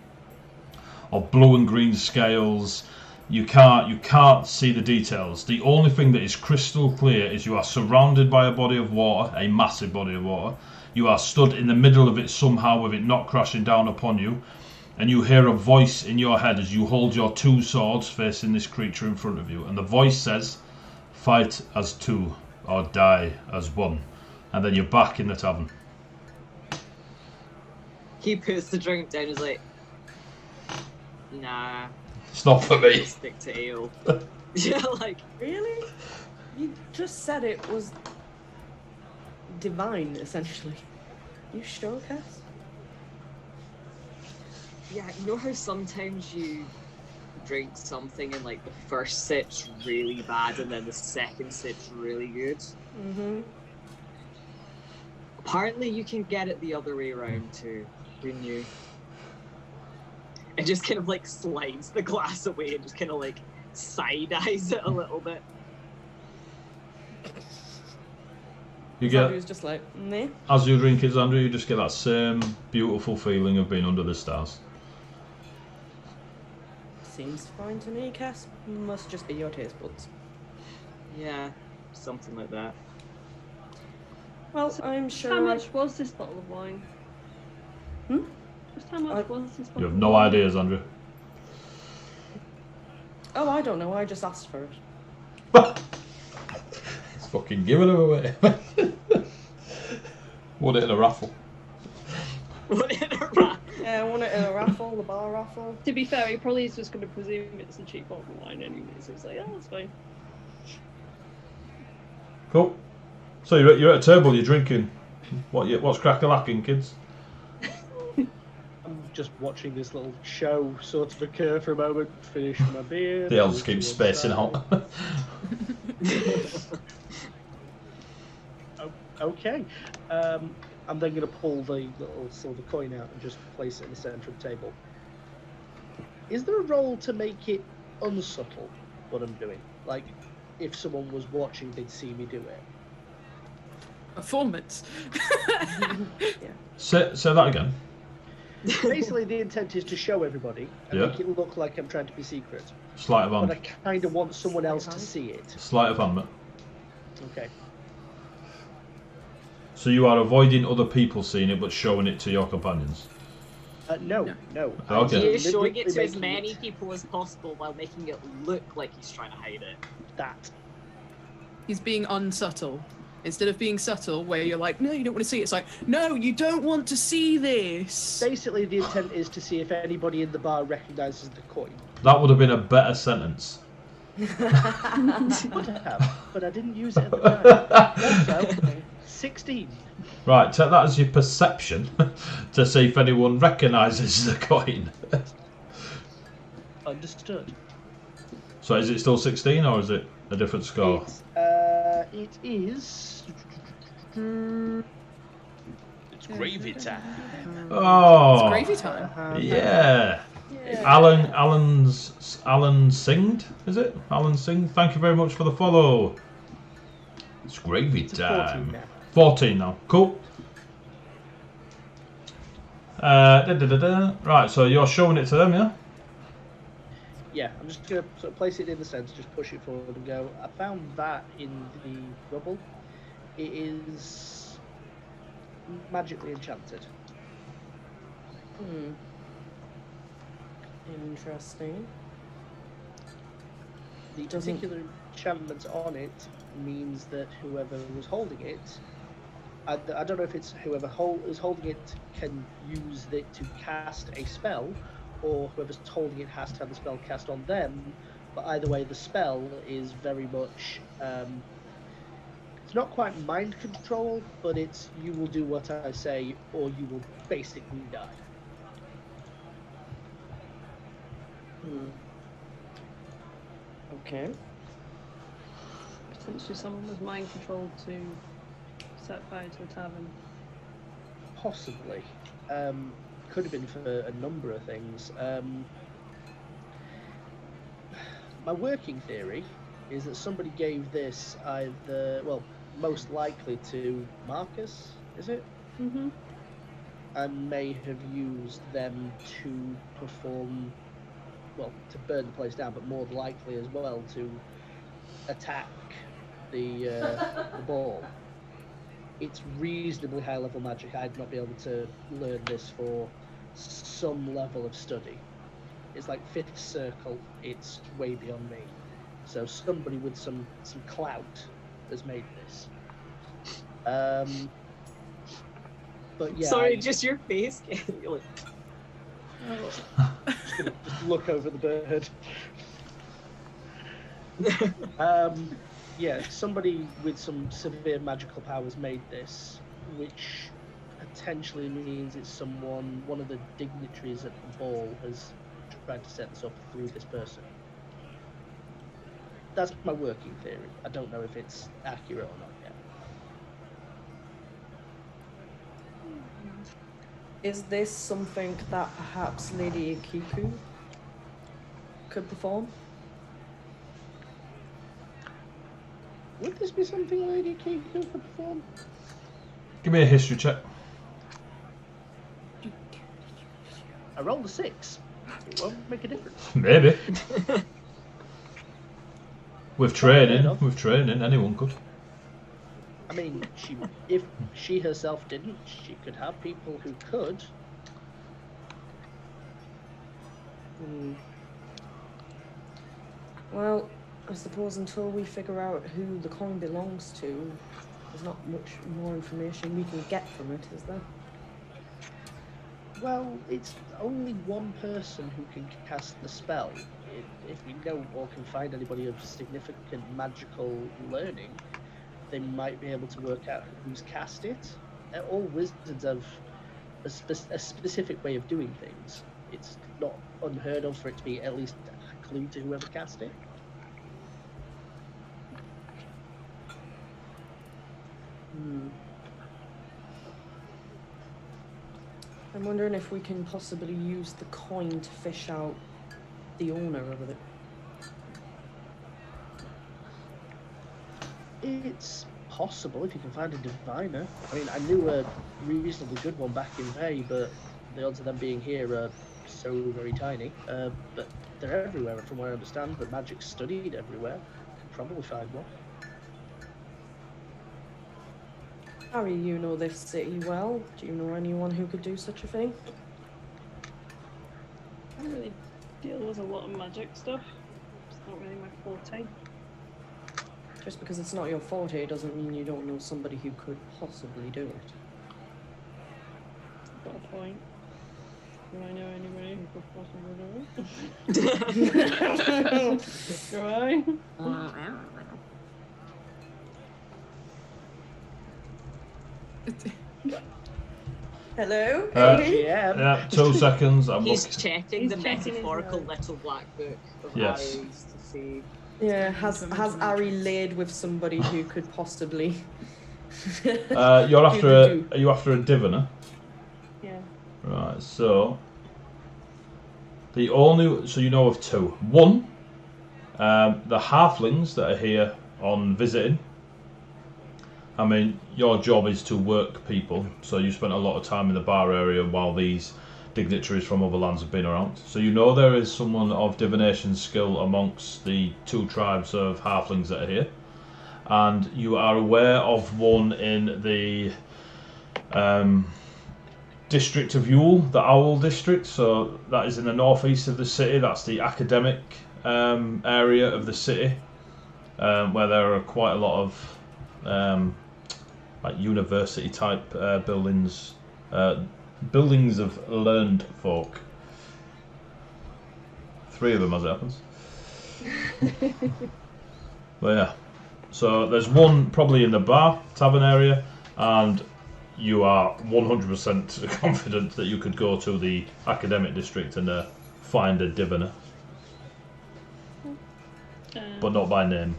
of blue and green scales. You can't see the details. The only thing that is crystal clear is you are surrounded by a body of water, a massive body of water. You are stood in the middle of it somehow, with it not crashing down upon you, and you hear a voice in your head as you hold your 2 swords facing this creature in front of you, and the voice says, "Fight as 2 or die as 1." and then you're back in the tavern. He puts the drink down. He's like, nah, It's not for me. stick to ale. Yeah, like Really? You just said it was divine, essentially. You sure, Cass? yeah. You know how sometimes you drink something and like the first sip's really bad and then the second sip's really good. Mm-hmm. Apparently, you can get it the other way around too. Who knew? And just kind of like slides the glass away and just kind of like side eyes it a little bit. You So he get, was just like, meh. as you drink it, Xandra, you just get that same beautiful feeling of being under the stars. Seems fine to me, Cass. Must just be your taste buds. Yeah, something like that. Well, So I'm sure. How much was this bottle of wine? Hmm? Just how much was this bottle? You have of no wine? idea, Xandra. Oh, I don't know. I just asked for it. It's fucking giving them away. Won it in a raffle. Yeah, I won it in a raffle, the bar raffle. To be fair, he probably is just going to presume it's a cheap bottle of wine anyway, so it's like, oh, that's fine. Cool. So you're at a table, you're drinking. What's crack-a-lacking, kids? I'm just watching this little show sort of occur for a moment, finish my beer. The elves keep spacing out. Okay. I'm then going to pull the little silver coin out and just place it in the centre of the table. Is there a role to make it unsubtle, what I'm doing? Like, if someone was watching, they'd see me do it. Performance. Say that again. Basically, the intent is to show everybody and Yeah. make it look like I'm trying to be secret. Sleight of But I hand. kind of want someone else to see it. Sleight of hand, mate. Okay. So you are avoiding other people seeing it, but showing it to your companions. No. Okay. He is showing it to Deliberately as making many it people as possible while making it look like he's trying to hide it. that. He's being unsubtle. Instead of being subtle, where you're like, no, you don't want to see it. It's like, no, you don't want to see this. Basically, the intent is to see if anybody in the bar recognises the coin. That would have been a better sentence. Would have, but I didn't use it at the time. Also, 16. Right, take that as your perception to see if anyone recognises the coin. Understood. So is it still 16 or is it a different score? It is. It's gravy time. Oh, It's gravy time. yeah. Alan Singed, is it? Alan Singed. Thank you very much for the follow. It's gravy It's a 14 time. now. 14 now. Cool. Right, so you're showing it to them, yeah? Yeah, I'm just going to sort of place it in the centre, just push it forward and go. I found that in the rubble. It is magically enchanted. Hmm. Interesting. The Doesn't- particular enchantment on it means that whoever was holding it, I don't know if it's whoever is holding it can use it to cast a spell, or whoever's holding it has to have the spell cast on them. But either way, the spell is very much. It's not quite mind control, but it's you will do what I say, or you will basically die. Hmm. Okay. Potentially someone with mind control to set fire to the tavern. Possibly. Could have been for a number of things. My working theory is that somebody gave this either, well, most likely to Marcus, is it? Mm-hmm. And may have used them to perform, well, to burn the place down, but more likely as well to attack the ball. It's reasonably high level magic. I'd not be able to learn this for some level of study. It's like 5th circle. It's way beyond me. So somebody with some clout has made this. But yeah, Sorry, just your face. You're like, just gonna just look over the bird. Yeah, somebody with some severe magical powers made this, which potentially means it's someone, one of the dignitaries at the ball has tried to set this up through this person. That's my working theory. I don't know if it's accurate or not yet. Is this something that perhaps Lady Akiku could perform? Would this be something Lady Akiku could perform? Give me a history check. I rolled a 6. It won't make a difference. Maybe. With training, anyone could. I mean, if she herself didn't, she could have people who could. Well, I suppose until we figure out who the coin belongs to, there's not much more information we can get from it, is there? Well, it's only one person who can cast the spell. If we know or can find anybody of significant magical learning, they might be able to work out who's cast it. All wizards have a specific way of doing things. It's not unheard of for it to be at least a clue to whoever cast it. I'm wondering if we can possibly use the coin to fish out the owner of it. It's possible if you can find a diviner. I mean, I knew a reasonably good one back in May, but the odds of them being here are so very tiny. But they're everywhere, from what I understand. The magic's studied everywhere. Can probably find one. Harry, you know this city well. Do you know anyone who could do such a thing? I don't really deal with a lot of magic stuff. It's not really my forte. Just because it's not your forte doesn't mean you don't know somebody who could possibly do it. Got a point. Do I know anybody who could possibly do it? Do I? Hello? Yeah, 2 seconds. He's checking the He's checking his metaphorical notes. little black book of Yes. Harry's to see. Yeah, has Ari laid with somebody who could possibly You're after do. are you after a diviner? Yeah. Right, so you know of 2. One, the halflings that are here on visiting. I mean, your job is to work people, so you spent a lot of time in the bar area while these dignitaries from other lands have been around. So you know there is someone of divination skill amongst the 2 tribes of halflings that are here. And you are aware of one in the district of Yule, the Owl district. So that is in the northeast of the city. That's the academic area of the city, where there are quite a lot of like university type buildings, buildings of learned folk. 3 of them as it happens. But yeah, so there's one probably in the tavern area, and you are 100% confident that you could go to the academic district and find a diviner, but not by name.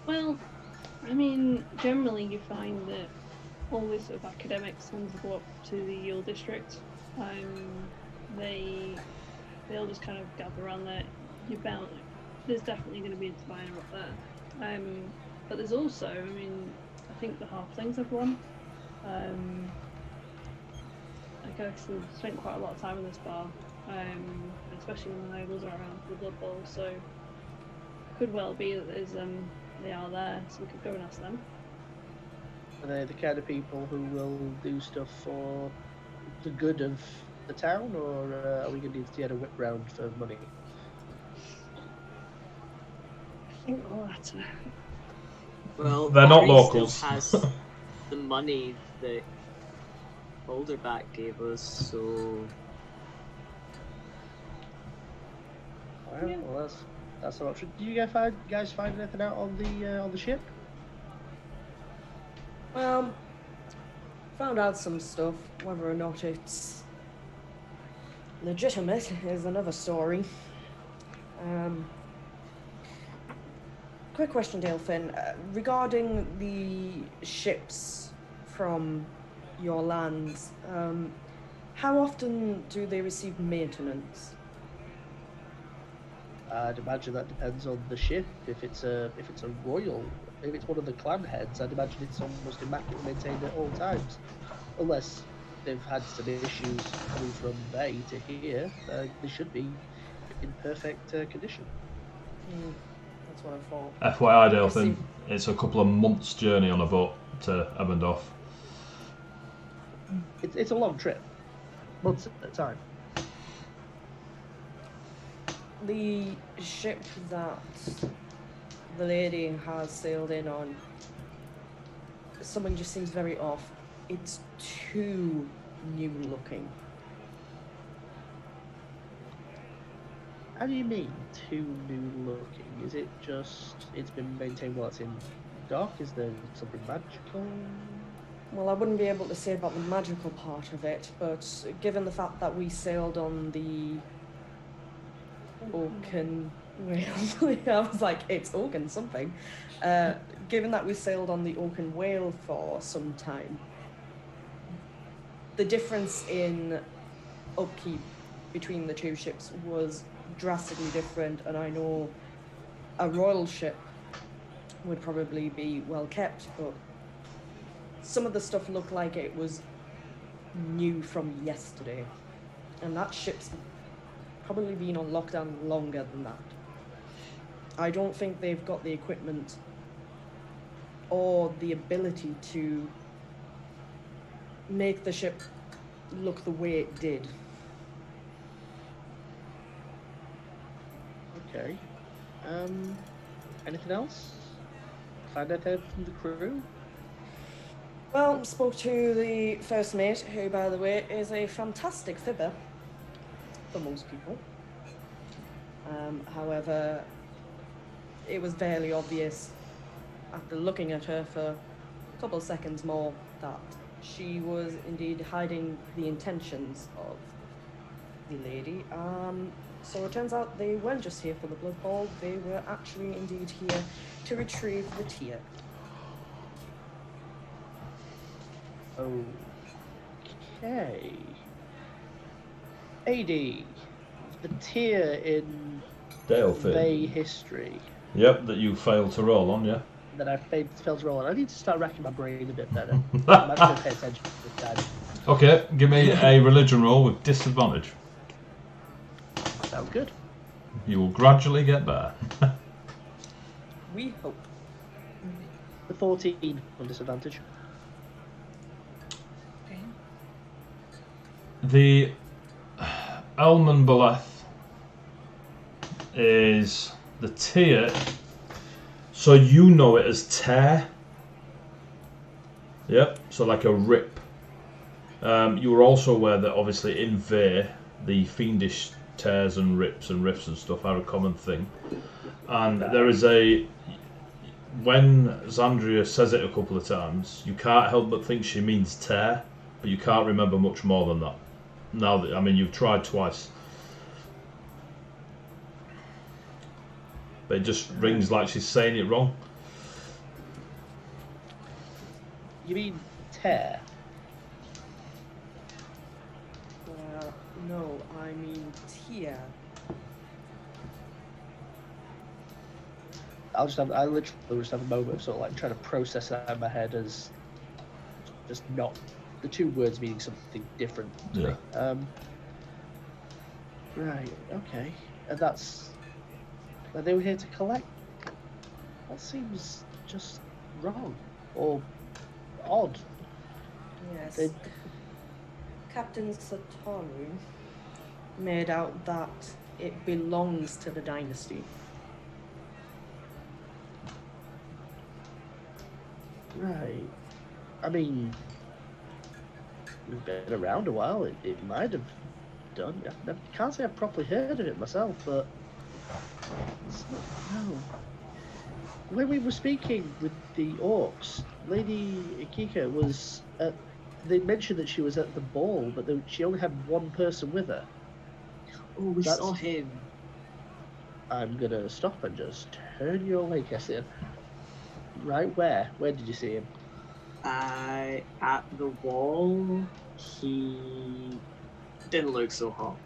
Well, I mean, generally you find that all these sort of academics tend to go up to the Yule district. They all just kind of gather around there. There's definitely going to be a diviner up there. But there's also, I mean, I think the halflings have one. I guess we've spent quite a lot of time in this bar, especially when the nobles are around for the Blood Bowl, so it could well be that they are there, so we could go and ask them. Are they the kind of people who will do stuff for the good of the town, or are we going to need to get a whip round for money? I think the latter. Well, They're not Ari locals. Still has the money that Boulderback gave us, so Well, that's an option. Did you guys find anything out on the ship? Well, found out some stuff. Whether or not it's legitimate is another story. Quick question, Dalefin. Regarding the ships from your lands, how often do they receive maintenance? I'd imagine that depends on the ship. If it's a royal, if it's one of the clan heads, I'd imagine it's almost immaculately maintained at all times, unless they've had some issues coming from Bay to here. They should be in perfect condition. That's what I thought. FYI, Dalefin, it's a couple of months' journey on a boat to Ebendorf. It's a long trip, months at a time. The ship that the lady has sailed in on, something just seems very off. It's too new looking. How do you mean too new looking? Is it just it's been maintained while it's in dock? Is there something magical? Well, I wouldn't be able to say about the magical part of it, but given the fact that we sailed on the Oaken Whale, I was like, it's Oaken something. Given that we sailed on the Oaken Whale for some time, the difference in upkeep between the two ships was drastically different, and I know a royal ship would probably be well kept, but some of the stuff looked like it was new from yesterday, and that ship's probably been on lockdown longer than that. I don't think they've got the equipment or the ability to make the ship look the way it did. Okay. Anything else? Find anything from the crew? Well, spoke to the first mate, who, by the way, is a fantastic fibber for most people. However, it was fairly obvious after looking at her for a couple of seconds more that she was indeed hiding the intentions of the lady. So it turns out they weren't just here for the blood ball, they were actually indeed here to retrieve the tear. Okay. AD, the tier in Dalefin. Bay history Yep, that you failed to roll on, yeah. that I failed to roll on. I need to start racking my brain a bit better. I'm actually going to pay attention this time. Okay, give me a religion roll with disadvantage. Sounds good. You will gradually get better. We hope. The 14 on disadvantage. Okay. The Elman Beleth is the tier, so you know it as tear. Yep, so like a rip. You were also aware that obviously in Vay, the fiendish tears and rips and rifts and stuff are a common thing. And there is a... When Xandria says it a couple of times, you can't help but think she means tear, but you can't remember much more than that. Now that, I mean, you've tried twice. But it just rings like she's saying it wrong. You mean tear? No, I mean tear. I literally just have a moment of sort of like trying to process that in my head as just not the two words meaning something different to me. Right, okay. And they were here to collect. That seems just wrong or odd. Yes. They- Captain Satoru made out that it belongs to the dynasty. Right. I mean, we've been around a while. It might have done. I can't say I've properly heard of it myself, but no. When we were speaking with the orcs, Lady Ikika was at. They mentioned that she was at the ball, but she only had one person with her. Oh, we That's- saw him. I'm gonna stop and just turn you away, Cassian. Right where? Where did you see him? At the wall, he didn't look so hot.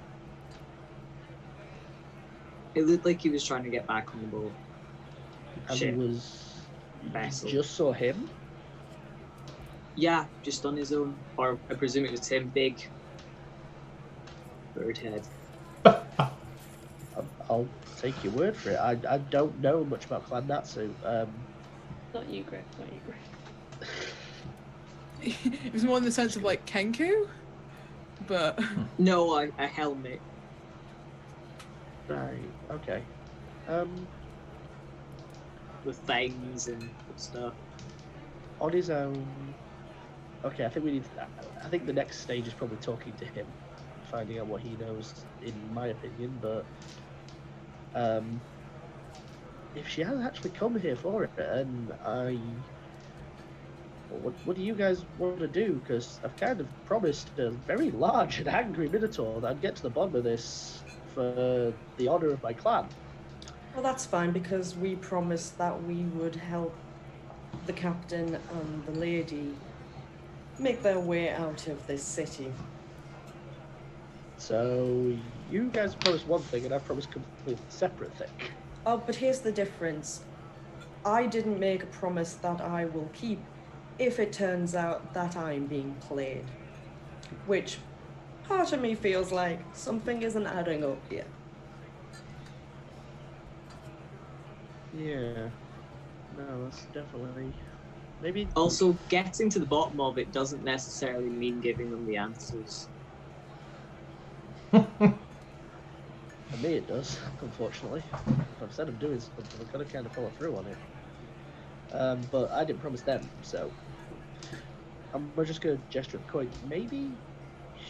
It looked like he was trying to get back on the boat. And Shit. it was. Vessel. You just saw him? Yeah, just on his own. Or I presume it was him, big bird head. I'll take your word for it. I don't know much about Clan Natsu. Not you, Griff. Not you, Griff. It was more in the sense of like Kenku, but No, a helmet. Right. Okay. With fangs and stuff. On his own. Okay, I think we need. I think the next stage is probably talking to him, finding out what he knows. In my opinion, but if she has actually come here for it, and what do you guys want to do? Because I've kind of promised a very large and angry Minotaur that I'd get to the bottom of this for the honor of my clan. Well, that's fine because we promised that we would help the captain and the lady make their way out of this city. So you guys promised one thing, and I promised a completely separate thing. Oh, but here's the difference. I didn't make a promise that I will keep if it turns out that I'm being played. Which part of me feels like something isn't adding up here. Yeah. No, that's definitely. Maybe. Also, getting to the bottom of it doesn't necessarily mean giving them the answers. For me, it does, unfortunately. If I've said I'm doing something, I've got to kind of follow through on it. But I didn't promise them, so. We're just going to gesture at the coin. Maybe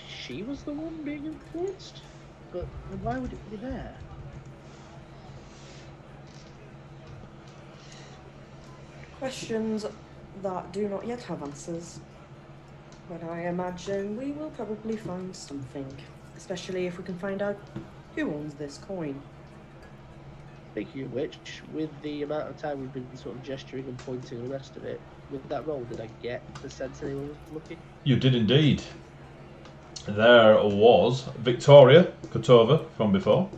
she was the one being influenced? But why would it be there? Questions that do not yet have answers. But I imagine we will probably find something. Especially if we can find out who owns this coin. Speaking of which, with the amount of time we've been sort of gesturing and pointing and the rest of it, with that roll, did I get the sense anyone was looking? You did indeed. There was Victoria Kotova from before.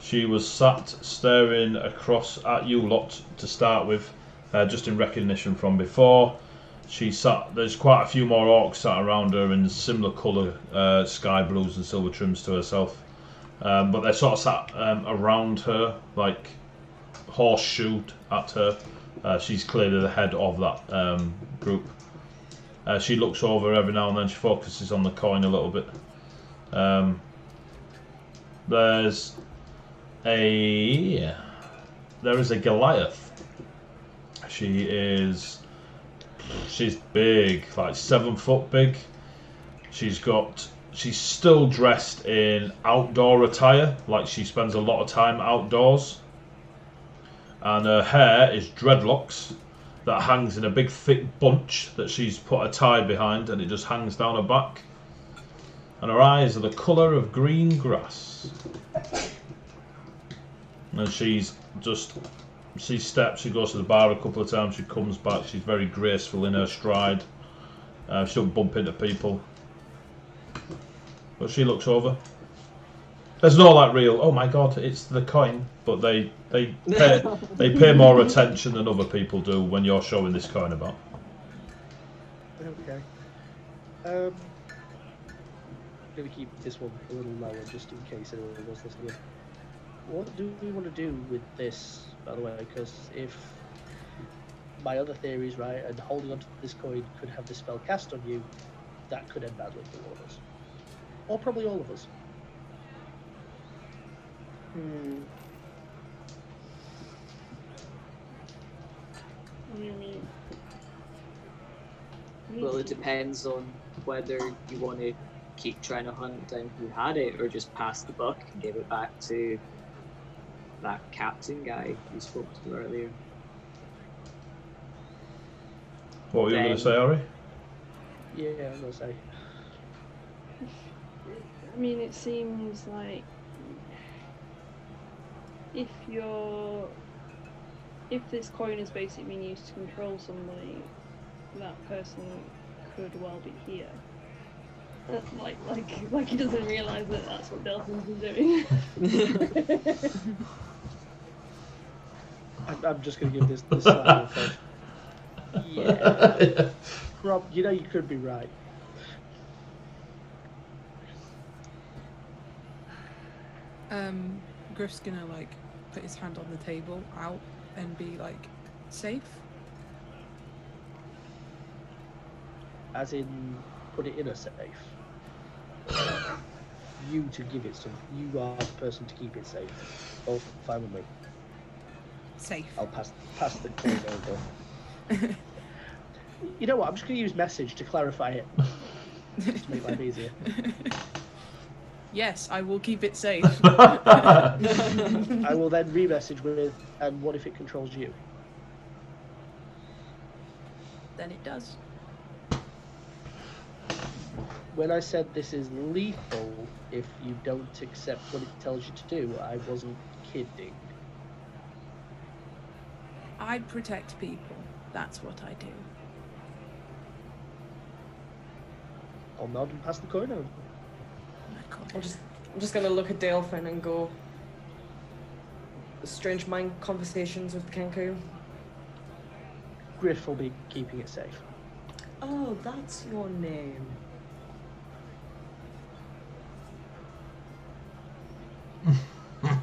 She was sat staring across at you lot to start with, just in recognition from before. She sat. There's quite a few more orcs sat around her in similar colour, sky blues and silver trims to herself. But they sort of sat around her, like horseshoed at her. She's clearly the head of that group. She looks over every now and then. She focuses on the coin a little bit. There is a Goliath. She's big, like 7 foot big. She's still dressed in outdoor attire, like she spends a lot of time outdoors. And her hair is dreadlocks that hangs in a big thick bunch that she's put a tie behind, and it just hangs down her back. And her eyes are the colour of green grass. And she steps, she goes to the bar a couple of times, she comes back, she's very graceful in her stride. She don't bump into people. But she looks over. There's no like real, oh my god, it's the coin, but they pay more attention than other people do when you're showing this coin about. Okay. I'm going to keep this one a little lower just in case anyone was listening. What do we want to do with this, by the way? Because if my other theory is right, and holding onto this coin could have the spell cast on you, that could end badly for one of us. Or probably all of us. I mean, it depends on whether you want to keep trying to hunt down who had it, or just pass the buck and give it back to that captain guy you spoke to earlier. What were you going to say, Ari? Yeah, I'm gonna say. I mean, it seems like if this coin is basically being used to control somebody, that person could well be here. Like he doesn't realise that that's what Delphin's been doing. I'm just gonna give this slightly approach. Yeah. Rob, you know you could be right. Griff's gonna like put his hand on the table out and be like, safe? As in, put it in a safe. You to give it some. You are the person to keep it safe. Both fine with me. Safe. I'll pass the coin over. You know what? I'm just going to use message to clarify it. Just to make life easier. Yes, I will keep it safe. I will then re-message with, and what if it controls you? Then it does. When I said this is lethal if you don't accept what it tells you to do, I wasn't kidding. I protect people. That's what I do. I'll nod and pass the coin over. I'm just gonna look at Delphin and go. Strange mind conversations with Kenku. Griff will be keeping it safe. Oh, that's your name.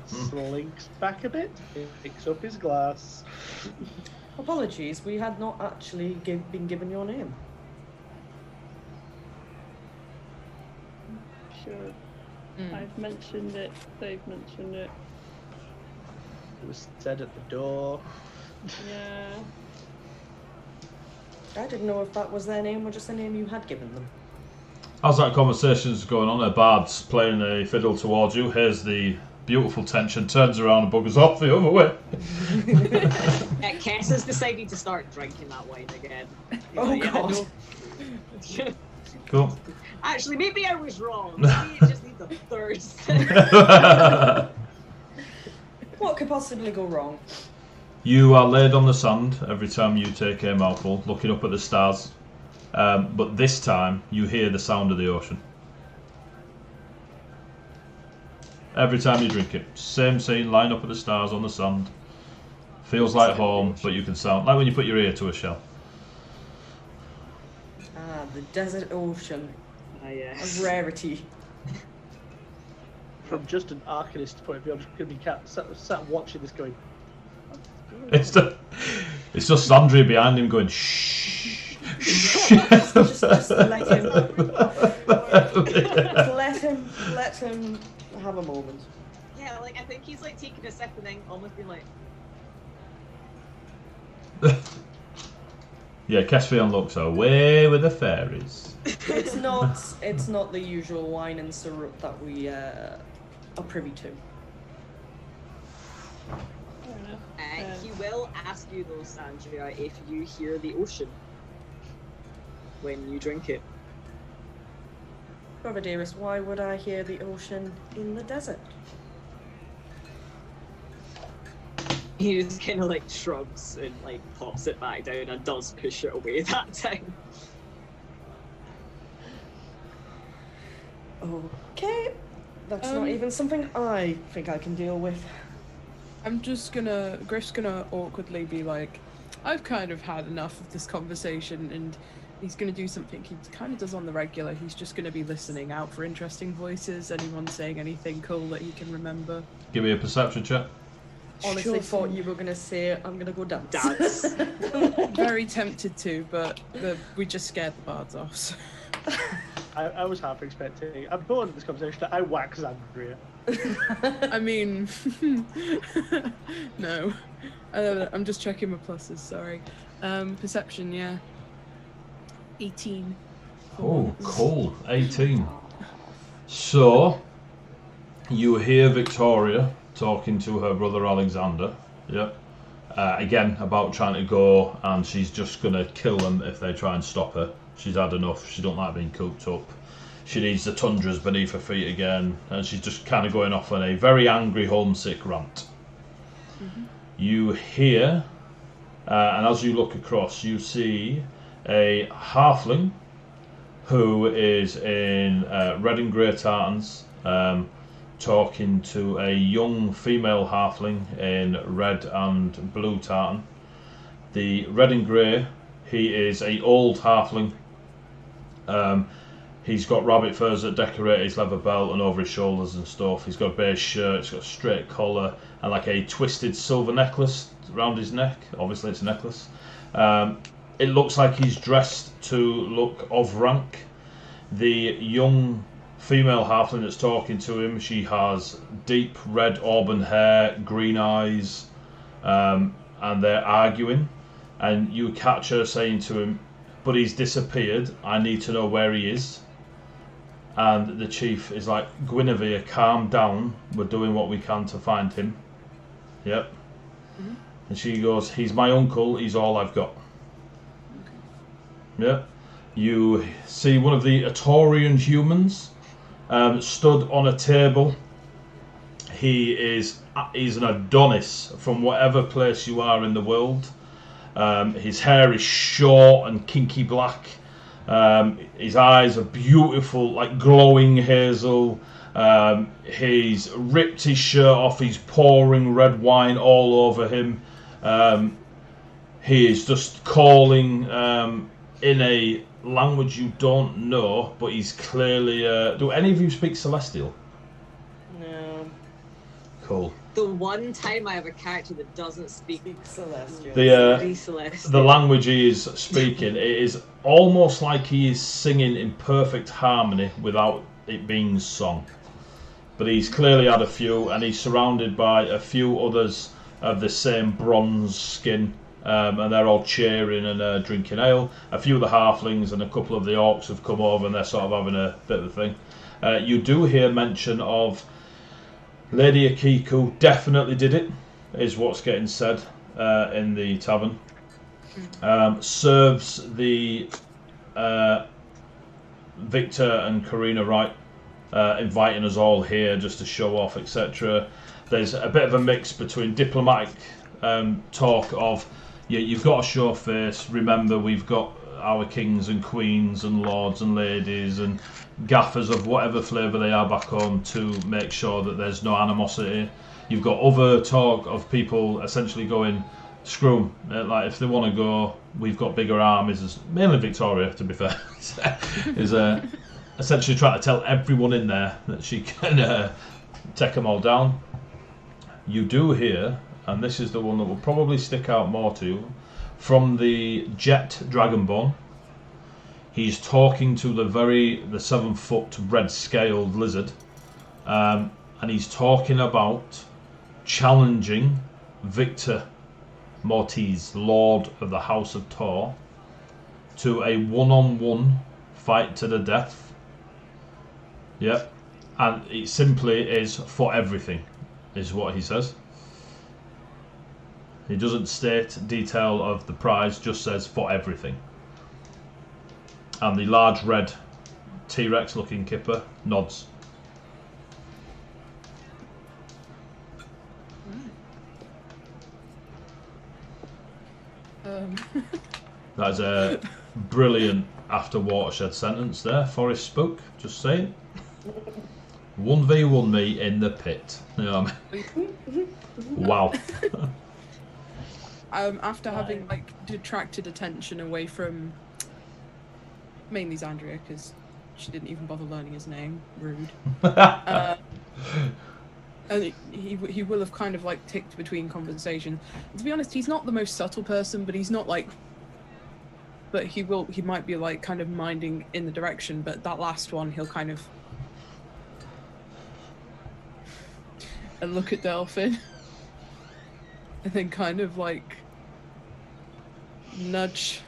Slinks back a bit, picks up his glass. Apologies, we had not actually been given your name. Sure. I've mentioned it, they've mentioned it. It was said at the door. Yeah. I didn't know if that was their name or just the name you had given them. As that conversation's going on, a bard's playing a fiddle towards you. Here's the beautiful tension, turns around and buggers off the other way. Kess has decided to start drinking that wine again. Oh, God. Cool. Actually, maybe I was wrong. Maybe it just needs a thirst. What could possibly go wrong? You are laid on the sand every time you take a mouthful, looking up at the stars. But this time, you hear the sound of the ocean. Every time you drink it. Same scene, line up at the stars on the sand. Feels like home, but you can sound like when you put your ear to a shell. Ah, the desert ocean. Yes. A rarity. From just an arcanist point of view, I'm just going to be sat watching this going. It's just Sandria behind him going shh. just let him. Let him have a moment. Yeah, like I think he's like taking a sip and then almost being like. Yeah, Kesfion looks away with the fairies. It's not the usual wine and syrup that we are privy to. He will ask you though, Sandria, if you hear the ocean when you drink it. Brother dearest, why would I hear the ocean in the desert? He just kind of like shrugs and like pops it back down and does push it away that time. Okay, that's not even something I think I can deal with. Griff's gonna awkwardly be like, I've kind of had enough of this conversation, and he's gonna do something he kind of does on the regular. He's just gonna be listening out for interesting voices, anyone saying anything cool that he can remember. Give me a perception check. Honestly thought you were going to say, I'm going to go Dance. Very tempted to, but we just scared the bards off. So. I was half expecting. I'm bored of this conversation. I wax Andrea. I mean, no. I'm just checking my pluses, sorry. Perception, yeah. 18. Oh, cool. 18. So, you hear Victoria talking to her brother Alexander. Yep. Again, about trying to go, and she's just going to kill them if they try and stop her. She's had enough. She don't like being cooped up. She needs the tundras beneath her feet again, and she's just kind of going off on a very angry, homesick rant. Mm-hmm. You hear, and as you look across, you see a halfling who is in red and grey tartans, talking to a young female halfling in red and blue tartan. The red and grey, he is a old halfling. He's got rabbit furs that decorate his leather belt and over his shoulders and stuff. He's got a beige shirt, he's got a straight collar and like a twisted silver necklace around his neck. Obviously it's a necklace. It looks like he's dressed to look of rank. The young female halfling that's talking to him, she has deep red auburn hair, green eyes, and they're arguing. And you catch her saying to him, "But he's disappeared, I need to know where he is." And the chief is like, "Guinevere, calm down, we're doing what we can to find him." Yep. Mm-hmm. And she goes, "He's my uncle, he's all I've got." Okay. Yep. You see one of the Atorian humans stood on a table. He's an Adonis from whatever place you are in the world. His hair is short and kinky black. His eyes are beautiful, like glowing hazel. He's ripped his shirt off. He's pouring red wine all over him. He is just calling in a language you don't know, but he's clearly... do any of you speak Celestial? No. Cool. The one time I have a character that doesn't speak Celestial. The language he is speaking, it is almost like he is singing in perfect harmony without it being sung. But he's clearly had a few, and he's surrounded by a few others of the same bronze skin, and they're all cheering and drinking ale. A few of the halflings and a couple of the orcs have come over, and they're sort of having a bit of a thing. You do hear mention of Lady Akiku definitely did it, is what's getting said in the tavern. Serves the Victor and Karina right, inviting us all here just to show off, etc. There's a bit of a mix between diplomatic talk of, you've got to show face, remember we've got our kings and queens and lords and ladies and gaffers of whatever flavour they are back home to make sure that there's no animosity. You've got other talk of people essentially going, screw 'em, like if they want to go, we've got bigger armies, mainly Victoria to be fair, is essentially trying to tell everyone in there that she can take them all down. You do hear, and this is the one that will probably stick out more to you, from the Jet Dragonborn. He's talking to the 7-foot red-scaled lizard, and he's talking about challenging Victor Mortiz, Lord of the House of Tor, to a one-on-one fight to the death. Yep, and it simply is for everything, is what he says. He doesn't state detail of the prize, just says for everything. And the large red T-Rex looking kipper nods. That is a brilliant after watershed sentence there. Forrest spoke, just saying. 1v1 me in the pit. You know what I mean? Wow. After having detracted attention away from mainly Xandria, because she didn't even bother learning his name, rude. And he will have kind of ticked between conversation. And to be honest, he's not the most subtle person, but he's not but he might be kind of minding in the direction, but that last one he'll kind of and look at Delphin and then kind of nudge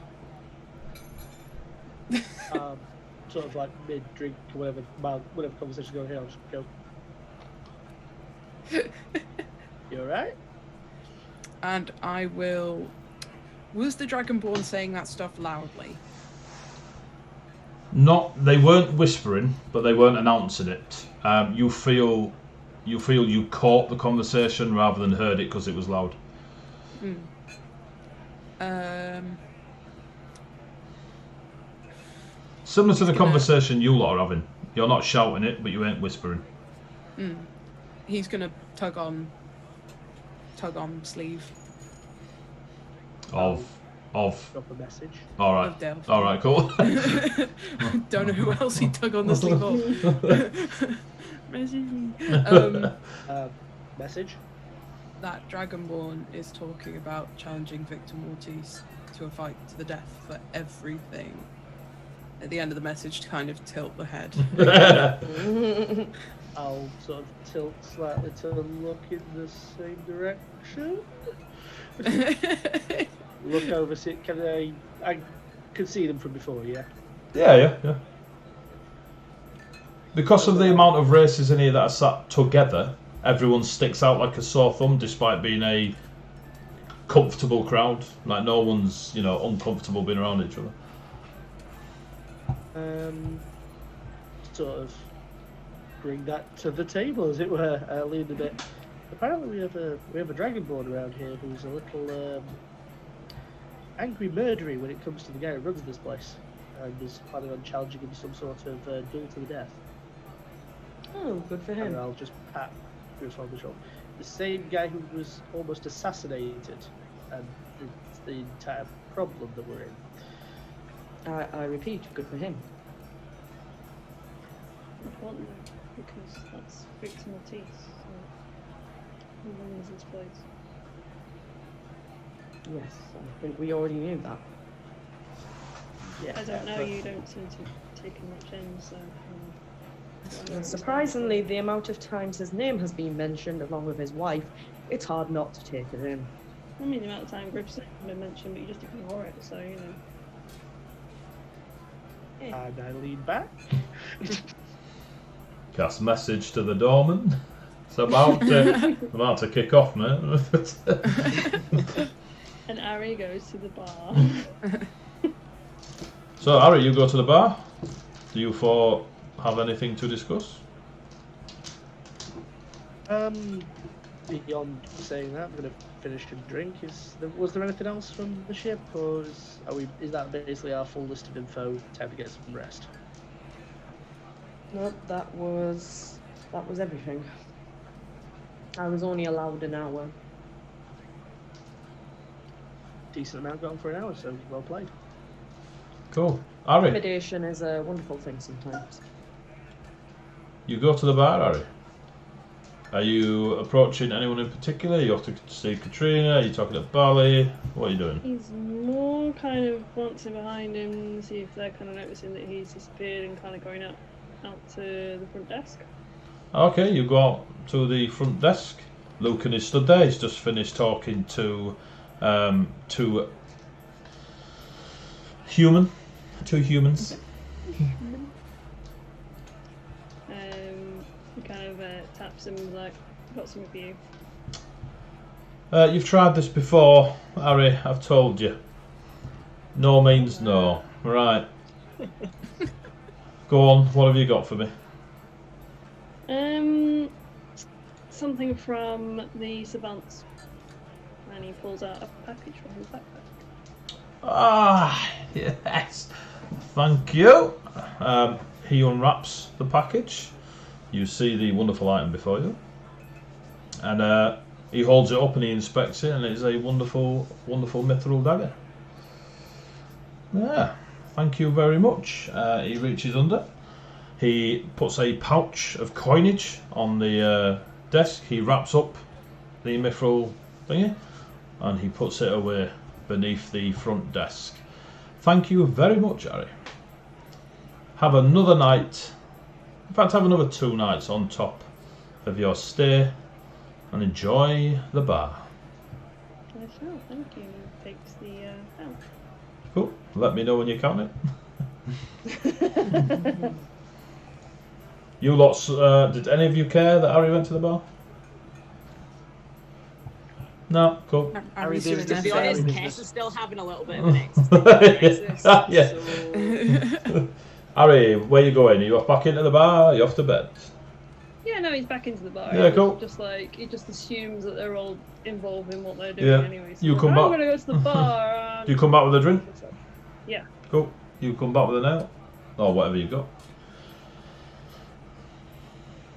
sort of like mid-drink or whatever conversation's going here, I'll just go. You alright? And I will. Was the Dragonborn saying that stuff loudly? They weren't whispering, but they weren't announcing it. You feel you caught the conversation rather than heard it because it was loud. Similar to the conversation you lot are having. You're not shouting it, but you ain't whispering. He's gonna tug on sleeve. Of. Drop a message. All right. Of Delphi. All right. Cool. Don't know who else he tug on the sleeve of. Message. That Dragonborn is talking about challenging Victor Mortis to a fight to the death for everything. At the end of the message, to kind of tilt the head. I'll sort of tilt slightly to look in the same direction. Look over, see, I can see them from before, yeah? Yeah. Because of the amount of races in here that are sat together, everyone sticks out like a sore thumb despite being a comfortable crowd. Like no one's, uncomfortable being around each other. Sort of bring that to the table, as it were. Lean a bit. Apparently, we have a Dragonborn around here who's a little angry murdery when it comes to the guy who runs this place, and is planning on challenging him some sort of duel to the death. Oh, good for him. And I'll just pat Bruce on the shoulder. The same guy who was almost assassinated, and it's the entire problem that we're in. I repeat, good for him. Important though, because that's Victor Mortis, so who runs this place? Yes, I think we already knew that. Yeah, I don't know, you don't seem to be taking much in, so... And surprisingly, the amount of times his name has been mentioned along with his wife, it's hard not to take it in. I mean, the amount of time Griff's been mentioned, but you just ignore it, so, And I lean back. Cast message to the Doorman. It's about to kick off, mate. And Ari goes to the bar. So, Ari, you go to the bar. Do you four have anything to discuss? Beyond saying that, I'm going to finish and drink. Was there anything else from the ship, or is that basically our full list of info? Time to get some rest. Nope, that was everything. I was only allowed an hour. Decent amount gone for an hour, so well played. Cool. Ari, Intimidation is a wonderful thing sometimes. you go to the bar, Ari. Are you approaching anyone in particular? You have to see Katrina? Are you talking to Bali? What are you doing? He's more kind of glancing behind him, see if they're kind of noticing that he's disappeared and kind of going out to the front desk. Okay, you go out to the front desk. Lucan is stood there. He's just finished talking to two humans. He kind of taps him and is like, got something for you. You've tried this before, Harry. I've told you. No means no. Right. Go on. What have you got for me? Something from the savants. And he pulls out a package from his backpack. Ah, yes. Thank you. He unwraps the package. You see the wonderful item before you. And he holds it up and he inspects it, and it is a wonderful, wonderful mithril dagger. Yeah, thank you very much. He reaches under. He puts a pouch of coinage on the desk. He wraps up the mithril thingy, and he puts it away beneath the front desk. Thank you very much, Harry. Have another night. In fact, have another 2 nights on top of your stay, and enjoy the bar. I shall, thank you. He takes the pouch. Cool. Let me know when you count it. You lots, did any of you care that Harry went to the bar? No, cool. Harry's Harry doing To be this. honest, business. Kess is still having a little bit of an existential crisis. Yeah. So Harry, where you going? Are you off back into the bar? Are you off to bed? Yeah, no, he's back into the bar. Yeah, cool. Just like he just assumes that they're all involved in what they're doing Yeah. anyway. So You he's come like, I'm back. gonna go to the bar. Do you come back with a drink? Yeah. Cool. You come back with a nail? Or whatever you got.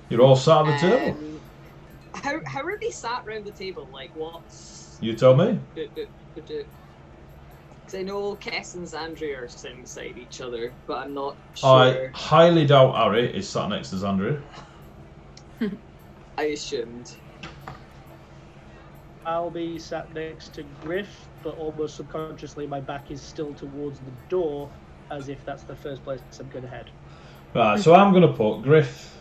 You're all sat at the table. How are they sat round the table? Like, what's... You tell me. Because I know Kess and Xandria are sitting beside each other, but I'm not sure. I highly doubt Harry is sat next to Xandria. I assumed. I'll be sat next to Griff, but almost subconsciously my back is still towards the door, as if that's the first place I'm going to head. Right, so I'm going to put Griff.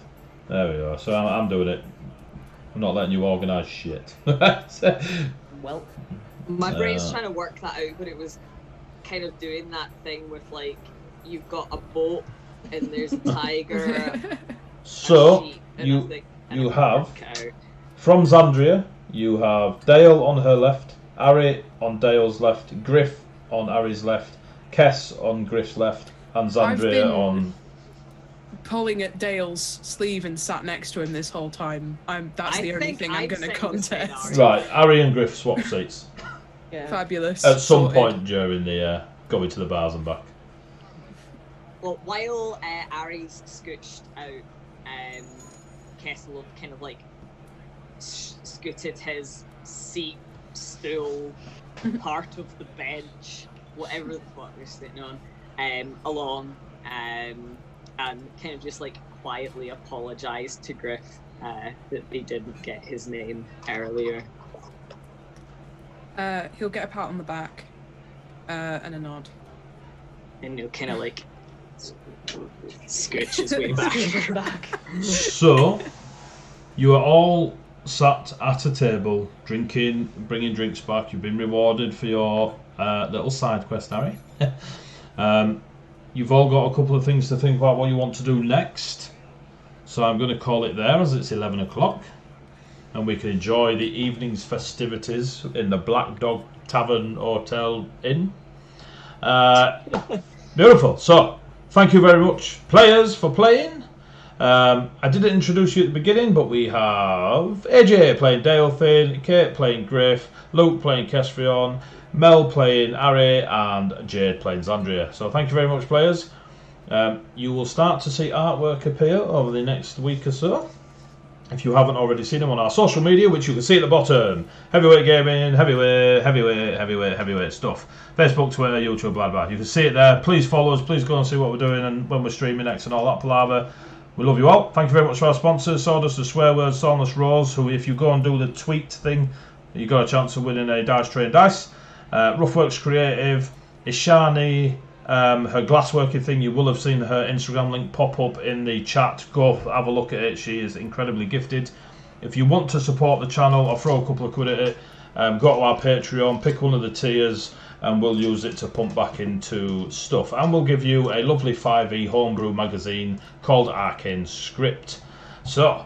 There we go. So I'm doing it. I'm not letting you organise shit. Well, My brain's trying to work that out, but it was kind of doing that thing with, like, you've got a boat and there's a tiger, a So sheep, and you I think- you and I have work it out. from Xandria, you have Dale on her left, Harry on Dale's left, Griff on Harry's left, Kess on Griff's left, and I've Xandria been- on. Pulling at Dale's sleeve and sat next to him this whole time. That's the only think thing I'm I'd going to sit beside contest. Ari. Right, Harry and Griff swap seats Yeah. Fabulous. at some Sorted. point during the going to the bars and back. Well, while Ari's scooched out, Kessel kind of like scooted his seat, stool, part of the bench, whatever the fuck they're sitting on, along, and kind of just like quietly apologised to Griff that they didn't get his name earlier. He'll get a pat on the back and a nod. And he'll kind of like scooch his way back. So you are all sat at a table, drinking, bringing drinks back. You've been rewarded for your little side quest, Harry. You've all got a couple of things to think about what you want to do next. So I'm going to call it there as it's 11 o'clock. And we can enjoy the evening's festivities in the Black Dog Tavern Hotel Inn. Beautiful. So, thank you very much, players, for playing. I didn't introduce you at the beginning, but we have AJ playing Dale Finn, Kate playing Griff, Luke playing Kesrion, Mel playing Ari, and Jade playing Xandria. So thank you very much, players. You will start to see artwork appear over the next week or so. If you haven't already seen them on our social media, which you can see at the bottom. Heavyweight Gaming, heavyweight stuff. Facebook, Twitter, YouTube, blah, blah. You can see it there. Please follow us. Please go and see what we're doing and when we're streaming next and all that palaver. We love you all. Thank you very much for our sponsors, Sawdust Swearwords, Sawdust Rose, who if you go and do the tweet thing, you got a chance of winning a Dice Train dice. Ruffworx Creative, Ishani, her glassworking thing, you will have seen her Instagram link pop up in the chat. Go have a look at it. She is incredibly gifted. If you want to support the channel or throw a couple of quid at it, go to our Patreon, pick one of the tiers, and we'll use it to pump back into stuff. And we'll give you a lovely 5e homebrew magazine called Arcane Script. So,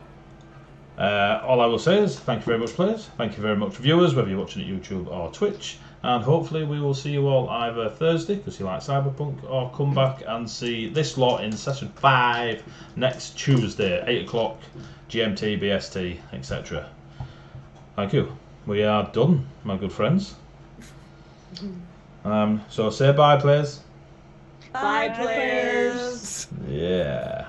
all I will say is thank you very much, players. Thank you very much, viewers, whether you're watching at YouTube or Twitch. And hopefully we will see you all either Thursday, because you like Cyberpunk, or come back and see this lot in session 5 next Tuesday, 8 o'clock, GMT, BST, etc. Thank you. We are done, my good friends. So say bye, players. Bye, players. Yeah.